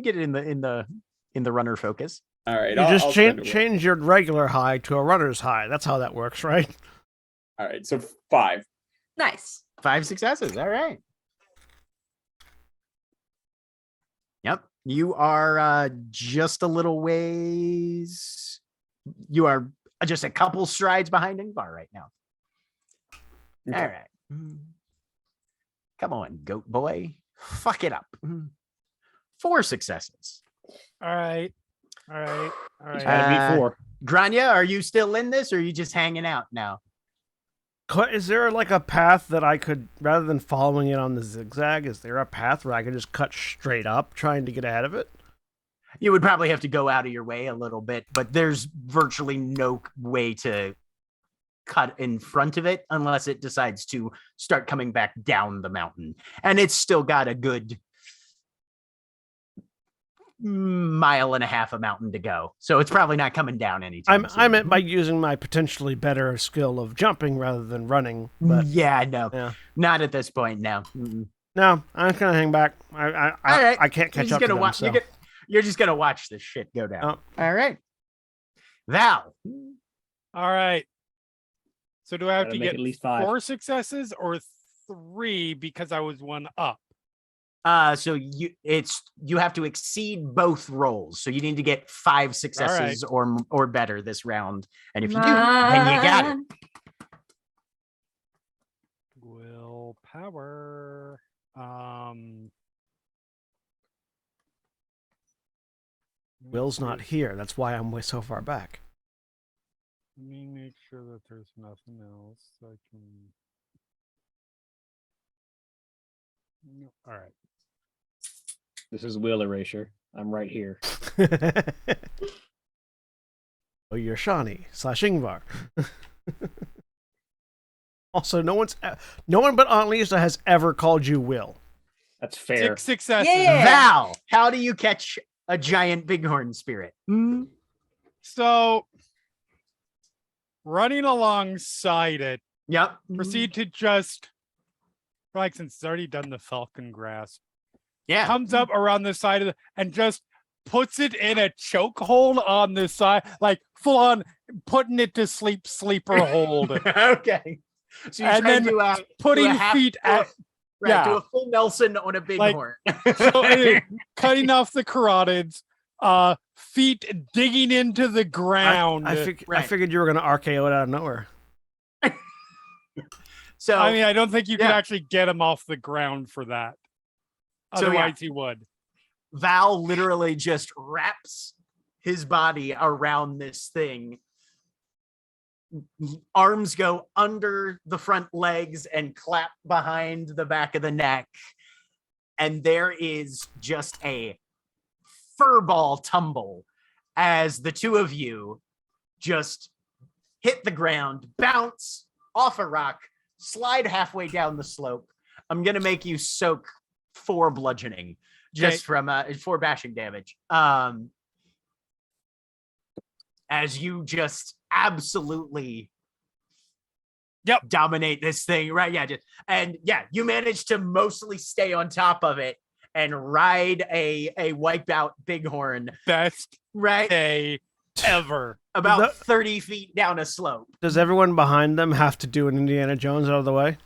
get it in the runner focus.
All right,
you just change your regular high to a runner's high. That's how that works, right?
All right, so 5.
Nice.
5 successes. All right. Yep. You are just a little ways. You are just a couple strides behind Ingvar right now. Okay. All right. Come on, goat boy. Fuck it up. 4 successes.
All right.
Had me 4.
Grania, are you still in this, or are you just hanging out now?
Is there like a path that I could, rather than following it on the zigzag, is there a path where I could just cut straight up trying to get ahead of it?
You would probably have to go out of your way a little bit, but there's virtually no way to cut in front of it unless it decides to start coming back down the mountain. And it's still got a good mile and a half a mountain to go, so it's probably not coming down anytime soon.
I meant by using my potentially better skill of jumping rather than running. But
yeah, no,
yeah.
not at this point. No.
No, I'm just gonna hang back. I can't catch up to them. So.
You're just gonna watch this shit go down.
Oh.
All right, Val.
All right. So do I have
Gotta
to
make
get
at least 5.
4 successes or 3 because I was 1 up?
So you have to exceed both rolls. So you need to get 5 successes or better this round. And if you do, then you got it.
Willpower.
Will's not here. That's why I'm way so far back.
Let me make sure that there's nothing else I can. No. All right.
This is Will Erasure. I'm right here.
Oh, you're Shawnee / Ingvar. Also, no one but Aunt Lisa has ever called you Will.
That's fair.
6 successes.
Yeah.
Val, how do you catch a giant bighorn spirit?
So, running alongside it,
Yep.
proceed to just, like, since it's already done the falcon grasp,
Yeah.
comes up around the side of and just puts it in a chokehold on the side, like full on putting it to sleep, sleeper hold.
Okay. So you
And
try
then
to do a
putting
half-
feet at,
right,
yeah.
do a full Nelson on a bighorn.
so, cutting off the carotids, feet digging into the ground.
I
Right.
figured you were gonna RKO it out of nowhere.
So
I mean, I don't think you could
yeah.
actually get him off the ground for that.
So, yeah.
Otherwise, he would.
Val literally just wraps his body around this thing. Arms go under the front legs and clap behind the back of the neck. And there is just a furball tumble as the two of you just hit the ground, bounce off a rock, slide halfway down the slope. I'm going to make you soak 4 bludgeoning just from 4 bashing damage. As you just absolutely dominate this thing, right? Yeah, you manage to mostly stay on top of it and ride a wipeout bighorn.
Best
right
day ever.
About 30 feet down a slope.
Does everyone behind them have to do an Indiana Jones out of the way?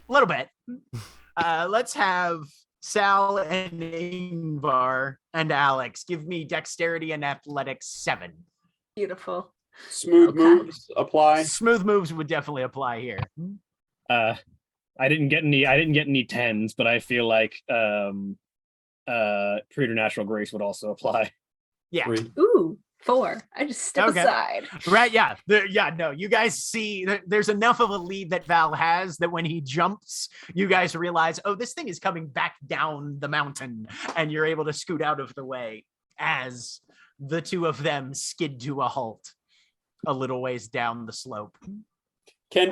A little bit. Let's have Sal and Ingvar and Alex give me dexterity and athletics 7.
Beautiful.
Smooth moves apply.
Smooth moves would definitely apply here.
I didn't get any 10s, but I feel like preternatural grace would also apply.
Yeah.
3.
Ooh, 4. I just step aside.
Right, yeah. No, you guys see there's enough of a lead that Val has that when he jumps, you guys realize, oh, this thing is coming back down the mountain, and you're able to scoot out of the way as the two of them skid to a halt a little ways down the slope.
Can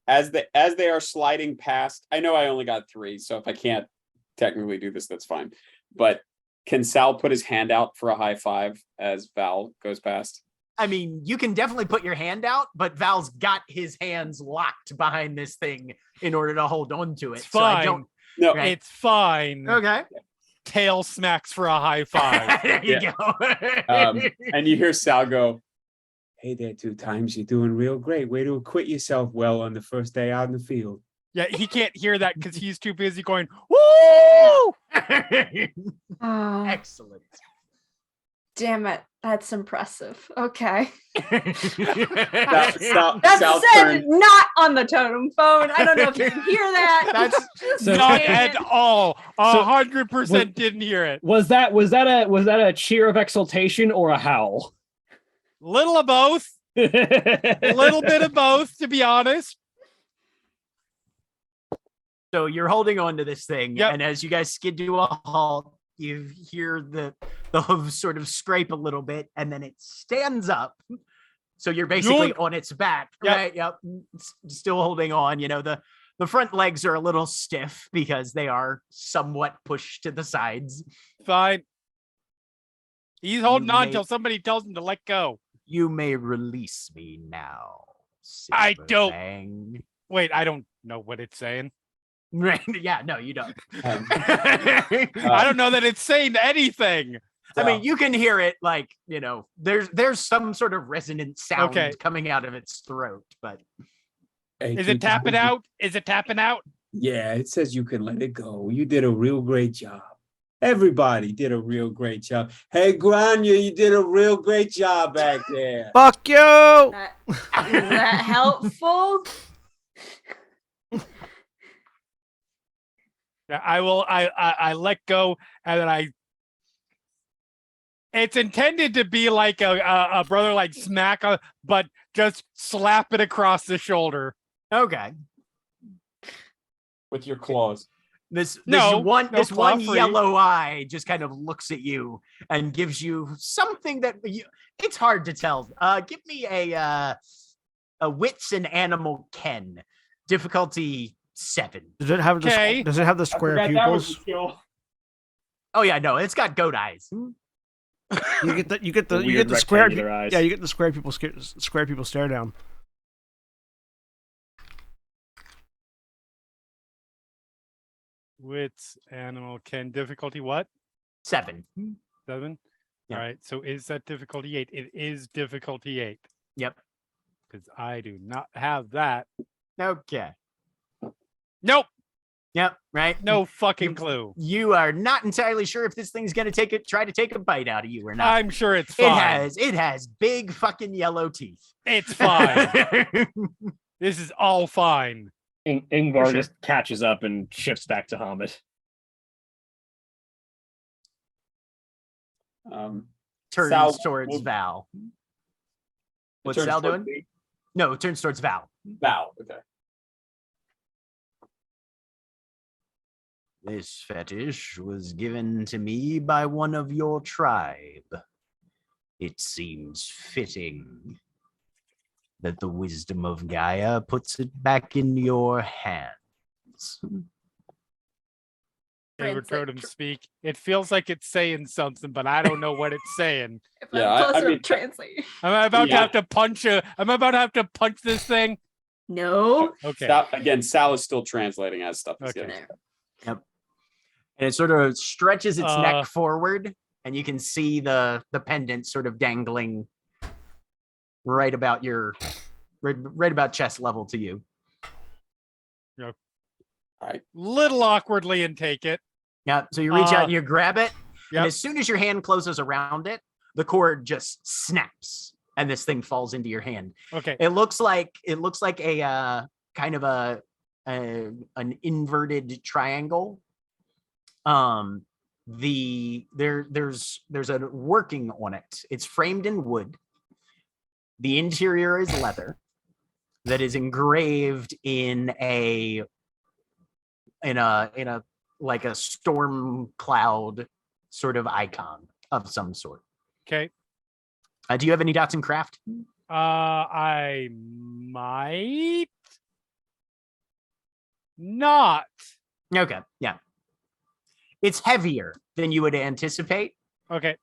as they are sliding past, I know I only got 3, so if I can't technically do this, that's fine. But can Sal put his hand out for a high five as Val goes past?
I mean, you can definitely put your hand out, but Val's got his hands locked behind this thing in order to hold on to it.
It's fine.
No,
Right.
It's fine.
Okay.
Tail smacks for a high five.
There you go.
and you hear Sal go, "Hey there, 2 times. You're doing real great. Way to acquit yourself well on the first day out in the field."
Yeah, he can't hear that because he's too busy going, woo!
Excellent.
Damn it. That's impressive. Okay.
Sal
That's said
turned-
not on the totem phone. I don't know if you can hear that.
That's
Not at all.
So-
100% didn't hear it.
Was that a cheer of exultation or a howl?
Little of both. A little bit of both, to be honest.
So you're holding on to this thing,
Yep.
and as you guys skid to a halt, you hear the hooves sort of scrape a little bit, and then it stands up. So you're basically
Yoink.
on its back,
Yep.
right? Yep. Still holding on. You know, the The front legs are a little stiff because they are somewhat pushed to the sides.
Fine. He's holding on
may-
till somebody tells him to let go.
You may release me now.
I don't-
Silverfang.
Wait, I don't know what it's saying.
Right? Yeah, no, you don't.
I don't know that it's saying anything.
I mean, you can hear it like, there's some sort of resonant sound
Okay.
coming out of its throat, but
Is it tapping out? Is it tapping out?
Yeah, it says you can let it go. You did a real great job. Everybody did a real great job. Hey, Grania, you did a real great job back there.
Fuck you!
Is that helpful?
Yeah, I will. I let go, and then it's intended to be like a brother like smack, but just slap it across the shoulder.
okay.
With your claws.
This
No,
one
no claw free.
yellow eye just kind of looks at you and gives you something that it's hard to tell. Give me a wits and animal ken, difficulty 7.
Does it have
Okay.
does it have the square pupils?
Oh yeah, no, it's got goat eyes.
You get the
weird
square
rectangular eyes.
Yeah, you get the square people stare down.
Wits, animal, can difficulty what?
7.
7.
Yeah.
All right. So is that difficulty 8? It is difficulty 8
Yep.
because I do not have that.
Okay.
Nope.
Yep. Right.
No fucking clue.
You are not entirely sure if this thing's gonna try to take a bite out of you or not.
I'm sure it's fine.
It has big fucking yellow teeth.
It's fine. This is all fine.
Ingvar
sure.
just catches up and shifts back to Hamid.
Turns
Sal
towards
will-
Val. What's
Turns
Sal
towards
doing?
me.
No, it turns towards Val.
Val. Okay.
This fetish was given to me by one of your tribe. It seems fitting that the wisdom of Gaia puts it back in your hands.
Favorite totem speak. It feels like it's saying something, but I don't know what it's saying.
If
Yeah,
I'm
I
closer,
mean-
translate.
Am I about to
Yeah.
have to punch this thing?
No.
Okay.
Sal is still translating as stuff is
Okay.
getting.
There.
And it sort of stretches its
Uh.
neck forward, and you can see the pendant sort of dangling right about right about chest level to you.
Little awkwardly and take it.
Yeah, so you reach out and you grab it,
Yep.
and as soon as your hand closes around it, the cord just snaps, and this thing falls into your hand.
Okay.
It looks like a kind of an inverted triangle. There's a working on it. It's framed in wood. The interior is leather that is engraved in a like a storm cloud sort of icon of some sort.
Okay.
Do you have any dots in craft?
I might not.
Okay, yeah. It's heavier than you would anticipate,
Okay.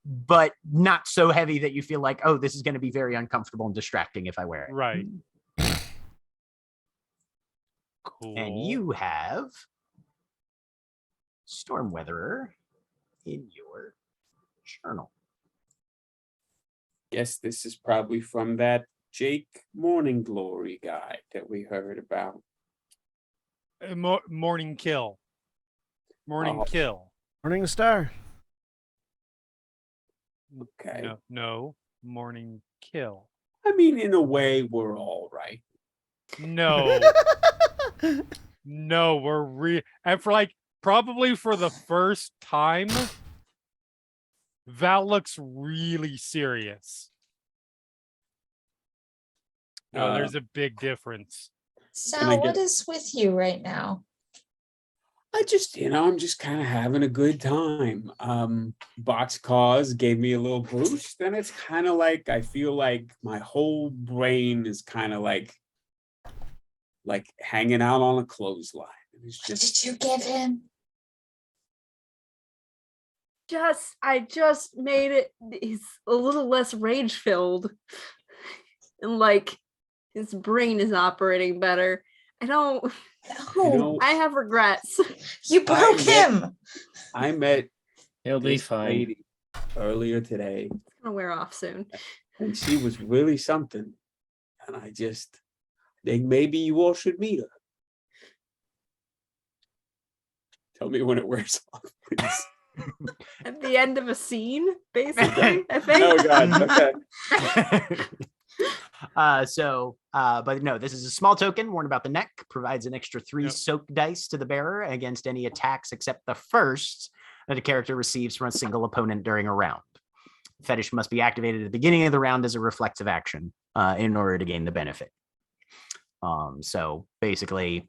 but not so heavy that you feel like, oh, this is going to be very uncomfortable and distracting if I wear it.
Right. Cool.
And you have Stormweatherer in your journal.
Guess this is probably from that Jake Morning Glory guy that we heard about.
Morning kill. Morning
Oh.
kill.
Morning Star.
Okay.
No. Morning kill.
I mean, in a way, we're all right.
No. No, and for probably for the first time, Val looks really serious. No, there's a big difference.
Sal, what is with you right now?
I just, I'm just kind of having a good time. Boxcars gave me a little boost, and it's kind of like I feel like my whole brain is kind of like like hanging out on a clothesline. It's
What
just
did you give him?
I just made it. He's a little less rage filled, and like his brain is operating better. I don't.
No,
you know,
I have regrets.
you broke him.
I met
He'll be
this
fine.
lady earlier today,
It's gonna wear off soon.
and she was really something. And I just think maybe you all should meet her. Tell me when it wears off, please.
At the end of a scene, basically, I think.
Oh God. Okay.
But no, this is a small token worn about the neck, provides an extra 3
Yep.
soak dice to the bearer against any attacks except the first that a character receives from a single opponent during a round. Fetish must be activated at the beginning of the round as a reflexive action in order to gain the benefit. So basically,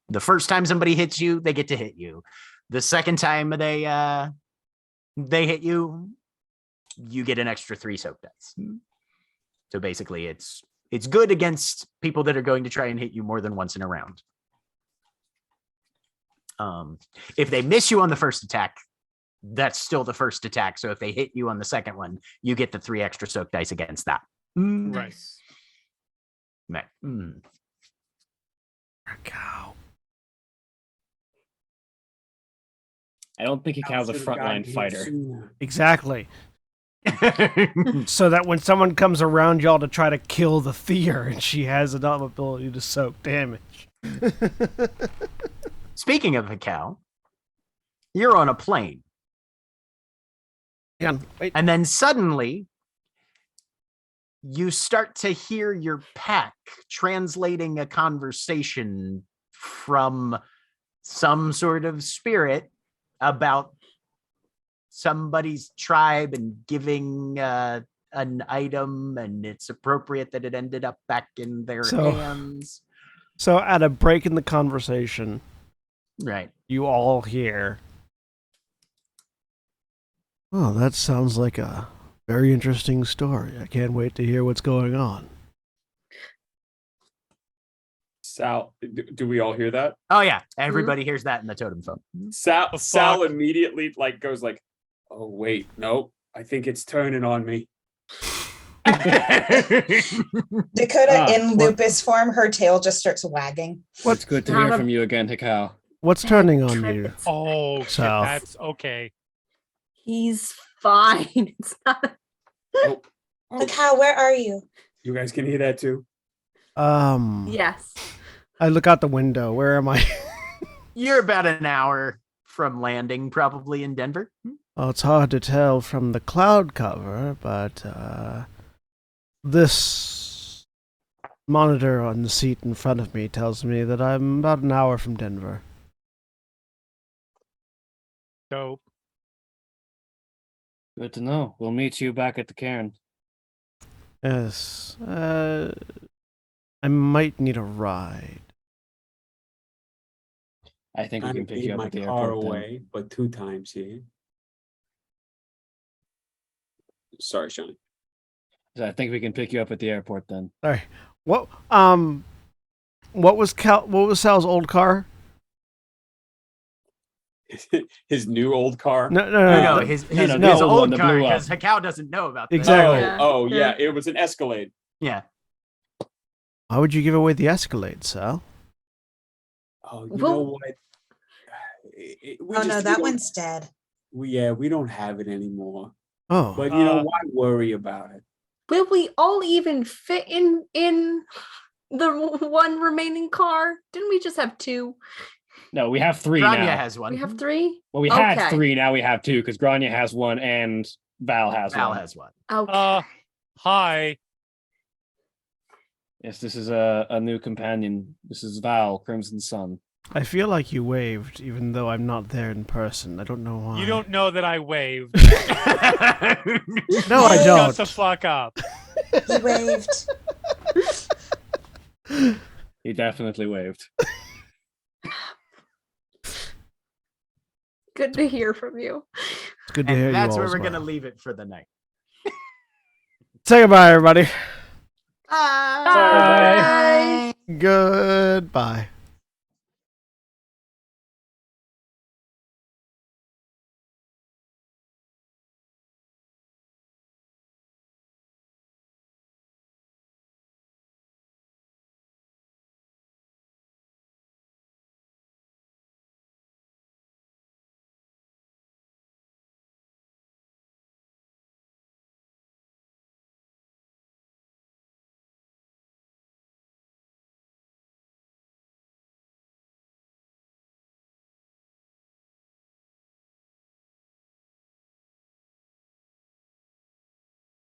the first time somebody hits you, they get to hit you. The second time they hit you, you get an extra 3 soak dice. So basically, it's good against people that are going to try and hit you more than once in a round. If they miss you on the first attack, that's still the first attack. So if they hit you on the second one, you get the 3 extra soak dice against that.
Right.
Right.
Cow.
I don't think Hikau's a
Should've gotten
frontline
here
fighter.
sooner.
Exactly. So that when someone comes around y'all to try to kill the Thier, and she has enough ability to soak damage.
Speaking of Hikau, you're on a plane.
Hang on, wait.
And then suddenly, you start to hear your pack translating a conversation from some sort of spirit about somebody's tribe and giving an item, and it's appropriate that it ended up back in their hands.
So at a break in the conversation,
Right.
you all hear, "Oh, that sounds like a very interesting story. I can't wait to hear what's going on."
Sal, do we all hear that?
Oh yeah, everybody hears that in the totem phone.
Sal,
The
Sal
fuck?
immediately goes like, "Oh wait, no, I think it's turning on me."
Dakota in lupus form, her tail just starts wagging.
It's good to
Not
hear
a-
from you again, Hikau.
What's turning on you?
Oh, shit,
South.
that's okay.
He's fine. It's not.
Oh,
Look, how? Where are you?
you guys can hear that too.
Yes.
I look out the window. Where am I?
You're about an hour from landing, probably in Denver.
Well, it's hard to tell from the cloud cover, but this monitor on the seat in front of me tells me that I'm about an hour from Denver.
Dope.
Good to know. We'll meet you back at the cairn.
Yes. I might need a ride.
I think we
I
can pick
made
you up
my
at the
car
airport. Then.
away, but 2 times here. Sorry, Shawnee.
So I think we can pick you up at the airport then.
Sorry. What was Sal's old car?
His new old car.
No,
No,
the-
his
no, the
his
old
old
one, the
car,
blew up.
because Hikau doesn't know about this.
Exactly.
Yeah.
Oh,
Yeah.
yeah, it was an Escalade.
Yeah.
Why would you give away the Escalade, Sal?
Oh, you
Well-
know what?
Oh no, that one's dead.
We don't have it anymore.
Oh,
But you know, why worry about it?
Will we all even fit in the one remaining car? Didn't we just have 2?
No, we have 3
Grania
now.
has one.
We have 3?
Well, we had
Okay.
3. Now we have 2 because Grania has 1 and Val has
Val
1.
has one.
Okay.
Hi.
Yes, this is a new companion. This is Val, Crimson Sun.
I feel like you waved, even though I'm not there in person. I don't know why.
You don't know that I waved.
No, I
Hey.
Shut
don't.
the fuck up.
He waved.
He definitely waved.
Good to hear from you.
It's good to hear
And
you
that's
all
where
as
we're gonna
well.
leave it for the night.
Say goodbye, everybody.
Bye.
Goodbye.